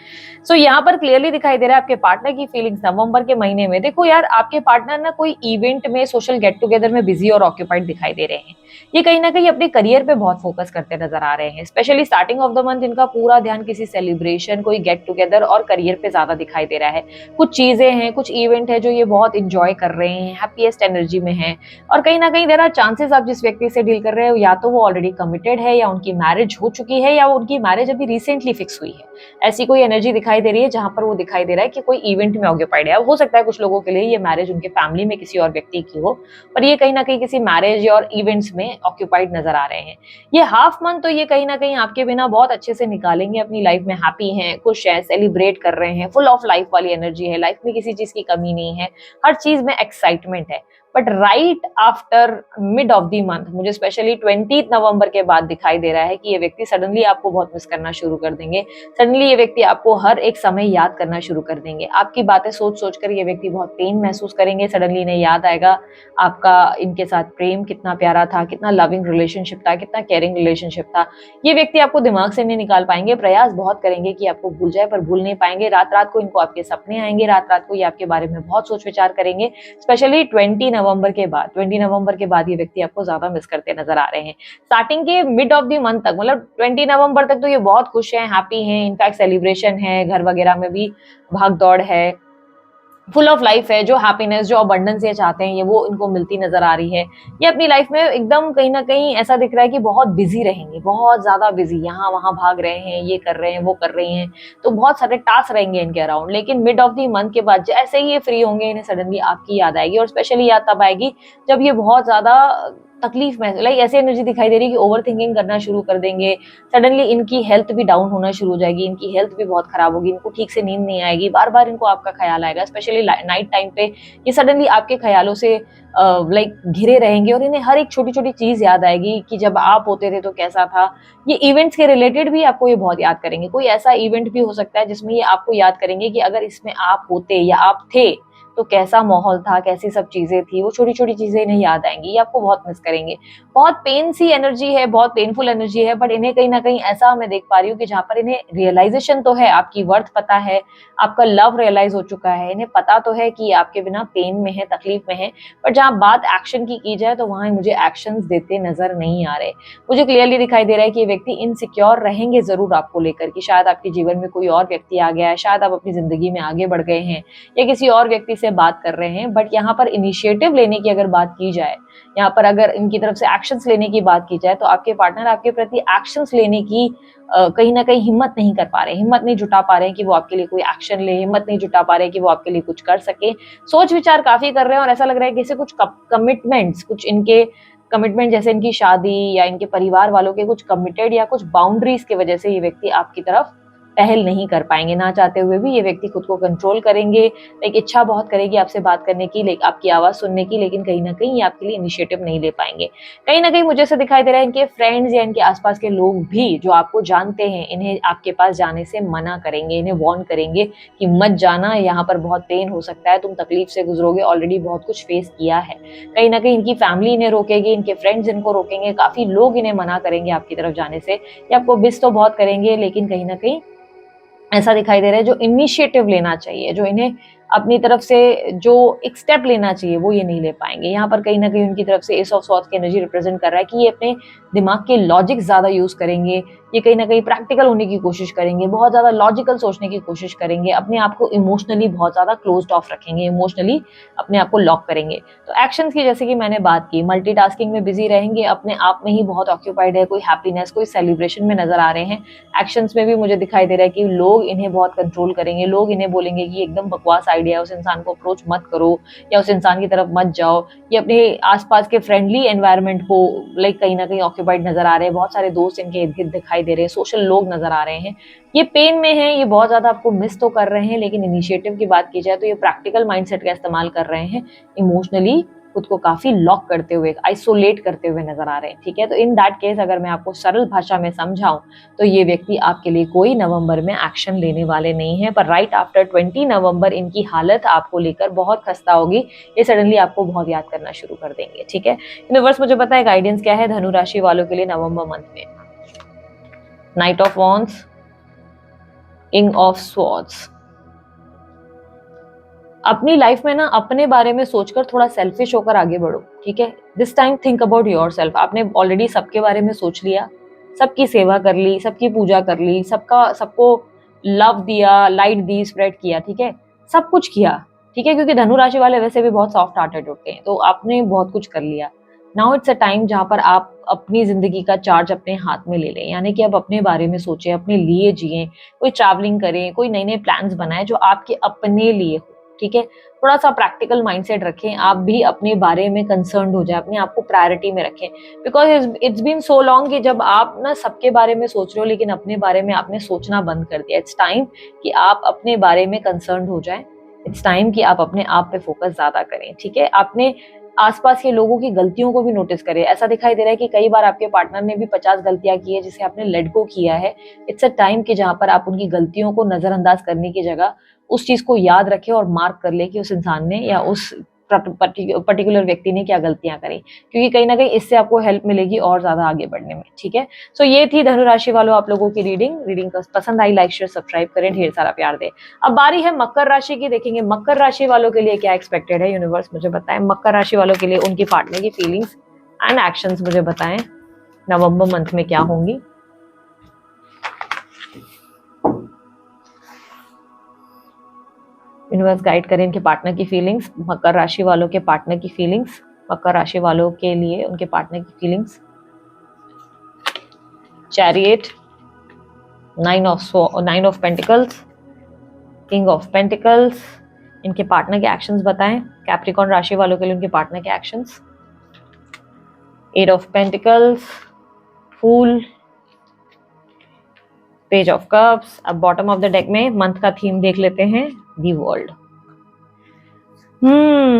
सो यहाँ पर क्लियरली दिखाई दे रहा है आपके पार्टनर की फीलिंग्स नवंबर के महीने में। देखो यार, आपके पार्टनर ना कोई इवेंट में, सोशल गेट टुगेदर में बिजी और ऑक्यूपाइड दिखाई दे रहे हैं। ये कहीं ना कहीं अपने करियर पे बहुत फोकस करते नजर आ रहे हैं। Specially starting of the month इनका पूरा ध्यान किसी सेलिब्रेशन, कोई गेट टुगेदर और करियर पे ज्यादा दिखाई दे रहा है। कुछ चीजें हैं, कुछ इवेंट है जो ये बहुत इंजॉय कर रहे हैं, हैप्पीएस्ट एनर्जी में है। और कहीं ना कहीं देयर आर चांसेस आप जिस व्यक्ति से डील कर रहे हो या तो वो ऑलरेडी कमिटेड है, या उनकी मैरिज हो चुकी है, या वो उनकी मैरिज अभी रिसेंटली फिक्स हुई है। ऐसी कोई एनर्जी दिखाई दे रही है जहां पर वो दिखाई दे रहा है कि कोई इवेंट में ऑक्यूपाइड है। हो सकता है कुछ लोगों के लिए ये मैरिज उनके फैमिली में किसी और व्यक्ति की हो, पर ये कहीं ना कहीं किसी मैरिज और इवेंट्स में ऑक्यूपाइड नजर आ रहे हैं। ये हाफ मंथ तो ये कहीं ना कहीं आपके बिना बहुत अच्छे से निकालेंगे, अपनी लाइफ में हैप्पी हैं, खुश हैं, सेलिब्रेट कर रहे हैं, फुल ऑफ लाइफ वाली एनर्जी है, लाइफ में किसी चीज की कमी नहीं है, हर चीज में एक्साइटमेंट है। But right after mid of the month मुझे स्पेशली 20 नवंबर के बाद दिखाई दे रहा है कि ये व्यक्ति सडनली आपको बहुत मिस करना शुरू कर देंगे। सडनली ये व्यक्ति आपको हर एक समय याद करना शुरू कर देंगे। आपकी बातें सोच सोच कर ये व्यक्ति बहुत पेन महसूस करेंगे। सडनली इन्हें याद आएगा आपका इनके साथ प्रेम कितना प्यारा था, कितना लविंग रिलेशनशिप था, कितना केयरिंग रिलेशनशिप था। ये व्यक्ति आपको दिमाग से नहीं निकाल पाएंगे, प्रयास बहुत करेंगे कि आपको भूल जाए, पर भूल नहीं पाएंगे। रात रात को इनको आपके सपने आएंगे, रात रात को ये आपके बारे में बहुत सोच विचार करेंगे। स्पेशली 20 नवंबर के बाद ये व्यक्ति आपको ज्यादा मिस करते नजर आ रहे हैं। स्टार्टिंग के मिड ऑफ द मंथ तक, मतलब 20 नवंबर तक तो ये बहुत खुश हैं, हैप्पी हैं, इनफैक्ट सेलिब्रेशन है, घर वगैरह में भी भाग दौड़ है, फुल ऑफ लाइफ है। जो हैप्पीनेस, जो अबंडेंस ये चाहते हैं, ये वो इनको मिलती नजर आ रही है। ये अपनी लाइफ में एकदम कहीं ना कहीं ऐसा दिख रहा है कि बहुत बिजी रहेंगे, बहुत ज्यादा बिजी, यहाँ वहां भाग रहे हैं, ये कर रहे हैं, वो कर रही हैं, तो बहुत सारे टास्क रहेंगे इनके अराउंड। लेकिन मिड ऑफ द मंथ के बाद जैसे ही ये फ्री होंगे, इन्हें सडनली आपकी याद आएगी। और स्पेशली याद तब आएगी जब ये बहुत ज्यादा तकलीफ में, लाइक ऐसी एनर्जी दिखाई दे रही है कि ओवर थिंकिंग करना शुरू कर देंगे। सडनली इनकी हेल्थ भी डाउन होना शुरू हो जाएगी, इनकी हेल्थ भी बहुत खराब होगी, इनको ठीक से नींद नहीं आएगी, बार बार इनको आपका ख्याल आएगा। स्पेशली नाइट टाइम पे ये सडनली आपके ख्यालों से लाइक घिरे रहेंगे, और इन्हें हर एक छोटी छोटी चीज याद आएगी कि जब आप होते थे तो कैसा था। ये इवेंट्स के रिलेटेड भी आपको ये बहुत याद करेंगे। कोई ऐसा इवेंट भी हो सकता है जिसमें ये आपको याद करेंगे कि अगर इसमें आप होते या आप थे तो कैसा माहौल था, कैसी सब चीजें थी। वो छोटी छोटी चीजें इन्हें याद आएंगी, ये आपको बहुत मिस करेंगे। बहुत पेन सी एनर्जी है, बहुत पेनफुल एनर्जी है, बट इन्हें कहीं ना कहीं ऐसा मैं देख पा रही हूँ कि जहां पर इन्हें रियलाइजेशन तो है, आपकी वर्थ पता है, आपका लव रियलाइज हो चुका है, इन्हें पता तो है कि आपके बिना पेन में है, तकलीफ में है, पर जहां बात एक्शन की जाए तो वहां मुझे एक्शन देते नजर नहीं आ रहे। मुझे क्लियरली दिखाई दे रहा है कि ये व्यक्ति इनसिक्योर रहेंगे जरूर आपको लेकर, कि शायद आपके जीवन में कोई और व्यक्ति आ गया है, शायद आप अपनी जिंदगी में आगे बढ़ गए हैं, या किसी और व्यक्ति से बात कर रहे हैं। बट यहाँ पर इनिशिएटिव लेने की अगर बात की जाए, यहाँ पर अगर इनकी तरफ से एक्शंस लेने की बात की जाए, तो आपके पार्टनर आपके प्रति एक्शंस लेने की कहीं ना कहीं हिम्मत नहीं कर पा रहे, हिम्मत नहीं जुटा पा रहे हैं कि वो आपके लिए कोई एक्शन ले, हिम्मत नहीं जुटा पा रहे कि वो आपके लिए कुछ कर सके। सोच विचार काफी कर रहे हैं, और ऐसा लग रहा है कि जैसे कुछ कमिटमेंट्स, कुछ इनके कमिटमेंट, जैसे इनकी शादी या इनके परिवार वालों के कुछ कमिटेड या कुछ बाउंड्रीज की वजह से ये व्यक्ति आपकी तरफ पहल नहीं कर पाएंगे। ना चाहते हुए भी ये व्यक्ति खुद को कंट्रोल करेंगे। एक इच्छा बहुत करेगी आपसे बात करने की, आपकी आवाज सुनने की, लेकिन कहीं ना कहीं ये आपके लिए इनिशिएटिव नहीं ले पाएंगे। कहीं ना कहीं मुझे ऐसा दिखाई दे रहा है इनके फ्रेंड्स या इनके आसपास के लोग भी जो आपको जानते हैं, इन्हें आपके पास जाने से मना करेंगे, इन्हें वार्न करेंगे कि मत जाना, यहाँ पर बहुत पेन हो सकता है, तुम तकलीफ से गुजरोगे, ऑलरेडी बहुत कुछ फेस किया है। कहीं ना कहीं इनकी फैमिली इन्हें रोकेगी, इनके फ्रेंड्स इनको रोकेंगे, काफी लोग इन्हें मना करेंगे आपकी तरफ जाने से, या आपको मिस तो बहुत करेंगे, लेकिन कहीं ना कहीं ऐसा दिखाई दे रहा है जो इनिशिएटिव लेना चाहिए, जो इन्हें अपनी तरफ से जो एक स्टेप लेना चाहिए, वो ये नहीं ले पाएंगे। यहाँ पर कहीं ना कहीं उनकी तरफ से एस ऑफ स्वॉर्ड्स की एनर्जी रिप्रेजेंट कर रहा है कि ये अपने दिमाग के लॉजिक ज्यादा यूज करेंगे, ये कहीं ना कहीं प्रैक्टिकल होने की कोशिश करेंगे, बहुत ज्यादा लॉजिकल सोचने की कोशिश करेंगे, अपने आप को इमोशनली बहुत ज्यादा क्लोज्ड ऑफ रखेंगे, इमोशनली अपने आप को लॉक करेंगे। तो एक्शंस की जैसे कि मैंने बात की, मल्टीटास्किंग में बिजी रहेंगे, अपने आप में ही बहुत ऑक्यूपाइड है, कोई हैप्पीनेस, कोई सेलिब्रेशन में नजर आ रहे हैं। एक्शंस में भी मुझे दिखाई दे रहा है कि लोग इन्हें बहुत कंट्रोल करेंगे, लोग इन्हें बोलेंगे कि एकदम बकवास आइडिया है, उस इंसान को अप्रोच मत करो या उस इंसान की तरफ मत जाओ। ये अपने आसपास के फ्रेंडली एनवायरनमेंट को लाइक कहीं ना कहीं ऑक्यूपाइड नजर आ रहे हैं, बहुत सारे दोस्त इनके इर्द गिर्द दिखाई दे रहे हैं, सोशल लोग नजर आ रहे हैं। ये पेन में है, ये बहुत ज्यादा आपको मिस तो कर रहे हैं, लेकिन इनिशिएटिव की बात की जाए तो ये प्रैक्टिकल माइंडसेट का इस्तेमाल कर रहे हैं, इमोशनली खुद को काफी लॉक करते हुए, आइसोलेट करते हुए नजर आ रहे हैं, ठीक है। तो इन दैट केस अगर मैं आपको सरल भाषा में समझाऊं तो ये व्यक्ति आपके लिए कोई नवंबर में एक्शन लेने वाले नहीं है, पर राइट आफ्टर 20 नवंबर इनकी हालत आपको लेकर बहुत खस्ता होगी। ये सडनली आपको बहुत याद करना शुरू कर देंगे, ठीक है। यूनिवर्स मुझे पता है गाइडेंस क्या है धनु राशि वालों के लिए नवंबर मंथ में। Night of wands, king of swords. अपनी लाइफ में ना अपने बारे में सोचकर थोड़ा सेल्फिश होकर आगे बढ़ो, ठीक है। This time think about yourself. आपने ऑलरेडी सबके बारे में सोच लिया, सबकी सेवा कर ली, सबकी पूजा कर ली, सबको लव दिया, लाइट दी, स्प्रेड किया, ठीक है, सब कुछ किया, ठीक है, क्योंकि धनु राशि वाले वैसे भी बहुत सॉफ्ट हार्टेड होते हैं, तो आपने बहुत कुछ कर लिया। नाउ इट्स अ टाइम जहां पर आप अपनी जिंदगी का चार्ज अपने हाथ में ले लें, यानी कि आप अपने बारे में सोचें, अपने लिए जिए, कोई ट्रैवलिंग करें, कोई नए नए प्लान्स बनाएं जो आपके अपने लिए हो, ठीक है। थोड़ा सा प्रैक्टिकल माइंडसेट रखें, आप भी अपने बारे में कंसर्न्ड हो जाए, अपने आप को प्रायोरिटी में रखें, because it's been so long कि जब आप ना सबके बारे में सोच रहे हो लेकिन अपने बारे में आपने सोचना बंद कर दिया। इट्स टाइम कि आप अपने बारे में कंसर्न्ड हो जाएं, इट्स टाइम कि आप अपने आप पे फोकस ज्यादा करें, ठीक है। आपने आसपास के लोगों की गलतियों को भी नोटिस करें। ऐसा दिखाई दे रहा है कि कई बार आपके पार्टनर ने भी 50 गलतियां की है जिसे आपने लेट गो किया है। इट्स अ टाइम कि जहां पर आप उनकी गलतियों को नजरअंदाज करने की जगह उस चीज को याद रखे और मार्क कर ले कि उस इंसान ने या उस पर्टिकुलर व्यक्ति ने क्या गलतियां करी, क्योंकि कहीं ना कहीं इससे आपको हेल्प मिलेगी और ज्यादा आगे बढ़ने में, ठीक है। सो ये थी धनु राशि वालों आप लोगों की रीडिंग पसंद आई लाइक शेयर सब्सक्राइब करें, ढेर सारा प्यार दें। अब बारी है मकर राशि की। देखेंगे मकर राशि वालों के लिए क्या एक्सपेक्टेड है, यूनिवर्स मुझे बताएं। मकर राशि वालों के लिए उनकी पार्टनर की फीलिंग्स एंड एक्शंस मुझे बताएं नवंबर मंथ में क्या होंगी। यूनिवर्स गाइड करें इनके पार्टनर की फीलिंग्स, मकर राशि वालों के पार्टनर की फीलिंग्स, मकर राशि वालों के लिए उनके पार्टनर की feelings. Chariot, nine of pentacles, king of pentacles. इनके पार्टनर के एक्शंस बताएं। कैप्रिकॉर्न राशि वालों के लिए उनके पार्टनर के actions. Eight of pentacles, fool, page of cups. अब बॉटम ऑफ द डेक में मंथ का थीम देख लेते हैं, दी वर्ल्ड।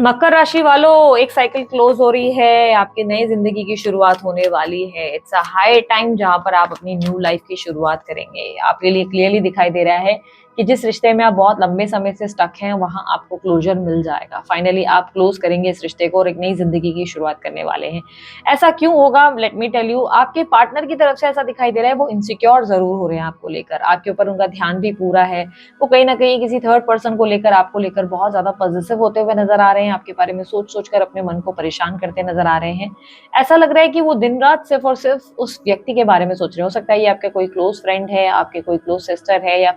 मकर राशि वालों एक साइकिल क्लोज हो रही है, आपकी नई जिंदगी की शुरुआत होने वाली है। इट्स अ हाई टाइम जहां पर आप अपनी न्यू लाइफ की शुरुआत करेंगे। आपके लिए क्लियरली दिखाई दे रहा है कि जिस रिश्ते में आप बहुत लंबे समय से स्टक हैं वहां आपको क्लोजर मिल जाएगा। फाइनली आप क्लोज करेंगे इस रिश्ते को और एक नई जिंदगी की शुरुआत करने वाले हैं। ऐसा क्यों होगा, लेट मी टेल यू। आपके पार्टनर की तरफ से ऐसा दिखाई दे रहा है वो इनसिक्योर जरूर हो रहे हैं आपको लेकर, आपके ऊपर उनका ध्यान भी पूरा है। वो कहीं ना कहीं किसी थर्ड पर्सन को लेकर, आपको लेकर बहुत ज्यादा पॉजिटिव होते हुए नजर आ रहे हैं, आपके बारे में सोच सोच कर अपने मन को परेशान करते नजर आ रहे हैं। ऐसा लग रहा है कि वो दिन रात सिर्फ और सिर्फ उस व्यक्ति के बारे में सोच रहे हो सकता है ये आपके कोई क्लोज फ्रेंड है, आपके कोई क्लोज सिस्टर है या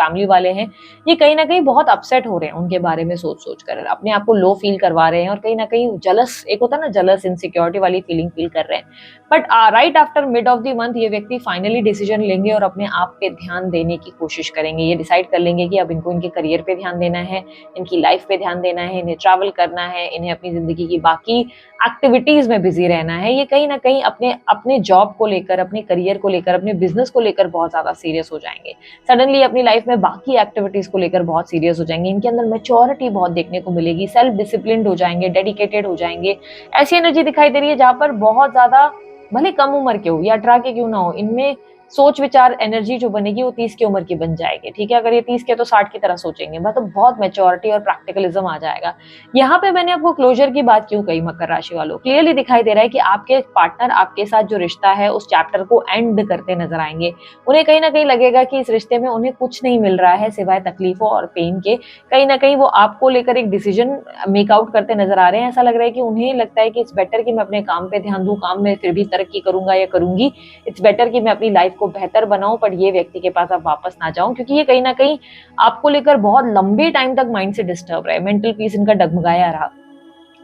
फैमिली वाले हैं। ये कहीं ना कहीं बहुत अपसेट हो रहे हैं उनके बारे में सोच सोच कर, अपने आप को लो फील करवा रहे हैं और कहीं ना कहीं जलस, एक होता है ना जलस, इनसिक्योरिटी वाली फीलिंग फील कर रहे हैं। But right after mid of the month ये व्यक्ति फाइनली डिसीजन लेंगे और अपने आप पे ध्यान देने की कोशिश करेंगे। ये डिसाइड कर लेंगे कि अब इनको इनके करियर पे ध्यान देना है, इनकी लाइफ पे ध्यान देना है, इन्हें ट्रैवल करना है, इन्हें अपनी जिंदगी की बाकी एक्टिविटीज में बिजी रहना है। ये कहीं ना कहीं अपने जॉब को लेकर, अपने करियर को लेकर, अपने बिजनेस को लेकर बहुत ज्यादा सीरियस हो जाएंगे। सडनली अपनी लाइफ में बाकी एक्टिविटीज को लेकर बहुत सीरियस हो जाएंगे। इनके अंदर मैच्योरिटी बहुत देखने को मिलेगी, सेल्फ डिसिप्लिन्ड हो जाएंगे, डेडिकेटेड हो जाएंगे। ऐसी एनर्जी दिखाई दे रही है जहां पर बहुत ज्यादा, भले कम उम्र के हो या 18 के क्यों ना हो, इनमें सोच विचार एनर्जी जो बनेगी वो 30 की उम्र की बन जाएगी, ठीक है। अगर ये 30 के तो 60 की तरह सोचेंगे, मतलब बहुत मैच्योरिटी और प्रैक्टिकलिज्म आ जाएगा। यहाँ पे मैंने आपको क्लोजर की बात क्यों कही, मकर राशि वालों क्लियरली दिखाई दे रहा है कि आपके पार्टनर आपके साथ जो रिश्ता है उस चैप्टर को एंड करते नजर आएंगे। उन्हें कहीं ना कहीं लगेगा कि इस रिश्ते में उन्हें कुछ नहीं मिल रहा है सिवाय तकलीफों और पेन के। कहीं ना कहीं वो आपको लेकर एक डिसीजन मेकआउट करते नजर आ रहे हैं। ऐसा लग रहा है कि उन्हें लगता है कि इट्स बेटर कि मैं अपने काम पे ध्यान दूं, काम में फिर भी तरक्की करूंगा या करूंगी, इट्स बेटर कि मैं अपनी लाइफ को बेहतर बनाऊं, पर ये व्यक्ति के पास अब वापस ना जाऊं, क्योंकि ये कहीं ना कहीं आपको लेकर बहुत लंबे टाइम तक माइंड से डिस्टर्ब रहे, मेंटल पीस इनका डगमगाया रहा।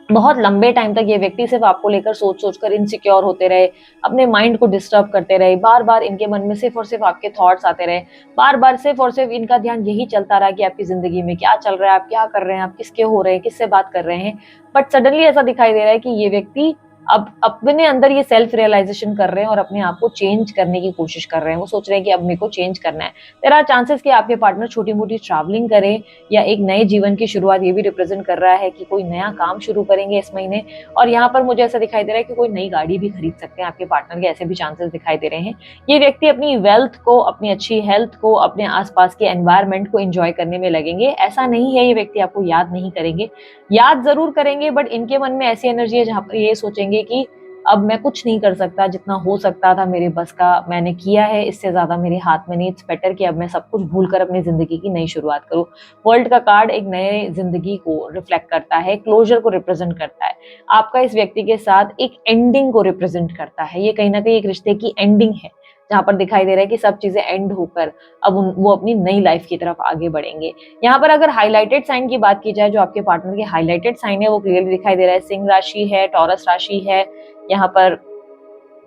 बहुत लंबे टाइम तक ये व्यक्ति सिर्फ आपको लेकर सोच सोच कर इनसिक्योर होते रहे, अपने माइंड को डिस्टर्ब करते रहे, बार बार इनके मन में सिर्फ और सिर्फ आपके थॉट्स आते रहे, बार बार सिर्फ और सिर्फ इनका ध्यान यही चलता रहा कि आपकी जिंदगी में क्या चल रहा है, आप क्या कर रहे हैं, आप किसके हो रहे हैं, किससे बात कर रहे हैं। बट सडनली ऐसा दिखाई दे रहा है कि ये व्यक्ति अब अपने अंदर ये सेल्फ रियलाइजेशन कर रहे हैं और अपने आप को चेंज करने की कोशिश कर रहे हैं। वो सोच रहे हैं कि अब मेरे को चेंज करना है। देयर आर चांसेस कि आपके पार्टनर छोटी मोटी ट्रैवलिंग करें या एक नए जीवन की शुरुआत, ये भी रिप्रेजेंट कर रहा है कि कोई नया काम शुरू करेंगे इस महीने। और यहाँ पर मुझे ऐसा दिखाई दे रहा है कि कोई नई गाड़ी भी खरीद सकते हैं आपके पार्टनर के, ऐसे भी चांसेस दिखाई दे रहे हैं। ये व्यक्ति अपनी वेल्थ को, अपनी अच्छी हेल्थ को, अपने आसपास के एनवायरनमेंट को एंजॉय करने में लगेंगे। ऐसा नहीं है ये व्यक्ति आपको याद नहीं करेंगे, याद जरूर करेंगे, बट इनके मन में ऐसी एनर्जी है जहां पर ये सोचेंगे कि अब मैं कुछ नहीं कर सकता, जितना हो सकता था मेरे बस का मैंने किया है, इससे ज्यादा मेरे हाथ में नहीं। इट्स बेटर कि अब मैं सब कुछ भूलकर अपनी जिंदगी की नई शुरुआत करूं। वर्ल्ड का कार्ड एक नए जिंदगी को रिफ्लेक्ट करता है, क्लोजर को रिप्रेजेंट करता है। आपका इस व्यक्ति के साथ एक एंडिंग को रिप्रेजेंट करता है। ये कहीं ना कहीं एक रिश्ते की एंडिंग है, जहां पर दिखाई दे रहा है कि सब चीजें एंड होकर अब वो अपनी नई लाइफ की तरफ आगे बढ़ेंगे। यहाँ पर अगर हाईलाइटेड साइन की बात की जाए, जो आपके पार्टनर के हाईलाइटेड साइन है वो क्लियरली दिखाई दे रहा है। सिंह राशि है, टॉरस राशि है, यहाँ पर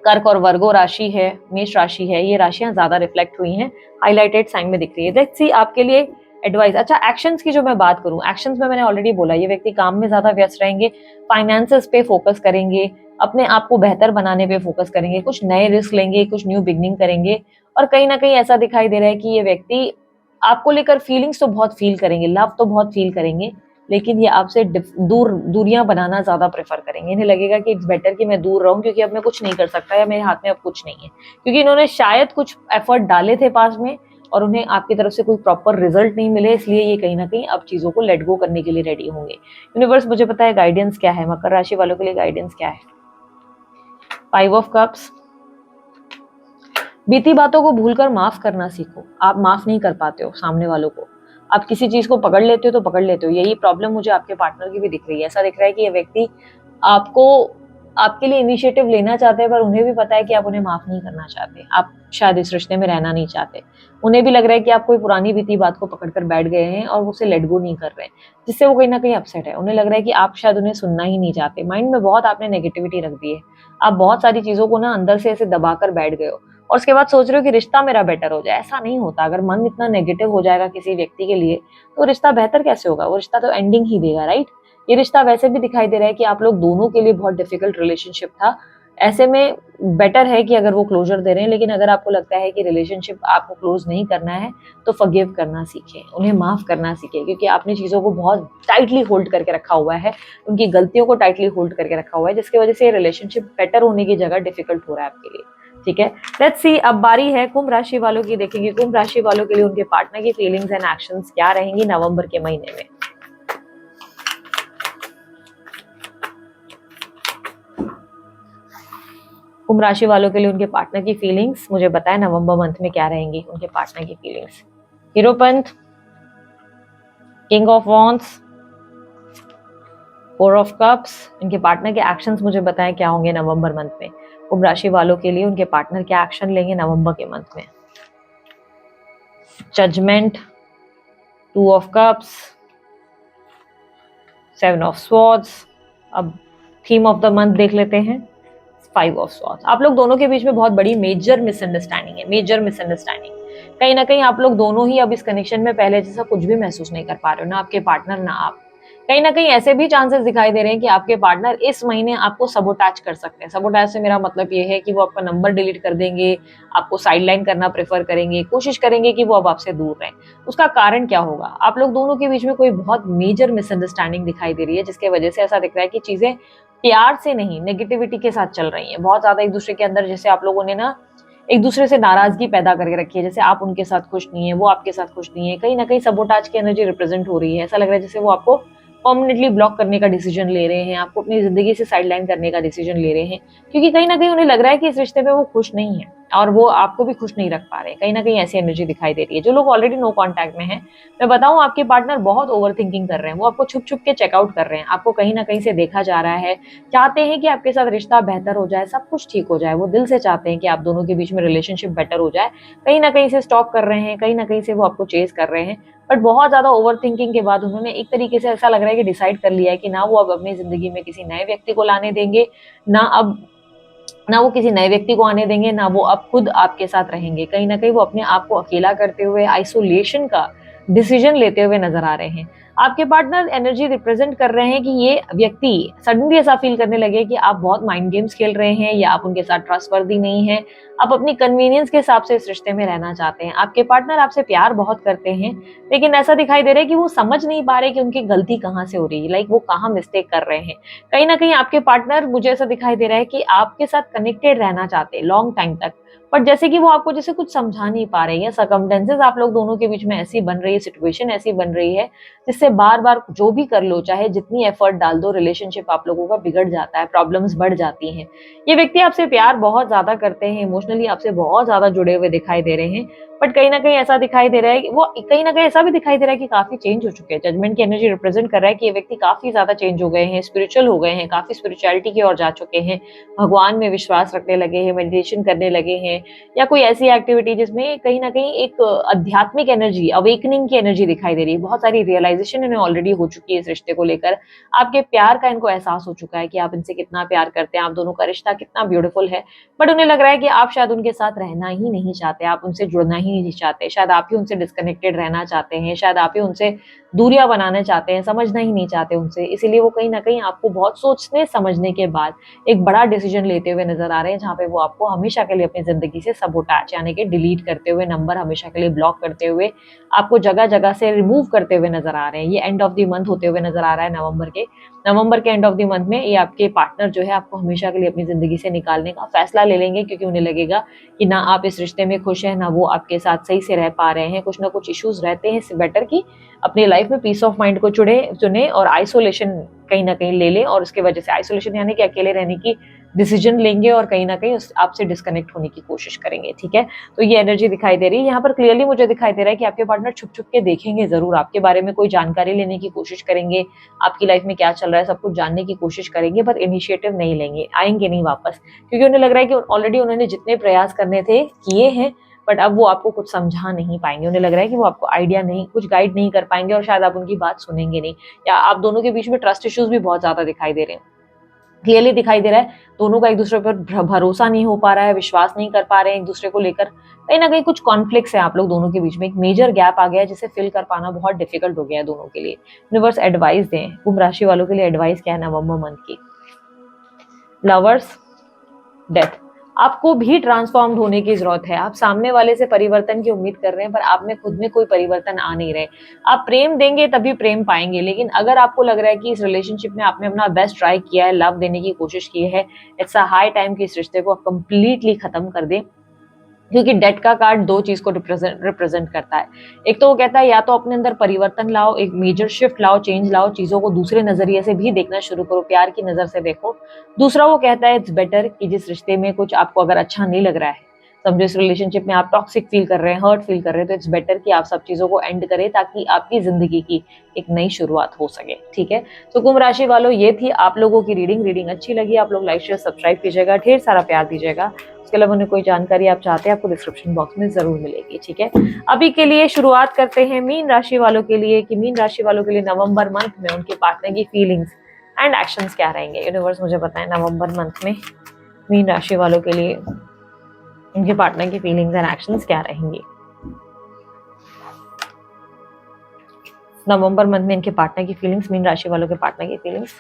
कर्क और वर्गो राशि है, मेष राशि है। ये राशियां ज्यादा रिफ्लेक्ट हुई हैं, हाईलाइटेड साइन में दिख रही है। लेट्स सी आपके लिए एडवाइस। अच्छा, एक्शंस की जो मैं बात करूं, एक्शंस में मैंने ऑलरेडी बोला ये व्यक्ति काम में ज्यादा व्यस्त रहेंगे, फाइनेंसेस पे फोकस करेंगे, अपने आप को बेहतर बनाने पे फोकस करेंगे, कुछ नए रिस्क लेंगे, कुछ न्यू बिगनिंग करेंगे। और कहीं ना कहीं ऐसा दिखाई दे रहा है कि ये व्यक्ति आपको लेकर फीलिंग्स तो बहुत फील करेंगे, लव तो बहुत फील करेंगे, लेकिन ये आपसे दूरियां बनाना ज्यादा प्रेफर करेंगे। इन्हें लगेगा कि इट्स बेटर कि मैं दूर रहूं, क्योंकि अब मैं कुछ नहीं कर सकता या मेरे हाथ में अब कुछ नहीं है। क्योंकि इन्होंने शायद कुछ एफर्ट डाले थे पास में और उन्हें आपकी तरफ से कोई प्रॉपर रिजल्ट नहीं मिले, इसलिए ये कहीं ना कहीं अब चीजों को लेट गो करने के लिए रेडी होंगे। यूनिवर्स मुझे पता है गाइडेंस क्या है, मकर राशि वालों के लिए गाइडेंस क्या है। 5 ऑफ कप्स। बीती बातों को भूलकर माफ करना सीखो। आप माफ नहीं कर पाते हो सामने वालों को, आप किसी चीज को पकड़ लेते हो तो पकड़ लेते हो। यही प्रॉब्लम मुझे आपके पार्टनर की भी दिख रही है। ऐसा दिख रहा है कि ये व्यक्ति आपको, आपके लिए इनिशिएटिव लेना चाहते हैं, पर उन्हें भी पता है कि आप उन्हें माफ नहीं करना चाहते, आप शायद इस रिश्ते में रहना नहीं चाहते। उन्हें भी लग रहा है कि आप कोई पुरानी बीती बात को पकड़कर बैठ गए हैं और उसे लेट गो नहीं कर रहे हैं, जिससे वो कहीं ना कहीं अपसेट है। उन्हें लग रहा है कि आप शायद उन्हें सुनना ही नहीं चाहते। माइंड में बहुत आपने नेगेटिविटी रख दी है, आप बहुत सारी चीजों को ना अंदर से ऐसे दबाकर बैठ गए हो और उसके बाद सोच रहे हो कि रिश्ता मेरा बेटर हो जाए। ऐसा नहीं होता। अगर मन इतना नेगेटिव हो जाएगा किसी व्यक्ति के लिए तो रिश्ता बेहतर कैसे होगा? वो रिश्ता तो एंडिंग ही देगा, राइट? ये रिश्ता वैसे भी दिखाई दे रहा है कि आप लोग दोनों के लिए बहुत डिफिकल्ट रिलेशनशिप था। ऐसे में बेटर है कि अगर वो क्लोजर दे रहे हैं, लेकिन अगर आपको लगता है कि रिलेशनशिप आपको क्लोज नहीं करना है तो फॉरगिव करना सीखें, उन्हें माफ करना सीखें, क्योंकि आपने चीजों को बहुत टाइटली होल्ड करके रखा हुआ है, उनकी गलतियों को टाइटली होल्ड करके रखा हुआ है, जिसकी वजह से रिलेशनशिप बेटर होने की जगह डिफिकल्ट हो रहा है आपके लिए। ठीक है, लेट्स सी। अब बारी है कुंभ राशि वालों की। देखेंगे कुंभ राशि वालों के लिए उनके पार्टनर की फीलिंग्स एंड एक्शंस क्या रहेंगी नवंबर के महीने में। कुंभ राशि वालों के लिए उनके पार्टनर की फीलिंग्स मुझे बताएं नवंबर मंथ में क्या रहेंगी उनके पार्टनर की feelings. Hierophant, king of wands, 4 of cups. इनके पार्टनर के एक्शंस मुझे बताएं क्या होंगे नवंबर मंथ में। कुंभ राशि वालों के लिए उनके पार्टनर क्या एक्शन लेंगे नवंबर के मंथ में। Judgement, 2 of cups, 7 of swords. अब थीम ऑफ द मंथ देख लेते हैं, 5 ऑफ स्वॉर्ड्स। आप लोग दोनों के बीच में बहुत बड़ी मेजर मिसअंडरस्टैंडिंग है, मेजर मिसअंडरस्टैंडिंग। कहीं ना कहीं आप लोग दोनों ही अब इस कनेक्शन में पहले जैसा कुछ भी महसूस नहीं कर पा रहे हो, ना आपके पार्टनर ना आप। कहीं ना कहीं ऐसे भी चांसेस दिखाई दे रहे हैं कि आपके पार्टनर इस महीने आपको सबोटाज कर सकते हैं। सबोटाज से मेरा मतलब ये है कि वो आपका नंबर डिलीट कर देंगे, आपको साइडलाइन करना प्रेफर करेंगे, कोशिश करेंगे कि वो अब आपसे दूर रहें। उसका कारण क्या होगा? आप लोग दोनों के बीच में कोई बहुत मेजर मिसअंडरस्टैंडिंग दिखाई दे रही है, जिसके वजह से ऐसा दिख रहा है कि चीजें प्यार से नहीं नेगेटिविटी के साथ चल रही हैं। बहुत ज्यादा एक दूसरे के अंदर, जैसे आप लोगों ने ना एक दूसरे से नाराजगी पैदा करके रखी है, जैसे आप उनके साथ खुश नहीं है, वो आपके साथ खुश नहीं है। कहीं ना कहीं सबोटाज की एनर्जी रिप्रेजेंट हो रही है। ऐसा लग रहा है जैसे वो आपको परमानेंटली ब्लॉक करने का डिसीजन ले रहे हैं, आपको अपनी जिंदगी से साइडलाइन करने का डिसीजन ले रहे हैं, क्योंकि कहीं ना कहीं उन्हें लग रहा है कि इस रिश्ते में वो खुश नहीं है और वो आपको भी खुश नहीं रख पा रहे। कहीं ना कहीं ऐसी एनर्जी दिखाई दे रही है। जो लोग ऑलरेडी नो कांटेक्ट में हैं, मैं बताऊं आपके पार्टनर बहुत ओवर थिंकिंग कर रहे हैं, वो आपको छुप छुप के चेकआउट कर रहे हैं, आपको कहीं ना कहीं से देखा जा रहा है, चाहते हैं कि आपके साथ रिश्ता बेहतर हो जाए, सब कुछ ठीक हो जाए। वो दिल से चाहते हैं कि आप दोनों के बीच में रिलेशनशिप बेटर हो जाए। कहीं ना कहीं से स्टॉप कर रहे हैं, कहीं ना कहीं से वो आपको चेज कर रहे हैं, बट बहुत ज्यादा ओवर थिंकिंग के बाद उन्होंने एक तरीके से ऐसा लग रहा है कि डिसाइड कर लिया है कि ना वो अब अपनी जिंदगी में किसी नए व्यक्ति को लाने देंगे, ना वो किसी नए व्यक्ति को आने देंगे, ना वो अब खुद आपके साथ रहेंगे। कहीं ना कहीं वो अपने आप को अकेला करते हुए आइसोलेशन का डिसीजन लेते हुए नजर आ रहे हैं। आपके पार्टनर एनर्जी रिप्रेजेंट कर रहे हैं कि ये व्यक्ति सडनली ऐसा फील करने लगे कि आप बहुत माइंड गेम्स खेल रहे हैं या आप उनके साथ ट्रस्टवर्दी नहीं है, आप अपनी कन्वीनियंस के हिसाब से इस रिश्ते में रहना चाहते हैं। आपके पार्टनर आपसे प्यार बहुत करते हैं, लेकिन ऐसा दिखाई दे रहा है कि वो समझ नहीं पा रहे कि उनकी गलती कहाँ से हो रही है, लाइक वो कहाँ मिस्टेक कर रहे हैं। कहीं ना कहीं आपके पार्टनर, मुझे ऐसा दिखाई दे रहा है कि आपके साथ कनेक्टेड रहना चाहते हैं लॉन्ग टाइम तक, बट जैसे कि वो आपको जैसे कुछ समझा नहीं पा रहे हैं, सर्कमस्टेंसेस आप लोग दोनों के बीच में ऐसी बन रही है, सिचुएशन ऐसी बन रही है जिससे बार बार जो भी कर लो, चाहे जितनी एफर्ट डाल दो, रिलेशनशिप आप लोगों का बिगड़ जाता है, प्रॉब्लम्स बढ़ जाती हैं। ये व्यक्ति आपसे प्यार बहुत ज्यादा करते हैं, इमोशनली आपसे बहुत ज्यादा जुड़े हुए दिखाई दे रहे हैं, बट कहीं ना कहीं ऐसा दिखाई दे रहा है कि वो, कहीं ना कहीं ऐसा भी दिखाई दे रहा है कि काफी चेंज हो चुके हैं। जजमेंट की एनर्जी रिप्रेजेंट कर रहा है कि ये व्यक्ति काफी ज्यादा चेंज हो गए हैं, स्पिरिचुअल हो गए हैं, काफी स्पिरिचुअलिटी की ओर जा चुके हैं, भगवान में विश्वास रखने लगे हैं, मेडिटेशन करने लगे हैं, या कोई ऐसी एक्टिविटी जिसमें कहीं ना कहीं एक आध्यात्मिक एनर्जी, अवेकनिंग की एनर्जी दिखाई दे रही है। बहुत सारी रियलाइजेशन इन्हें ऑलरेडी हो चुकी है इस रिश्ते को लेकर। आपके प्यार का इनको एहसास हो चुका है कि आप इनसे कितना प्यार करते हैं, आप दोनों का रिश्ता कितना ब्यूटीफुल है, बट उन्हें लग रहा है कि आप शायद उनके साथ रहना ही नहीं चाहते, आप उनसे जुड़ना ही नहीं चाहते, शायद आप ही उनसे डिस्कनेक्टेड रहना चाहते हैं, शायद आप ही उनसे दूरियां बनाना चाहते हैं, समझना ही नहीं चाहते उनसे। इसीलिए वो कहीं ना कहीं आपको बहुत सोचने समझने के बाद एक बड़ा डिसीजन लेते हुए नजर आ रहे हैं, जहाँ पे वो आपको हमेशा के लिए अपनी जिंदगी से सबोटाच यानी कि डिलीट करते हुए, नंबर हमेशा के लिए ब्लॉक करते हुए, आपको जगह जगह से रिमूव करते हुए नजर आ रहे हैं। ये एंड ऑफ द मंथ होते हुए नजर आ रहा है, नवंबर के एंड ऑफ द मंथ में ये आपके पार्टनर जो है आपको हमेशा के लिए अपनी जिंदगी से निकालने का फैसला ले लेंगे, क्योंकि उन्हें लगेगा कि ना आप इस रिश्ते में खुश हैं, ना वो आपके साथ सही से रह पा रहे हैं, कुछ ना कुछ इश्यूज रहते हैं। इससे बेटर कि अपनी लाइफ में पीस ऑफ माइंड को चुने और आइसोलेशन कहीं ना कहीं ले लें, और उसके वजह से आइसोलेशन यानी कि अकेले रहने की डिसीजन लेंगे और कहीं ना कहीं उस आपसे डिस्कनेक्ट होने की कोशिश करेंगे। ठीक है, तो ये एनर्जी दिखाई दे रही है यहाँ पर। क्लियरली मुझे दिखाई दे रहा है कि आपके पार्टनर छुप छुप के देखेंगे जरूर, आपके बारे में कोई जानकारी लेने की कोशिश करेंगे, आपकी लाइफ में क्या चल रहा है सब कुछ जानने की कोशिश करेंगे, पर इनिशिएटिव नहीं लेंगे, आएंगे नहीं वापस, क्योंकि उन्हें लग रहा है कि ऑलरेडी उन्होंने जितने प्रयास करने थे किए हैं, बट अब वो आपको कुछ समझा नहीं पाएंगे। उन्हें लग रहा है कि वो आपको आइडिया नहीं, कुछ गाइड नहीं कर पाएंगे, और शायद आप उनकी बात सुनेंगे नहीं, या आप दोनों के बीच में ट्रस्ट इश्यूज भी बहुत ज्यादा दिखाई दे रहे हैं। क्लियरली दिखाई दे रहा है दोनों का एक दूसरे पर भरोसा नहीं हो पा रहा है, विश्वास नहीं कर पा रहे हैं एक दूसरे को लेकर, कहीं ना कहीं कुछ कॉन्फ्लिक्ट्स है आप लोग दोनों के बीच में, एक मेजर गैप आ गया है जिसे फिल कर पाना बहुत डिफिकल्ट हो गया है दोनों के लिए। यूनिवर्स एडवाइस दें, कुंभ राशि वालों के लिए एडवाइस क्या है नवंबर मंथ की। लवर्स, डेथ, आपको भी ट्रांसफॉर्म्ड होने की जरूरत है। आप सामने वाले से परिवर्तन की उम्मीद कर रहे हैं, पर आप में खुद में कोई परिवर्तन आ नहीं रहे। आप प्रेम देंगे तभी प्रेम पाएंगे, लेकिन अगर आपको लग रहा है कि इस रिलेशनशिप में आपने अपना बेस्ट ट्राई किया है, लव देने की कोशिश की है, इट्स अ हाई टाइम कि इस रिश्ते को आप कंप्लीटली खत्म कर दें, क्योंकि डेथ का कार्ड दो चीज को रिप्रेजेंट करता है। एक तो वो कहता है या तो अपने अंदर परिवर्तन लाओ, एक मेजर शिफ्ट लाओ, चेंज लाओ, चीजों को दूसरे नजरिए से भी देखना शुरू करो, प्यार की नजर से देखो। दूसरा वो कहता है इट्स बेटर कि जिस रिश्ते में कुछ आपको अगर अच्छा नहीं लग रहा है, समझो इस रिलेशनशिप में आप टॉक्सिक फील कर रहे हैं, हर्ट फील कर रहे हैं, तो इट्स बेटर कि आप सब चीजों को एंड करें ताकि आपकी जिंदगी की एक नई शुरुआत हो सके। ठीक है, तो कुंभ राशि वालों ये थी आप लोगों की रीडिंग अच्छी लगी आप लोग लाइक शेयर सब्सक्राइब कीजिएगा, ढेर सारा प्यार दीजिएगा। उसके अलावा उन्हें कोई जानकारी आप चाहते हैं आपको डिस्क्रिप्शन बॉक्स में जरूर मिलेगी। ठीक है, अभी के लिए शुरुआत करते हैं मीन राशि वालों के लिए कि मीन राशि वालों के लिए नवंबर मंथ में उनके पार्टनर की फीलिंग्स एंड एक्शंस क्या रहेंगे। यूनिवर्स मुझे बताएं नवंबर मंथ में मीन राशि वालों के लिए उनके पार्टनर की फीलिंग्स एंड एक्शंस क्या रहेंगी। नवंबर मंथ में इनके पार्टनर की फीलिंग्स, मीन राशि वालों के पार्टनर की feelings.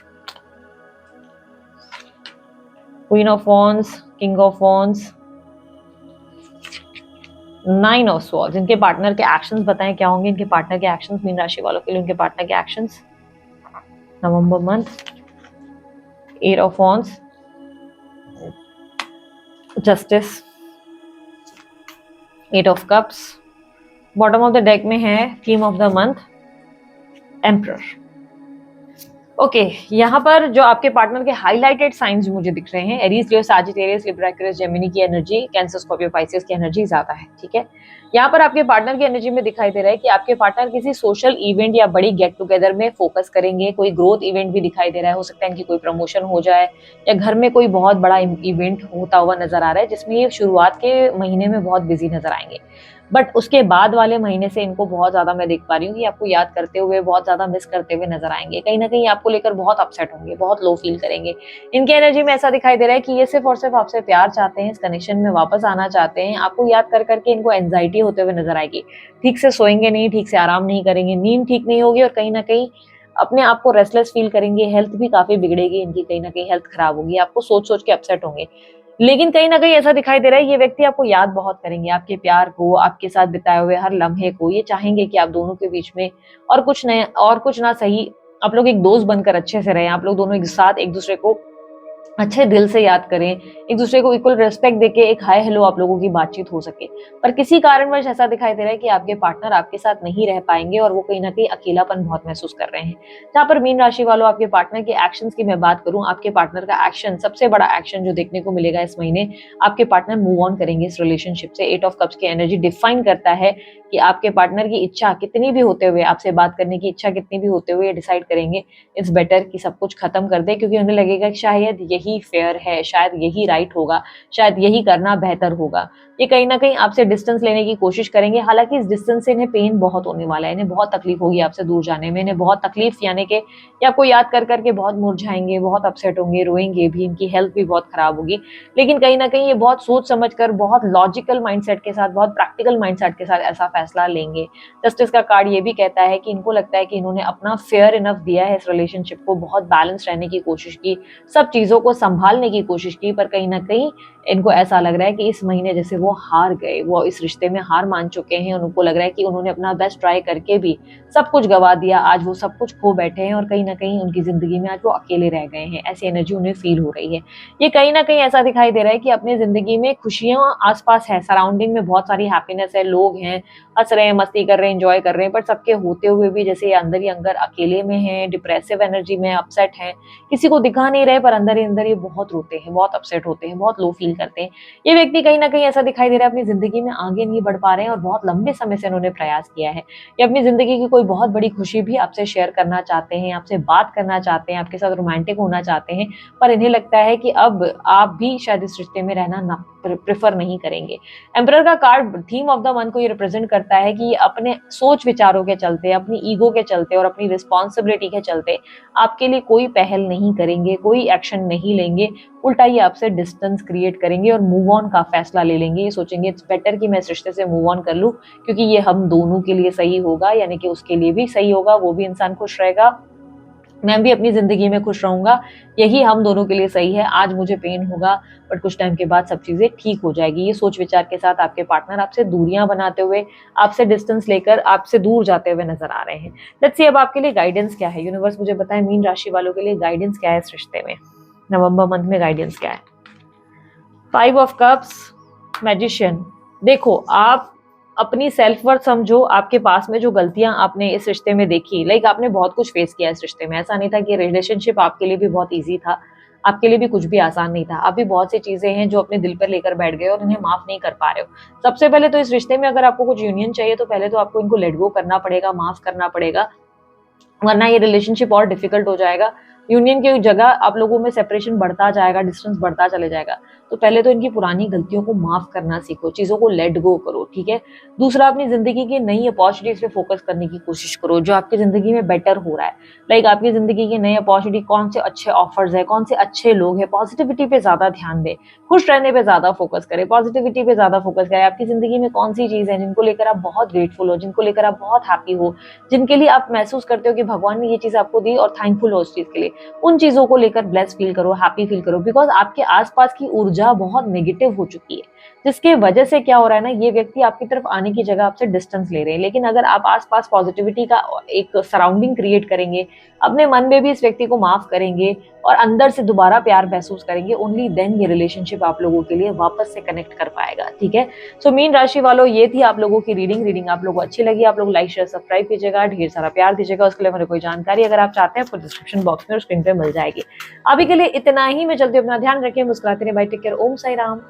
Queen of wands, king of wands, 9 of swords. इनके पार्टनर के एक्शंस बताएं क्या होंगे इनके पार्टनर के एक्शंस, मीन राशि वालों के लिए उनके पार्टनर के actions November month. 8 of wands, justice, 8 of cups. Bottom of the deck में है theme of the month emperor. Okay, यहाँ पर जो आपके पार्टनर के हाईलाइटेड साइंस मुझे दिख रहे हैं, एरीज, लियो, सैजिटेरियस, लिब्रा, एक्वेरियस, जेमिनी की एनर्जी, कैंसर, स्कॉर्पियो, पाइसेस की एनर्जी ज्यादा है। ठीक है, यहाँ पर आपके पार्टनर की एनर्जी में दिखाई दे रहा है कि आपके पार्टनर किसी सोशल इवेंट या बड़ी गेट टुगेदर में फोकस करेंगे। कोई ग्रोथ इवेंट भी दिखाई दे रहा है, हो सकता है इनकी कोई प्रमोशन हो जाए, या घर में कोई बहुत बड़ा इवेंट होता हुआ नजर आ रहा है जिसमें ये शुरुआत के महीने में बहुत बिजी नजर आएंगे। बट उसके बाद वाले महीने से इनको बहुत ज्यादा मैं देख पा रही हूँ कि आपको याद करते हुए, बहुत ज्यादा मिस करते हुए नजर आएंगे। कहीं ना कहीं आपको लेकर बहुत अपसेट होंगे, बहुत लो फील करेंगे। इनकी एनर्जी में ऐसा दिखाई दे रहा है कि ये सिर्फ और सिर्फ आपसे प्यार चाहते हैं, इस कनेक्शन में वापस आना चाहते हैं। आपको याद कर करके इनको एंजाइटी होते हुए नजर आएगी। ठीक से सोएंगे नहीं, ठीक से आराम नहीं करेंगे, नींद ठीक नहीं होगी और कहीं ना कहीं अपने आप को रेस्टलेस फील करेंगे। हेल्थ भी काफी बिगड़ेगी इनकी, कहीं ना कहीं हेल्थ खराब होगी, आपको सोच सोच के अपसेट होंगे। लेकिन कहीं ना कहीं ऐसा दिखाई दे रहा है ये व्यक्ति आपको याद बहुत करेंगे, आपके प्यार को, आपके साथ बिताए हुए हर लम्हे को। ये चाहेंगे कि आप दोनों के बीच में और कुछ ना सही, आप लोग एक दोस्त बनकर अच्छे से रहें। आप लोग दोनों एक साथ एक दूसरे को अच्छे दिल से याद करें, एक दूसरे को इक्वल रिस्पेक्ट देके एक हाय हेलो आप लोगों की बातचीत हो सके। पर किसी कारणवश ऐसा दिखाई दे रहा है कि आपके पार्टनर आपके साथ नहीं रह पाएंगे और वो कहीं ना कहीं अकेलापन बहुत महसूस कर रहे हैं। जहां पर मीन राशि वालों, आपके पार्टनर के एक्शंस की मैं बात करूं, आपके पार्टनर का एक्शन, सबसे बड़ा एक्शन जो देखने को मिलेगा इस महीने, आपके पार्टनर मूव ऑन करेंगे इस रिलेशनशिप से। 8 ऑफ कप्स की एनर्जी डिफाइन करता है कि आपके पार्टनर की इच्छा कितनी भी होते हुए, आपसे बात करने की इच्छा कितनी भी होते हुए, डिसाइड करेंगे इट्स बेटर कि सब कुछ खत्म कर दे, क्योंकि उन्हें लगेगा कि शायद यही फेयर है, शायद यही राइट होगा, शायद यही करना बेहतर होगा। ये कहीं ना कहीं आपसे डिस्टेंस लेने की कोशिश करेंगे। हालांकि इस डिस्टेंस से इन्हें पेन बहुत होने वाला है, इन्हें बहुत तकलीफ होगी आपसे दूर जाने में, इन्हें बहुत तकलीफ, यानी कि ये आपको याद कर करके बहुत मुरझाएंगे, बहुत अपसेट होंगे, रोएंगे भी, इनकी हेल्थ भी बहुत खराब होगी। लेकिन कहीं ना कहीं ये बहुत सोच समझ कर, बहुत लॉजिकल माइंडसेट के साथ, बहुत प्रैक्टिकल माइंडसेट के साथ ऐसा फैसला लेंगे। जस्टिस का कार्ड ये भी कहता है कि इनको लगता है कि इन्होंने अपना फेयर इनफ दिया है इस रिलेशनशिप को, बहुत बैलेंस रहने की कोशिश की, सब चीजों को संभालने की कोशिश की। पर कहीं ना कहीं इनको ऐसा लग रहा है कि इस महीने जैसे वो हार गए, वो इस रिश्ते में हार मान चुके हैं। उनको लग रहा है कि उन्होंने अपना बेस्ट ट्राई करके भी सब कुछ गवा दिया, आज वो सब कुछ खो बैठे हैं और कहीं ना कहीं उनकी जिंदगी में आज वो अकेले रह गए हैं। ऐसी एनर्जी उन्हें फील हो रही है। ये कहीं ना कहीं ऐसा दिखाई दे रहा है कि अपनी जिंदगी में खुशियां आसपास है, सराउंडिंग में बहुत सारी हैप्पीनेस है, लोग हैं, हंस रहे हैं, मस्ती कर रहे हैं, एंजॉय कर रहे हैं, पर सबके होते हुए भी जैसे ये अंदर ही अंदर अकेले में है, डिप्रेसिव एनर्जी में, अपसेट है, किसी को दिखा नहीं रहे, पर अंदर ही अंदर ये बहुत रोते हैं, बहुत अपसेट होते हैं, बहुत लो फील करते हैं। ये व्यक्ति कहीं ना कहीं ऐसा दिखाई दे रहा है अपनी जिंदगी में आगे नहीं बढ़ पा रहे हैं और बहुत लंबे समय से उन्होंने प्रयास किया है। ये अपनी जिंदगी की कोई बहुत बड़ी खुशी भी आपसे शेयर करना चाहते हैं, आपसे बात करना चाहते हैं, आपके साथ रोमांटिक होना चाहते हैं, पर इन्हें लगता है कि अब आप भी शायद इस रिश्ते में रहना ना प्रेफर नहीं करेंगे। एम्परर का card theme of the month को ये रिप्रेजेंट करता है कि ये अपने सोच विचारों के चलते, अपनी ईगो के चलते और अपनी रिस्पॉन्सिबिलिटी के चलते आपके लिए कोई पहल नहीं करेंगे, कोई एक्शन नहीं लेंगे। उल्टा ये आपसे डिस्टेंस क्रिएट करेंगे और मूव ऑन का फैसला ले लेंगे। ये सोचेंगे इट्स बेटर कि मैं इस रिश्ते से मूव ऑन कर लूं, क्योंकि ये हम दोनों के लिए सही होगा, यानी कि उसके लिए भी सही होगा, वो भी इंसान खुश रहेगा, मैं भी अपनी जिंदगी में खुश रहूंगा, यही हम दोनों के लिए सही है। आज मुझे पेन होगा, बट कुछ टाइम के बाद सब चीजें ठीक हो जाएगी। ये सोच विचार के साथ आपके पार्टनर आपसे दूरियां बनाते हुए, आपसे डिस्टेंस लेकर आपसे दूर जाते हुए नजर आ रहे हैं। लेट्स सी अब आपके लिए गाइडेंस क्या है। यूनिवर्स मुझे बताएं मीन राशि वालों के लिए गाइडेंस क्या है इस रिश्ते में, नवंबर मंथ में गाइडेंस क्या है। 5 ऑफ कप्स, मैजिशियन। देखो, आप अपनी सेल्फ वर्थ समझो, आपके पास में जो गलतियां आपने इस रिश्ते में देखी, लाइक आपने बहुत कुछ फेस किया इस रिश्ते में, ऐसा नहीं था कि रिलेशनशिप आपके लिए भी बहुत इजी था, आपके लिए भी कुछ भी आसान नहीं था। आप भी बहुत सी चीजें हैं जो अपने दिल पर लेकर बैठ गए और इन्हें माफ नहीं कर पा रहे हो। सबसे पहले तो इस रिश्ते में अगर आपको कुछ यूनियन चाहिए तो पहले तो आपको इनको लेट गो करना पड़ेगा, माफ करना पड़ेगा, वरना ये रिलेशनशिप और डिफिकल्ट हो जाएगा। यूनियन की जगह आप लोगों में सेपरेशन बढ़ता जाएगा, डिस्टेंस बढ़ता चले जाएगा। तो पहले तो इनकी पुरानी गलतियों को माफ करना सीखो, चीजों को लेट गो करो, ठीक है। दूसरा, अपनी जिंदगी की नई अपॉर्चुनिटीज पे फोकस करने की कोशिश करो, जो आपकी जिंदगी में बेटर हो रहा है। लाइक आपकी जिंदगी की नई अपॉर्चुनिटी, कौन से अच्छे ऑफर्स है, कौन से अच्छे लोग हैं, पॉजिटिविटी पे ज्यादा ध्यान दे, खुश रहने पे ज्यादा फोकस करें, पॉजिटिविटी पे ज्यादा फोकस करें। आपकी जिंदगी में कौन सी चीज है जिनको लेकर आप बहुत ग्रेटफुल हो, जिनको लेकर आप बहुत हैप्पी हो, जिनके लिए आप महसूस करते हो कि भगवान ने ये चीज आपको दी और थैंकफुल हो उस चीज के लिए, उन चीजों को लेकर ब्लेस फील करो, हैप्पी फील करो। बिकॉज आपके आसपास की ऊर्जा बहुत नेगेटिव हो चुकी है, जिसके वजह से क्या हो रहा है ना, ये व्यक्ति आपकी तरफ आने की जगह आपसे डिस्टेंस ले रहे हैं। लेकिन अगर आप आसपास पॉजिटिविटी का एक सराउंडिंग क्रिएट करेंगे, अपने मन में भी इस व्यक्ति को माफ करेंगे और अंदर से दोबारा प्यार महसूस करेंगे, ओनली देन ये रिलेशनशिप आप लोगों के लिए वापस से कनेक्ट कर पाएगा, ठीक है। सो मीन राशि वालों, ये थी आप लोगों की रीडिंग आप लोगों को अच्छी लगी, आप लोग लाइक शेयर सब्सक्राइब कीजिएगा, ढेर सारा प्यार दीजिएगा। उसके लिए मेरे कोई जानकारी अगर आप चाहते हैं आपको डिस्क्रिप्शन बॉक्स में और स्क्रीन पे मिल जाएगी। अभी के लिए इतना ही, मैं चलती हूँ, अपना ध्यान रखें, मुस्कुराते रहिए, बाय, टेक केयर, ओम साई राम।